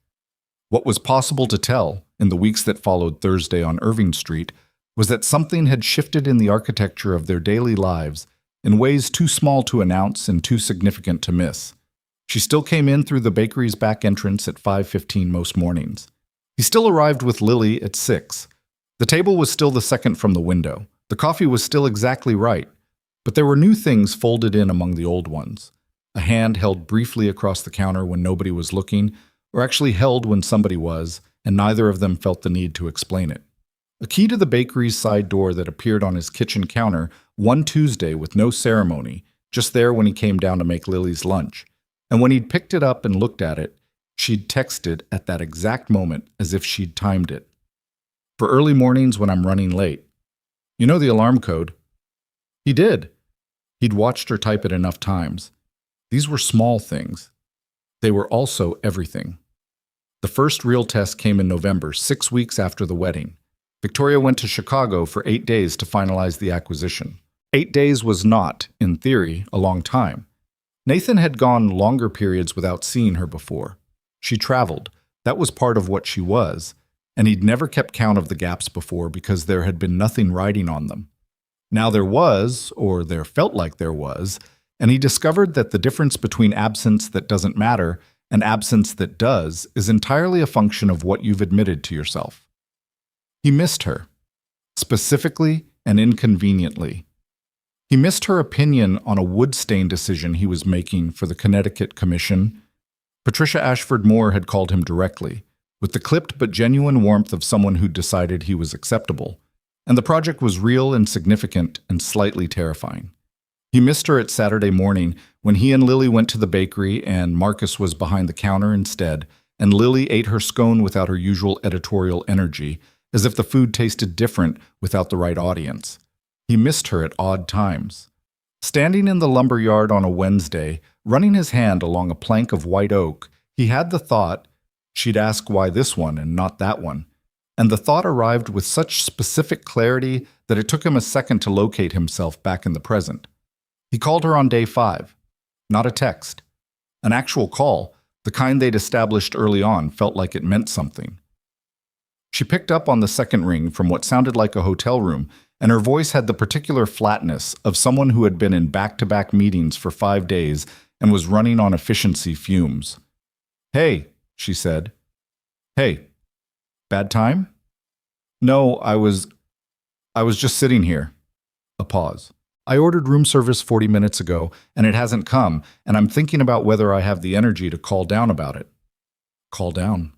[SPEAKER 1] What was possible to tell, in the weeks that followed Thursday on Irving Street, was that something had shifted in the architecture of their daily lives in ways too small to announce and too significant to miss. She still came in through the bakery's back entrance at 5:15 most mornings. He still arrived with Lily at 6. The table was still the second from the window. The coffee was still exactly right, but there were new things folded in among the old ones. A hand held briefly across the counter when nobody was looking, or actually held when somebody was, and neither of them felt the need to explain it. A key to the bakery's side door that appeared on his kitchen counter one Tuesday with no ceremony, just there when he came down to make Lily's lunch. And when he'd picked it up and looked at it, she'd texted at that exact moment as if she'd timed it. For early mornings when I'm running late. You know the alarm code. He did. He'd watched her type it enough times. These were small things. They were also everything. The first real test came in November, 6 weeks after the wedding. Victoria went to Chicago for 8 days to finalize the acquisition. 8 days was not, in theory, a long time. Nathan had gone longer periods without seeing her before. She traveled. That was part of what she was. And he'd never kept count of the gaps before because there had been nothing riding on them. Now there was, or there felt like there was, and he discovered that the difference between absence that doesn't matter and absence that does is entirely a function of what you've admitted to yourself. He missed her, specifically and inconveniently. He missed her opinion on a wood stain decision he was making for the Connecticut Commission. Patricia Ashford Moore had called him directly, with the clipped but genuine warmth of someone who'd decided he was acceptable, and the project was real and significant and slightly terrifying. He missed her at Saturday morning when he and Lily went to the bakery and Marcus was behind the counter instead, and Lily ate her scone without her usual editorial energy, as if the food tasted different without the right audience. He missed her at odd times. Standing in the lumber yard on a Wednesday, running his hand along a plank of white oak, he had the thought, she'd ask why this one and not that one. And the thought arrived with such specific clarity that it took him a second to locate himself back in the present. He called her on day 5. Not a text. An actual call, the kind they'd established early on, felt like it meant something. She picked up on the second ring from what sounded like a hotel room, and her voice had the particular flatness of someone who had been in back-to-back meetings for 5 days and was running on efficiency fumes. "Hey," she said. "Hey. Bad time?" "No, I was just sitting here." A pause. "I ordered room service 40 minutes ago, and it hasn't come, and I'm thinking about whether I have the energy to call down about it." Call down.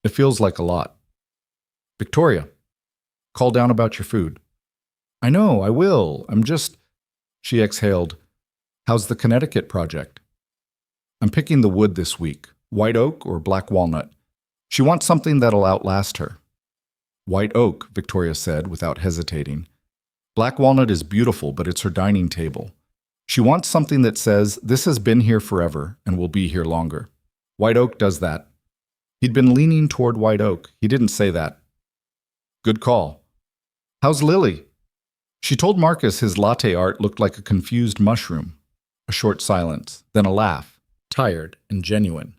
[SPEAKER 1] It feels like a lot. "Victoria, call down about your food." "I know, I will. I'm just..." She exhaled. "How's the Connecticut project?" "I'm picking the wood this week. White oak or black walnut. She wants something that'll outlast her." "White oak," Victoria said without hesitating. "Black walnut is beautiful, but it's her dining table. She wants something that says, this has been here forever and will be here longer. White oak does that." He'd been leaning toward white oak. He didn't say that. "Good call. How's Lily?" She told Marcus his latte art looked like a confused mushroom. A short silence, then a laugh, tired and genuine.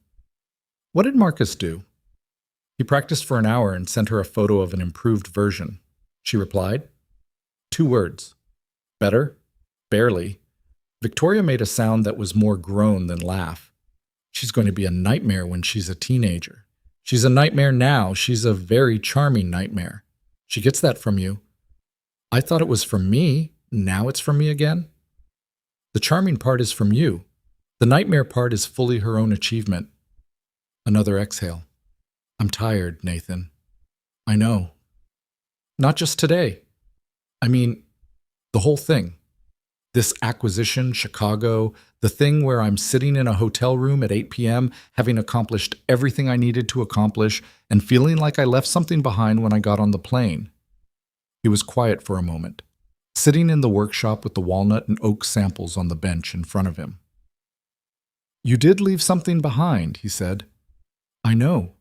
[SPEAKER 1] "What did Marcus do?" "He practiced for an hour and sent her a photo of an improved version." She replied. 2 words. "Better? Barely." Victoria made a sound that was more groan than laugh. "She's going to be a nightmare when she's a teenager. She's a nightmare now. She's a very charming nightmare. She gets that from you." "I thought it was from me. Now it's from me again?" "The charming part is from you. The nightmare part is fully her own achievement." Another exhale. "I'm tired, Nathan." "I know. Not just today. I mean, the whole thing. This acquisition, Chicago, the thing where I'm sitting in a hotel room at 8 p.m., having accomplished everything I needed to accomplish, and feeling like I left something behind when I got on the plane." He was quiet for a moment, sitting in the workshop with the walnut and oak samples on the bench in front of him. "You did leave something behind," he said. "I know."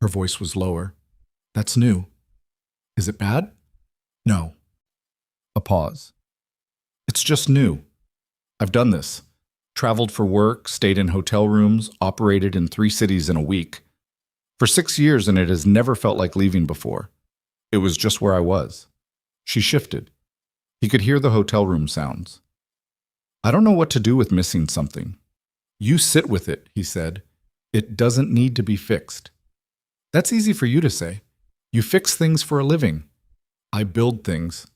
[SPEAKER 1] Her voice was lower. "That's new. Is it bad?" "No." A pause. "It's just new. I've done this. Traveled for work, stayed in hotel rooms, operated in 3 cities in a week. For 6 years, and it has never felt like leaving before. It was just where I was." She shifted. He could hear the hotel room sounds. "I don't know what to do with missing something." "You sit with it," he said. "It doesn't need to be fixed." "That's easy for you to say. You fix things for a living. I build things.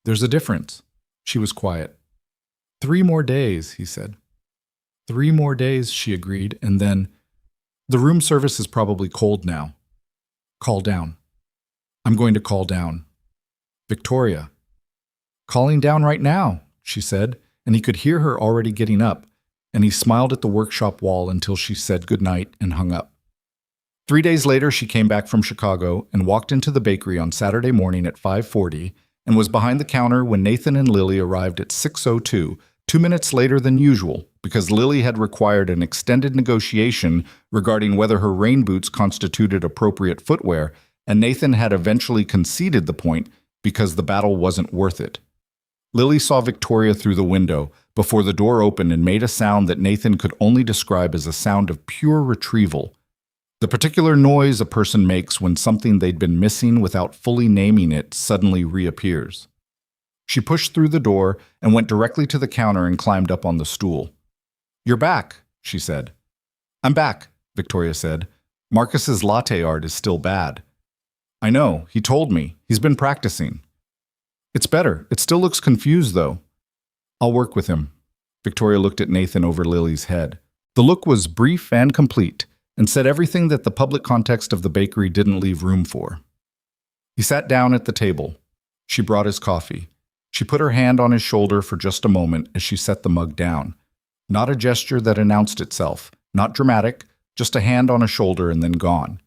[SPEAKER 1] There's a difference." She was quiet. 3 more days, he said. 3 more days, she agreed, and then, "The room service is probably cold now. Call down." "I'm going to call down." "Victoria." "Calling down right now," she said, and he could hear her already getting up, and he smiled at the workshop wall until she said goodnight and hung up. 3 days later, she came back from Chicago and walked into the bakery on Saturday morning at 5:40 and was behind the counter when Nathan and Lily arrived at 6:02, 2 minutes later than usual, because Lily had required an extended negotiation regarding whether her rain boots constituted appropriate footwear, and Nathan had eventually conceded the point because the battle wasn't worth it. Lily saw Victoria through the window before the door opened and made a sound that Nathan could only describe as a sound of pure retrieval. The particular noise a person makes when something they'd been missing without fully naming it suddenly reappears. She pushed through the door and went directly to the counter and climbed up on the stool. "You're back," she said. "I'm back," Victoria said. "Marcus's latte art is still bad." "I know, he told me. He's been practicing." "It's better. It still looks confused, though." "I'll work with him." Victoria looked at Nathan over Lily's head. The look was brief and complete, and said everything that the public context of the bakery didn't leave room for. He sat down at the table. She brought his coffee. She put her hand on his shoulder for just a moment as she set the mug down. Not a gesture that announced itself, not dramatic, just a hand on a shoulder and then gone.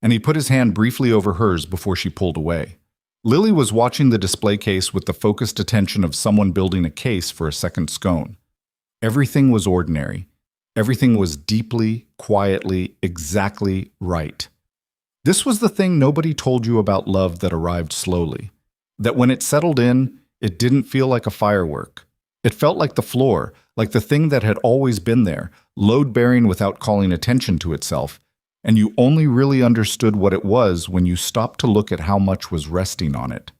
[SPEAKER 1] And he put his hand briefly over hers before she pulled away. Lily was watching the display case with the focused attention of someone building a case for a second scone. Everything was ordinary. Everything was deeply, quietly, exactly right. This was the thing nobody told you about love that arrived slowly. That when it settled in, it didn't feel like a firework. It felt like the floor, like the thing that had always been there, load-bearing without calling attention to itself, and you only really understood what it was when you stopped to look at how much was resting on it.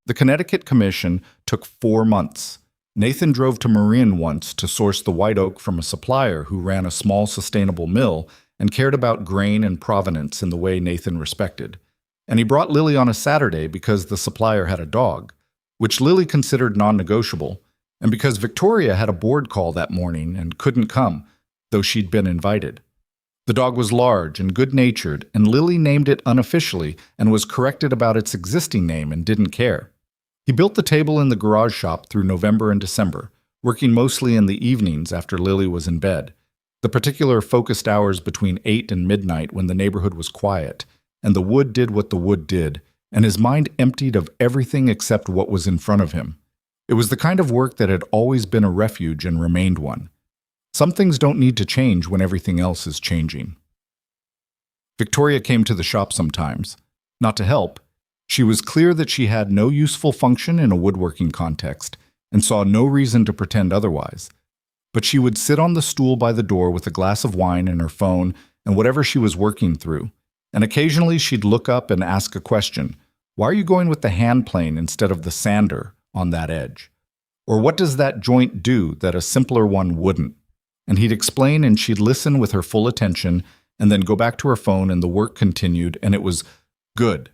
[SPEAKER 1] The Connecticut Commission took 4 months. Nathan drove to Marin once to source the white oak from a supplier who ran a small sustainable mill and cared about grain and provenance in the way Nathan respected. And he brought Lily on a Saturday because the supplier had a dog, which Lily considered non-negotiable, and because Victoria had a board call that morning and couldn't come, though she'd been invited. The dog was large and good-natured, and Lily named it unofficially and was corrected about its existing name and didn't care. He built the table in the garage shop through November and December, working mostly in the evenings after Lily was in bed, the particular focused hours between 8 and midnight when the neighborhood was quiet, and the wood did what the wood did, and his mind emptied of everything except what was in front of him. It was the kind of work that had always been a refuge and remained one. Some things don't need to change when everything else is changing. Victoria came to the shop sometimes, not to help. She was clear that she had no useful function in a woodworking context and saw no reason to pretend otherwise. But she would sit on the stool by the door with a glass of wine and her phone and whatever she was working through, and occasionally she'd look up and ask a question. Why are you going with the hand plane instead of the sander on that edge? Or what does that joint do that a simpler one wouldn't? And he'd explain and she'd listen with her full attention and then go back to her phone and the work continued, and it was good.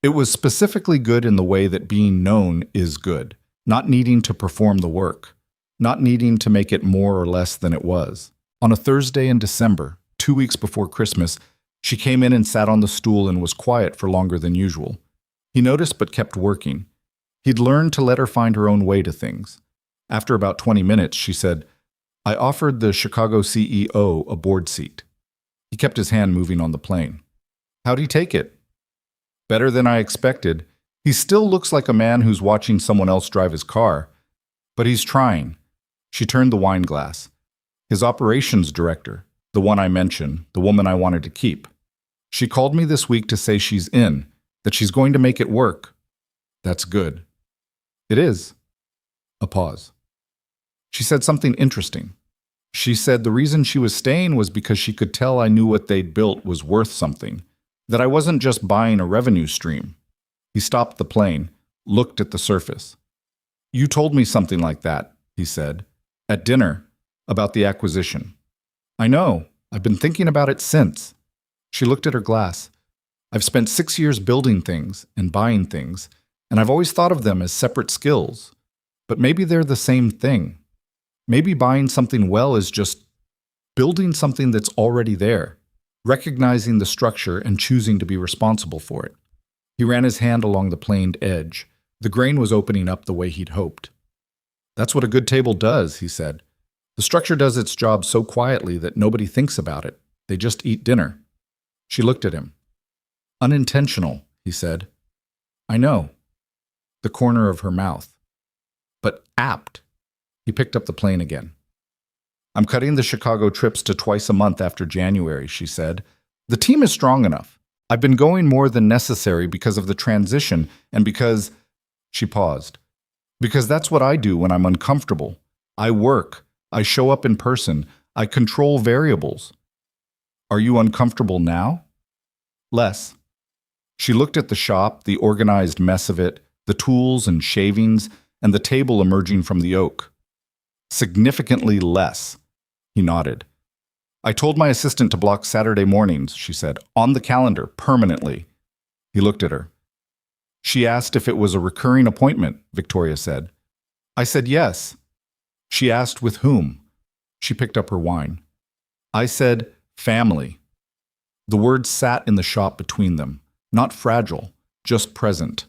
[SPEAKER 1] It was specifically good in the way that being known is good, not needing to perform the work, not needing to make it more or less than it was. On a Thursday in December, 2 weeks before Christmas, she came in and sat on the stool and was quiet for longer than usual. He noticed but kept working. He'd learned to let her find her own way to things. After about 20 minutes, she said, "I offered the Chicago CEO a board seat." He kept his hand moving on the plane. "How'd he take it?" "Better than I expected. He still looks like a man who's watching someone else drive his car. But he's trying." She turned the wine glass. "His operations director, the one I mentioned, the woman I wanted to keep. She called me this week to say she's in, that she's going to make it work." "That's good." "It is." A pause. She said something interesting. She said the reason she was staying was because she could tell I knew what they'd built was worth something, that I wasn't just buying a revenue stream. He stopped the plane, looked at the surface. "You told me something like that," he said, "at dinner, about the acquisition." "I know. I've been thinking about it since." She looked at her glass. "I've spent 6 years building things and buying things, and I've always thought of them as separate skills. But maybe they're the same thing. Maybe buying something well is just building something that's already there, recognizing the structure and choosing to be responsible for it." He ran his hand along the planed edge. The grain was opening up the way he'd hoped. "That's what a good table does," he said. "The structure does its job so quietly that nobody thinks about it. They just eat dinner." She looked at him. "Unintentional," he said. "I know." the corner of her mouth. But apt. He picked up the plane again. I'm cutting the Chicago trips to twice a month after January, she said. The team is strong enough. I've been going more than necessary because of the transition and because… She paused. Because that's what I do when I'm uncomfortable. I work. I show up in person. I control variables. Are you uncomfortable now? Less. She looked at the shop, the organized mess of it, the tools and shavings, and the table emerging from the oak. Significantly less. He nodded. I told my assistant to block Saturday mornings, she said, on the calendar, permanently. He looked at her. She asked if it was a recurring appointment, Victoria said. I said yes. She asked with whom. She picked up her wine. I said, family. The words sat in the shop between them, not fragile, just present.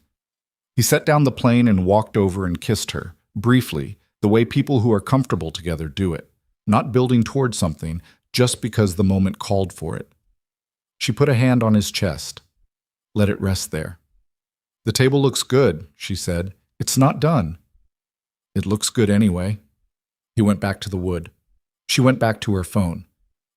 [SPEAKER 1] He set down the plane and walked over and kissed her, briefly, the way people who are comfortable together do it, not building toward something just because the moment called for it. She put a hand on his chest. Let it rest there. The table looks good, she said. It's not done. It looks good anyway. He went back to the wood. She went back to her phone.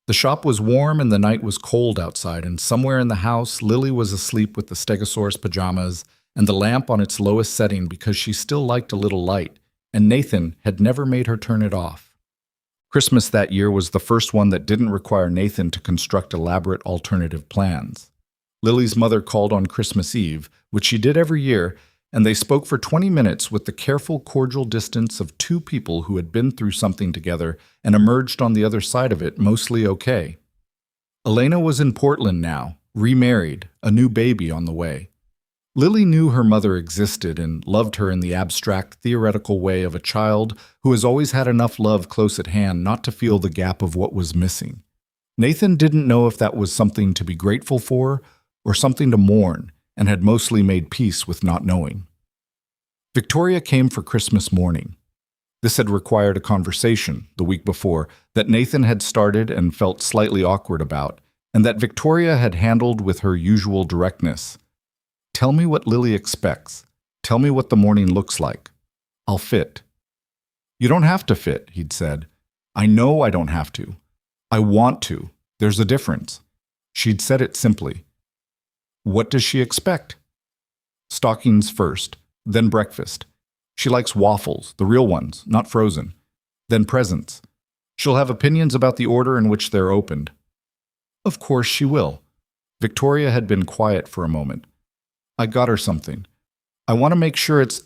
[SPEAKER 1] The shop was warm and the night was cold outside, and somewhere in the house, Lily was asleep with the Stegosaurus pajamas and the lamp on its lowest setting because she still liked a little light, and Nathan had never made her turn it off. Christmas that year was the first one that didn't require Nathan to construct elaborate alternative plans. Lily's mother called on Christmas Eve, which she did every year, and they spoke for 20 minutes with the careful, cordial distance of two people who had been through something together and emerged on the other side of it mostly okay. Elena was in Portland now, remarried, a new baby on the way. Lily knew her mother existed and loved her in the abstract, theoretical way of a child who has always had enough love close at hand not to feel the gap of what was missing. Nathan didn't know if that was something to be grateful for or something to mourn, and had mostly made peace with not knowing. Victoria came for Christmas morning. This had required a conversation, the week before, that Nathan had started and felt slightly awkward about, and that Victoria had handled with her usual directness. Tell me what Lily expects. Tell me what the morning looks like. I'll fit. You don't have to fit, he'd said. I know I don't have to. I want to. There's a difference. She'd said it simply. What does she expect? Stockings first, then breakfast. She likes waffles, the real ones, not frozen. Then presents. She'll have opinions about the order in which they're opened. Of course she will. Victoria had been quiet for a moment. I got her something. I want to make sure it's…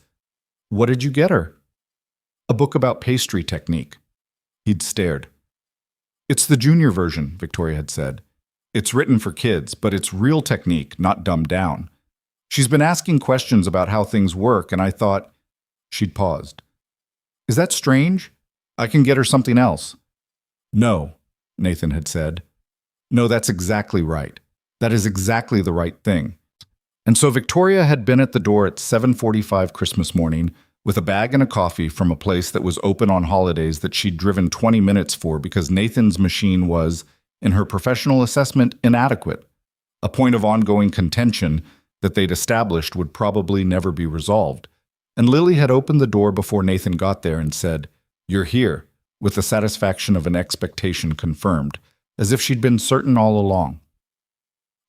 [SPEAKER 1] What did you get her? A book about pastry technique. He'd stared. It's the junior version, Victoria had said. It's written for kids, but it's real technique, not dumbed down. She's been asking questions about how things work, and I thought… She'd paused. Is that strange? I can get her something else. No, Nathan had said. No, that's exactly right. That is exactly the right thing. And so Victoria had been at the door at 7:45 Christmas morning with a bag and a coffee from a place that was open on holidays that she'd driven 20 minutes for because Nathan's machine was, in her professional assessment, inadequate, a point of ongoing contention that they'd established would probably never be resolved. And Lily had opened the door before Nathan got there and said, "You're here," with the satisfaction of an expectation confirmed, as if she'd been certain all along.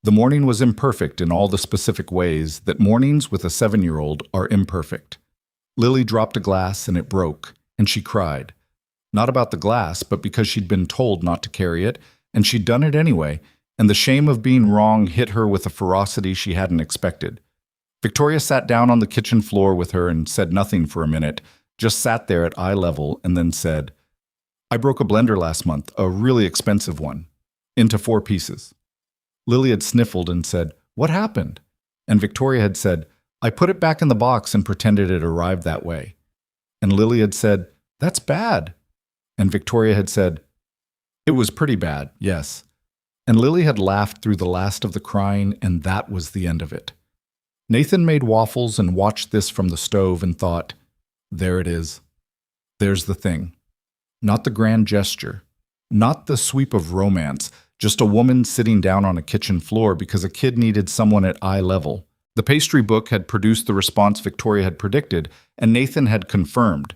[SPEAKER 1] The morning was imperfect in all the specific ways that mornings with a 7-year-old are imperfect. Lily dropped a glass and it broke, and she cried. Not about the glass, but because she'd been told not to carry it, and she'd done it anyway, and the shame of being wrong hit her with a ferocity she hadn't expected. Victoria sat down on the kitchen floor with her and said nothing for a minute, just sat there at eye level and then said, I broke a blender last month, a really expensive one, into 4 pieces. Lily had sniffled and said, What happened? And Victoria had said, I put it back in the box and pretended it arrived that way. And Lily had said, That's bad. And Victoria had said, It was pretty bad, yes. And Lily had laughed through the last of the crying, and that was the end of it. Nathan made waffles and watched this from the stove and thought, There it is. There's the thing. Not the grand gesture. Not the sweep of romance. Just a woman sitting down on a kitchen floor because a kid needed someone at eye level. The pastry book had produced the response Victoria had predicted, and Nathan had confirmed.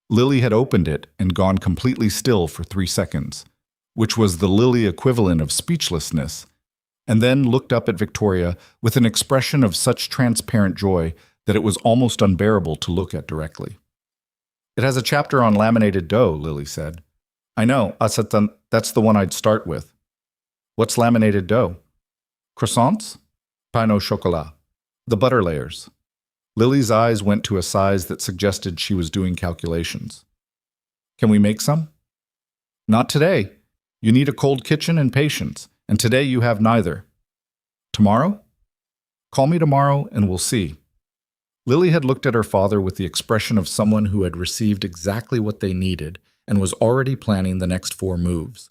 [SPEAKER 1] Lily had opened it and gone completely still for 3 seconds, which was the Lily equivalent of speechlessness, and then looked up at Victoria with an expression of such transparent joy that it was almost unbearable to look at directly. "It has a chapter on laminated dough," Lily said. "I know, that's the one I'd start with." "What's laminated dough?" "Croissants? Pain au chocolat. The butter layers." Lily's eyes went to a size that suggested she was doing calculations. "Can we make some?" "Not today. You need a cold kitchen and patience, and today you have neither." "Tomorrow?" "Call me tomorrow and we'll see." Lily had looked at her father with the expression of someone who had received exactly what they needed and was already planning the next 4 moves.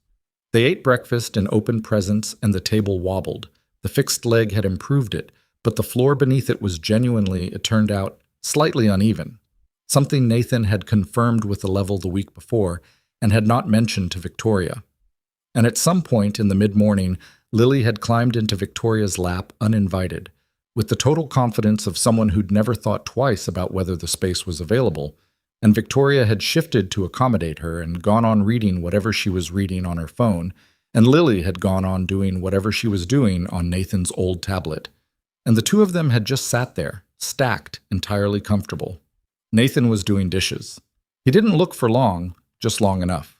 [SPEAKER 1] They ate breakfast and opened presents, and the table wobbled. The fixed leg had improved it, but the floor beneath it was genuinely, it turned out, slightly uneven, something Nathan had confirmed with the level the week before and had not mentioned to Victoria. And at some point in the mid-morning, Lily had climbed into Victoria's lap uninvited, with the total confidence of someone who'd never thought twice about whether the space was available, and Victoria had shifted to accommodate her and gone on reading whatever she was reading on her phone, and Lily had gone on doing whatever she was doing on Nathan's old tablet. And the two of them had just sat there, stacked, entirely comfortable. Nathan was doing dishes. He didn't look for long, just long enough.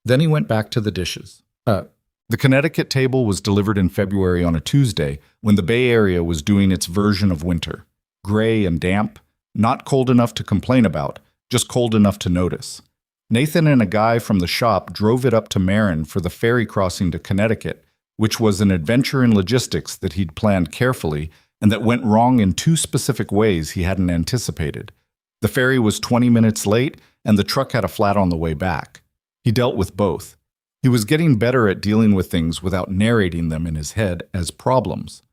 [SPEAKER 1] Then he went back to the dishes. The Connecticut table was delivered in February on a Tuesday, when the Bay Area was doing its version of winter. Gray and damp, not cold enough to complain about, just cold enough to notice. Nathan and a guy from the shop drove it up to Marin for the ferry crossing to Connecticut, which was an adventure in logistics that he'd planned carefully and that went wrong in 2 specific ways he hadn't anticipated. The ferry was 20 minutes late, and the truck had a flat on the way back. He dealt with both. He was getting better at dealing with things without narrating them in his head as problems.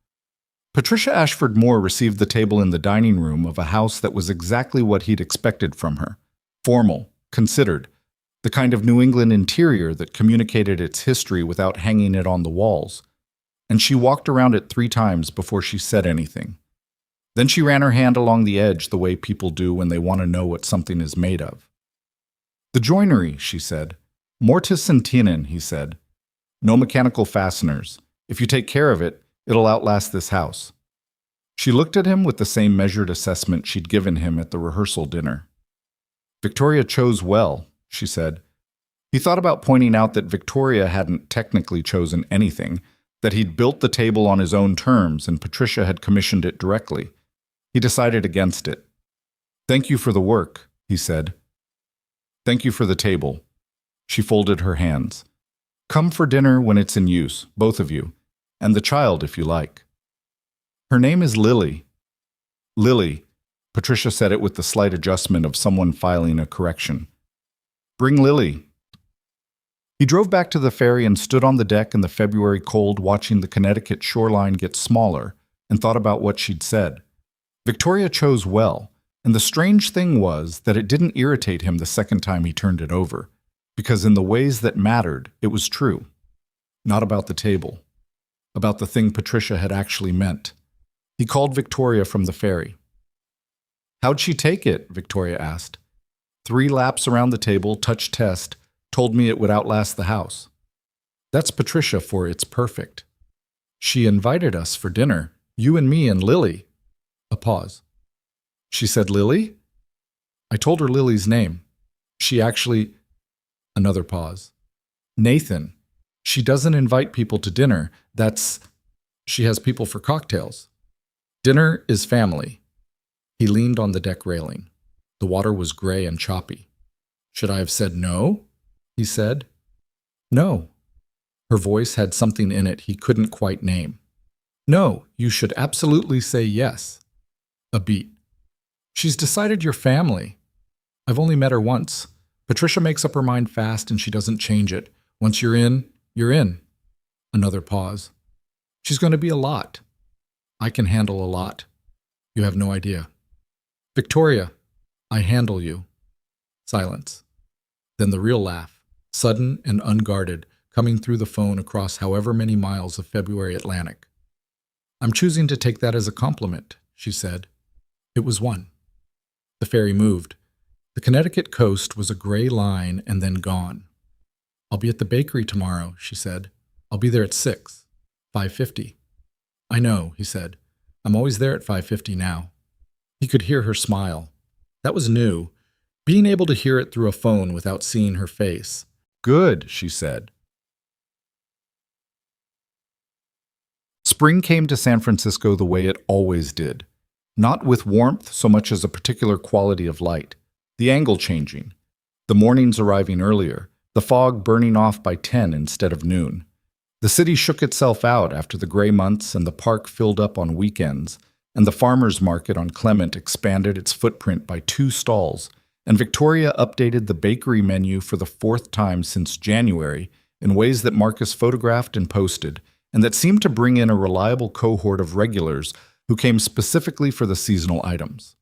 [SPEAKER 1] Patricia Ashford Moore received the table in the dining room of a house that was exactly what he'd expected from her. Formal, considered, the kind of New England interior that communicated its history without hanging it on the walls. And she walked around it 3 times before she said anything. Then she ran her hand along the edge the way people do when they want to know what something is made of. "The joinery," she said. "Mortise and tenon," he said. "No mechanical fasteners. If you take care of it, it'll outlast this house." She looked at him with the same measured assessment she'd given him at the rehearsal dinner. "Victoria chose well," she said. He thought about pointing out that Victoria hadn't technically chosen anything, that he'd built the table on his own terms and Patricia had commissioned it directly. He decided against it. "Thank you for the work," he said. "Thank you for the table." She folded her hands. "Come for dinner when it's in use, both of you, and the child if you like." "Her name is Lily." "Lily," Patricia said it with the slight adjustment of someone filing a correction. "Bring Lily." He drove back to the ferry and stood on the deck in the February cold watching the Connecticut shoreline get smaller and thought about what she'd said. Victoria chose well, and the strange thing was that it didn't irritate him the second time he turned it over, because in the ways that mattered, it was true. Not about the table. About the thing Patricia had actually meant. He called Victoria from the ferry. "How'd she take it?" Victoria asked. 3 laps around the table, touch test, told me it would outlast the house. That's Patricia for it's perfect. She invited us for dinner, you and me and Lily. A pause. She said Lily? I told her Lily's name. She actually... Another pause. Nathan. She doesn't invite people to dinner. She has people for cocktails. Dinner is family. He leaned on the deck railing. The water was gray and choppy. Should I have said no? He said. No. Her voice had something in it he couldn't quite name. No, you should absolutely say yes. A beat. She's decided you're family. I've only met her once. Patricia makes up her mind fast and she doesn't change it. Once you're in, you're in. Another pause. She's going to be a lot. I can handle a lot. You have no idea. Victoria, I handle you. Silence. Then the real laugh, sudden and unguarded, coming through the phone across however many miles of February Atlantic. I'm choosing to take that as a compliment, she said. It was one. The ferry moved. The Connecticut coast was a gray line and then gone. I'll be at the bakery tomorrow, she said. I'll be there at 6, 5:50. I know, he said. I'm always there at 5:50 now. He could hear her smile. That was new, being able to hear it through a phone without seeing her face. Good, she said. Spring came to San Francisco the way it always did. Not with warmth so much as a particular quality of light. The angle changing. The mornings arriving earlier. The fog burning off by 10 instead of noon. The city shook itself out after the gray months and the park filled up on weekends, and the farmers market on Clement expanded its footprint by 2 stalls, and Victoria updated the bakery menu for the 4th time since January in ways that Marcus photographed and posted, and that seemed to bring in a reliable cohort of regulars who came specifically for the seasonal items.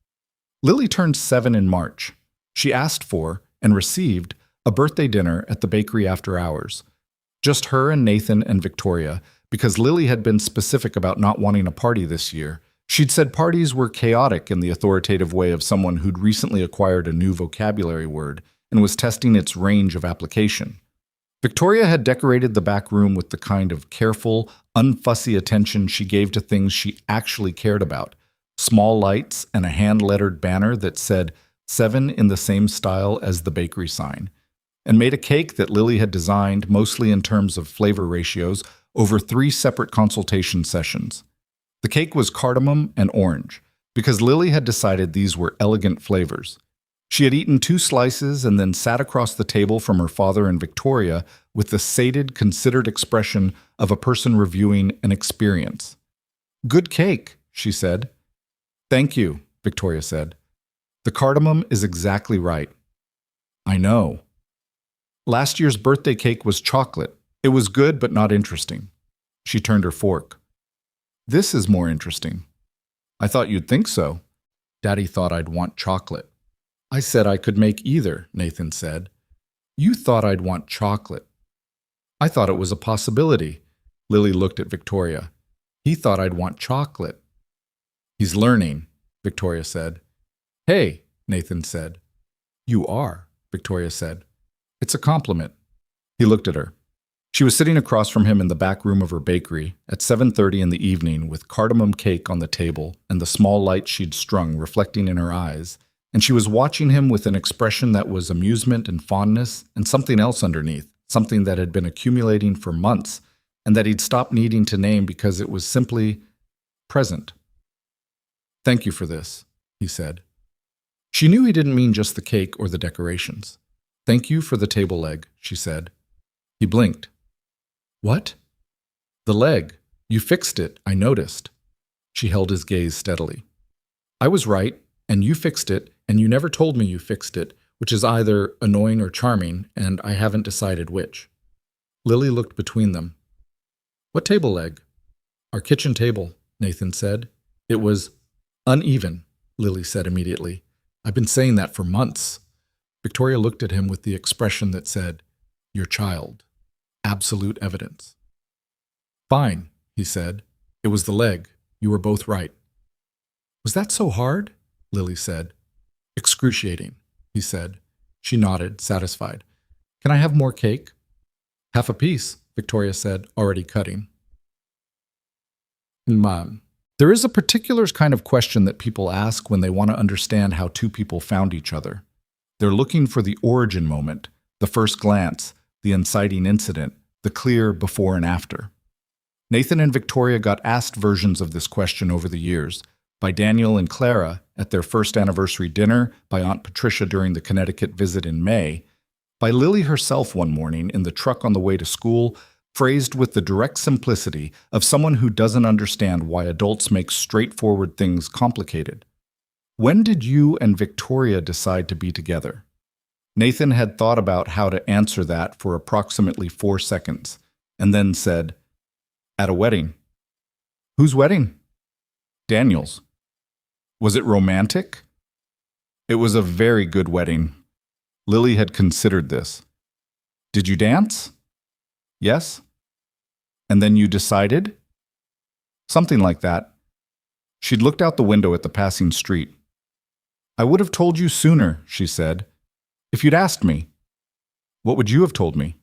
[SPEAKER 1] Lily turned 7 in March. She asked for, and received, a birthday dinner at the bakery after hours. Just her and Nathan and Victoria, because Lily had been specific about not wanting a party this year. She'd said parties were chaotic in the authoritative way of someone who'd recently acquired a new vocabulary word and was testing its range of application. Victoria had decorated the back room with the kind of careful, unfussy attention she gave to things she actually cared about. Small lights and a hand-lettered banner that said 7 in the same style as the bakery sign, and made a cake that Lily had designed, mostly in terms of flavor ratios, over 3 separate consultation sessions. The cake was cardamom and orange, because Lily had decided these were elegant flavors. She had eaten 2 slices and then sat across the table from her father and Victoria with the sated, considered expression of a person reviewing an experience. "Good cake," she said. "Thank you," Victoria said. "The cardamom is exactly right." "I know." Last year's birthday cake was chocolate. It was good but not interesting. She turned her fork. "This is more interesting." "I thought you'd think so." "Daddy thought I'd want chocolate." "I said I could make either," Nathan said. "You thought I'd want chocolate." "I thought it was a possibility." Lily looked at Victoria. "He thought I'd want chocolate." "He's learning," Victoria said. "Hey," Nathan said. "You are," Victoria said. "It's a compliment." He looked at her. She was sitting across from him in the back room of her bakery at 7:30 in the evening with cardamom cake on the table and the small light she'd strung reflecting in her eyes, and she was watching him with an expression that was amusement and fondness and something else underneath, something that had been accumulating for months and that he'd stopped needing to name because it was simply present. "Thank you for this," he said. She knew he didn't mean just the cake or the decorations. "Thank you for the table leg," she said. He blinked. "What?" "The leg. You fixed it, I noticed." She held his gaze steadily. "I was right, and you fixed it, and you never told me you fixed it, which is either annoying or charming, and I haven't decided which." Lily looked between them. "What table leg?" "Our kitchen table," Nathan said. "It was uneven," Lily said immediately. "I've been saying that for months." Victoria looked at him with the expression that said, "Your child. Absolute evidence." "Fine," he said. "It was the leg. You were both right." "Was that so hard?" Lily said. "Excruciating," he said. She nodded, satisfied. "Can I have more cake?" "Half a piece," Victoria said, already cutting. Mom. There is a particular kind of question that people ask when they want to understand how 2 people found each other. They're looking for the origin moment, the first glance, the inciting incident, the clear before and after. Nathan and Victoria got asked versions of this question over the years, by Daniel and Clara at their first anniversary dinner, by Aunt Patricia during the Connecticut visit in May, by Lily herself one morning in the truck on the way to school, phrased with the direct simplicity of someone who doesn't understand why adults make straightforward things complicated. "When did you and Victoria decide to be together?" Nathan had thought about how to answer that for approximately 4 seconds, and then said, "At a wedding." "Whose wedding?" "Daniel's." "Was it romantic?" "It was a very good wedding." Lily had considered this. "Did you dance?" "Yes." "And then you decided?" Something like that. She'd looked out the window at the passing street. I would have told you sooner, she said. If you'd asked me. What would you have told me?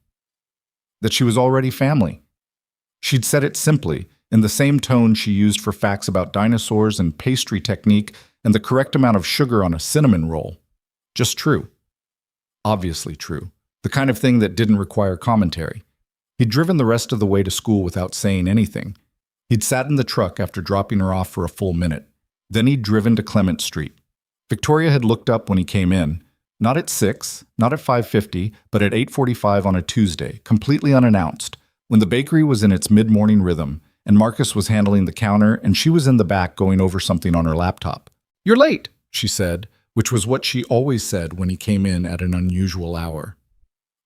[SPEAKER 1] That she was already family. She'd said it simply, in the same tone she used for facts about dinosaurs and pastry technique and the correct amount of sugar on a cinnamon roll. Just true. Obviously true. The kind of thing that didn't require commentary. He'd driven the rest of the way to school without saying anything. He'd sat in the truck after dropping her off for a full minute. Then he'd driven to Clement Street. Victoria had looked up when he came in, not at 6, not at 5:50, but at 8:45 on a Tuesday, completely unannounced, when the bakery was in its mid-morning rhythm, and Marcus was handling the counter and she was in the back going over something on her laptop. "You're late," she said, which was what she always said when he came in at an unusual hour.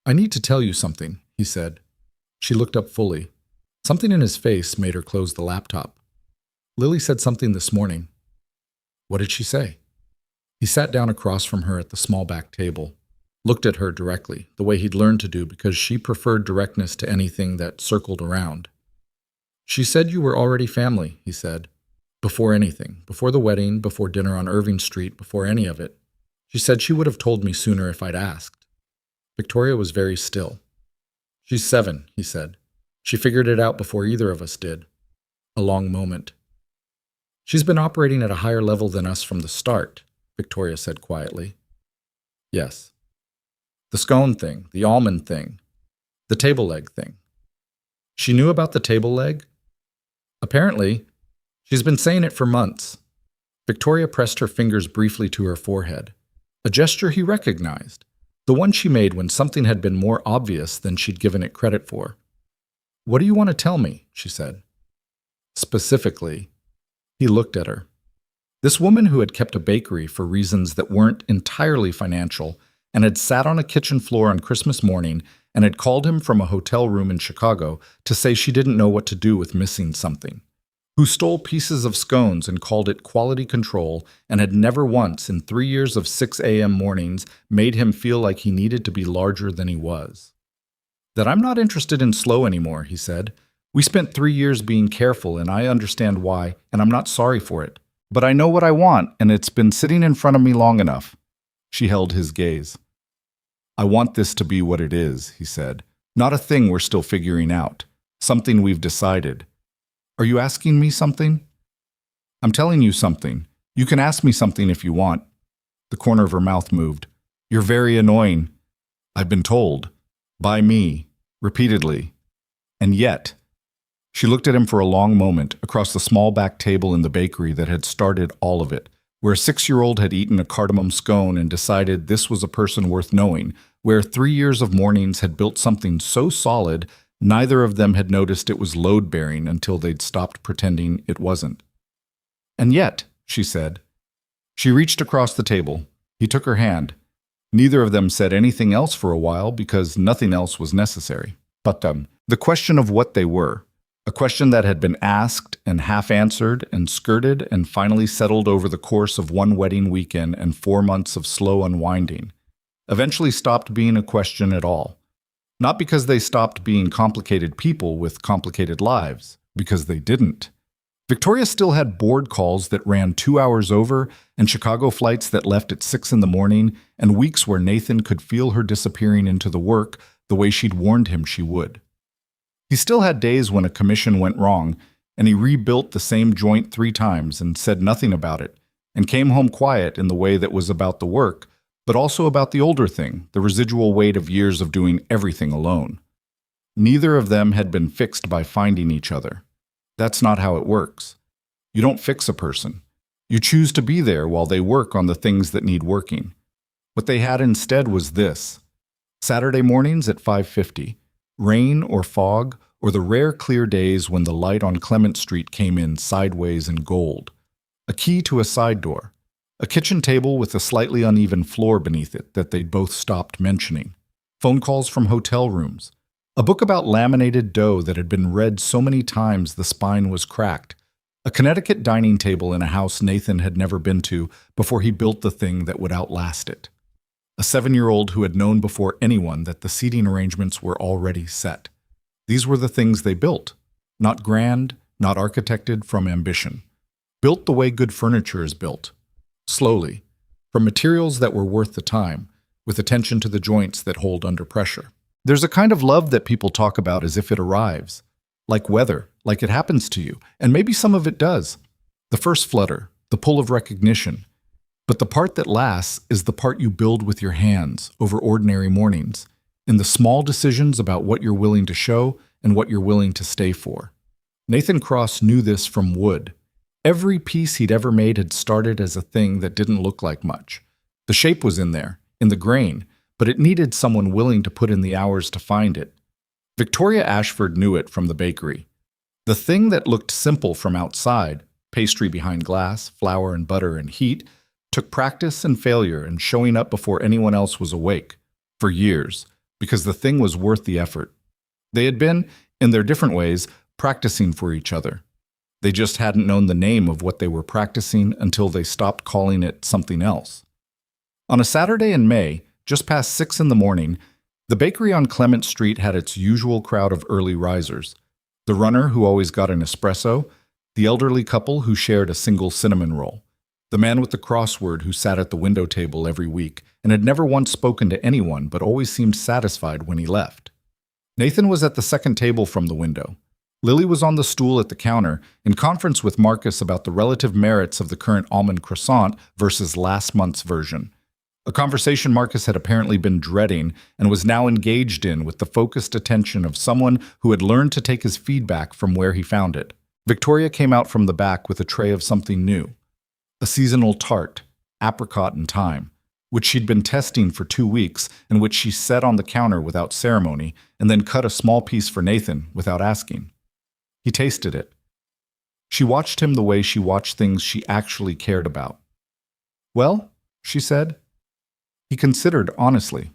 [SPEAKER 1] "I need to tell you something," he said. She looked up fully. Something in his face made her close the laptop. "Lily said something this morning." "What did she say?" He sat down across from her at the small back table, looked at her directly, the way he'd learned to do because she preferred directness to anything that circled around. "She said you were already family," he said. "Before anything, before the wedding, before dinner on Irving Street, before any of it. She said she would have told me sooner if I'd asked." Victoria was very still. "She's 7, he said. "She figured it out before either of us did." A long moment. "She's been operating at a higher level than us from the start," Victoria said quietly. "Yes. The scone thing, the almond thing, the table leg thing." "She knew about the table leg?" "Apparently. She's been saying it for months." Victoria pressed her fingers briefly to her forehead, a gesture he recognized, the one she made when something had been more obvious than she'd given it credit for. "What do you want to tell me?" she said. "Specifically." He looked at her. This woman who had kept a bakery for reasons that weren't entirely financial and had sat on a kitchen floor on Christmas morning and had called him from a hotel room in Chicago to say she didn't know what to do with missing something, who stole pieces of scones and called it quality control and had never once in 3 years of 6 a.m. mornings made him feel like he needed to be larger than he was. "That I'm not interested in slow anymore," he said. "We spent 3 years being careful and I understand why, and I'm not sorry for it. But I know what I want, and it's been sitting in front of me long enough." She held his gaze. "I want this to be what it is," he said. "Not a thing we're still figuring out. Something we've decided." "Are you asking me something?" "I'm telling you something. You can ask me something if you want." The corner of her mouth moved. "You're very annoying." "I've been told. By me. Repeatedly. And yet." She looked at him for a long moment across the small back table in the bakery that had started all of it, where a 6-year-old had eaten a cardamom scone and decided this was a person worth knowing, where 3 years of mornings had built something so solid neither of them had noticed it was load-bearing until they'd stopped pretending it wasn't. "And yet," she said. She reached across the table. He took her hand. Neither of them said anything else for a while because nothing else was necessary. But the question of what they were. A question that had been asked and half-answered and skirted and finally settled over the course of one wedding weekend and 4 months of slow unwinding, eventually stopped being a question at all. Not because they stopped being complicated people with complicated lives, because they didn't. Victoria still had board calls that ran 2 hours over and Chicago flights that left at 6 in the morning and weeks where Nathan could feel her disappearing into the work the way she'd warned him she would. He still had days when a commission went wrong, and he rebuilt the same joint 3 times and said nothing about it, and came home quiet in the way that was about the work, but also about the older thing, the residual weight of years of doing everything alone. Neither of them had been fixed by finding each other. That's not how it works. You don't fix a person. You choose to be there while they work on the things that need working. What they had instead was this. Saturday mornings at 5:50. Rain or fog, or the rare clear days when the light on Clement Street came in sideways in gold. A key to a side door. A kitchen table with a slightly uneven floor beneath it that they'd both stopped mentioning. Phone calls from hotel rooms. A book about laminated dough that had been read so many times the spine was cracked. A Connecticut dining table in a house Nathan had never been to before he built the thing that would outlast it. A 7-year-old who had known before anyone that the seating arrangements were already set. These were the things they built. Not grand, not architected from ambition. Built the way good furniture is built. Slowly, from materials that were worth the time, with attention to the joints that hold under pressure. There's a kind of love that people talk about as if it arrives. Like weather, like it happens to you, and maybe some of it does. The first flutter, the pull of recognition. But the part that lasts is the part you build with your hands over ordinary mornings, in the small decisions about what you're willing to show and what you're willing to stay for. Nathan Cross knew this from wood. Every piece he'd ever made had started as a thing that didn't look like much. The shape was in there, in the grain, but it needed someone willing to put in the hours to find it. Victoria Ashford knew it from the bakery. The thing that looked simple from outside, pastry behind glass, flour and butter and heat, took practice and failure and showing up before anyone else was awake, for years, because the thing was worth the effort. They had been, in their different ways, practicing for each other. They just hadn't known the name of what they were practicing until they stopped calling it something else. On a Saturday in May, just past 6 in the morning, the bakery on Clement Street had its usual crowd of early risers. The runner who always got an espresso, the elderly couple who shared a single cinnamon roll, the man with the crossword who sat at the window table every week and had never once spoken to anyone but always seemed satisfied when he left. Nathan was at the second table from the window. Lily was on the stool at the counter, in conference with Marcus about the relative merits of the current almond croissant versus last month's version. A conversation Marcus had apparently been dreading and was now engaged in with the focused attention of someone who had learned to take his feedback from where he found it. Victoria came out from the back with a tray of something new. A seasonal tart, apricot and thyme, which she'd been testing for 2 weeks and which she set on the counter without ceremony and then cut a small piece for Nathan without asking. He tasted it. She watched him the way she watched things she actually cared about. "Well," she said. He considered honestly,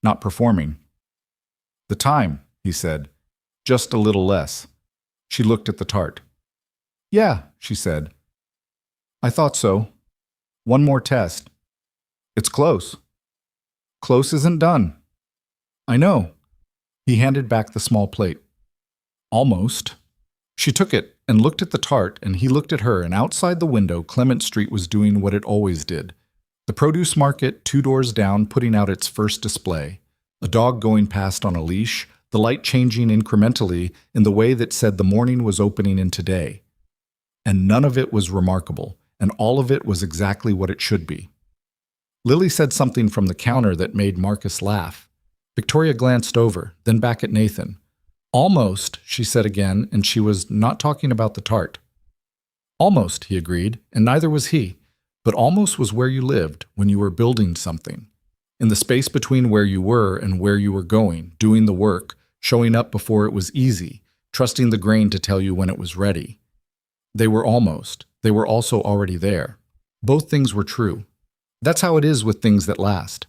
[SPEAKER 1] not performing. "The time," he said, "just a little less." She looked at the tart. "Yeah," she said. "I thought so. One more test. It's close." "Close isn't done." "I know." He handed back the small plate. "Almost." She took it and looked at the tart, and he looked at her, and outside the window, Clement Street was doing what it always did. The produce market 2 doors down putting out its first display, a dog going past on a leash, the light changing incrementally in the way that said the morning was opening in today. And none of it was remarkable, and all of it was exactly what it should be. Lily said something from the counter that made Marcus laugh. Victoria glanced over, then back at Nathan. "Almost," she said again, and she was not talking about the tart. "Almost," he agreed, and neither was he. But almost was where you lived when you were building something. In the space between where you were and where you were going, doing the work, showing up before it was easy, trusting the grain to tell you when it was ready. They were almost. They were also already there. Both things were true. That's how it is with things that last.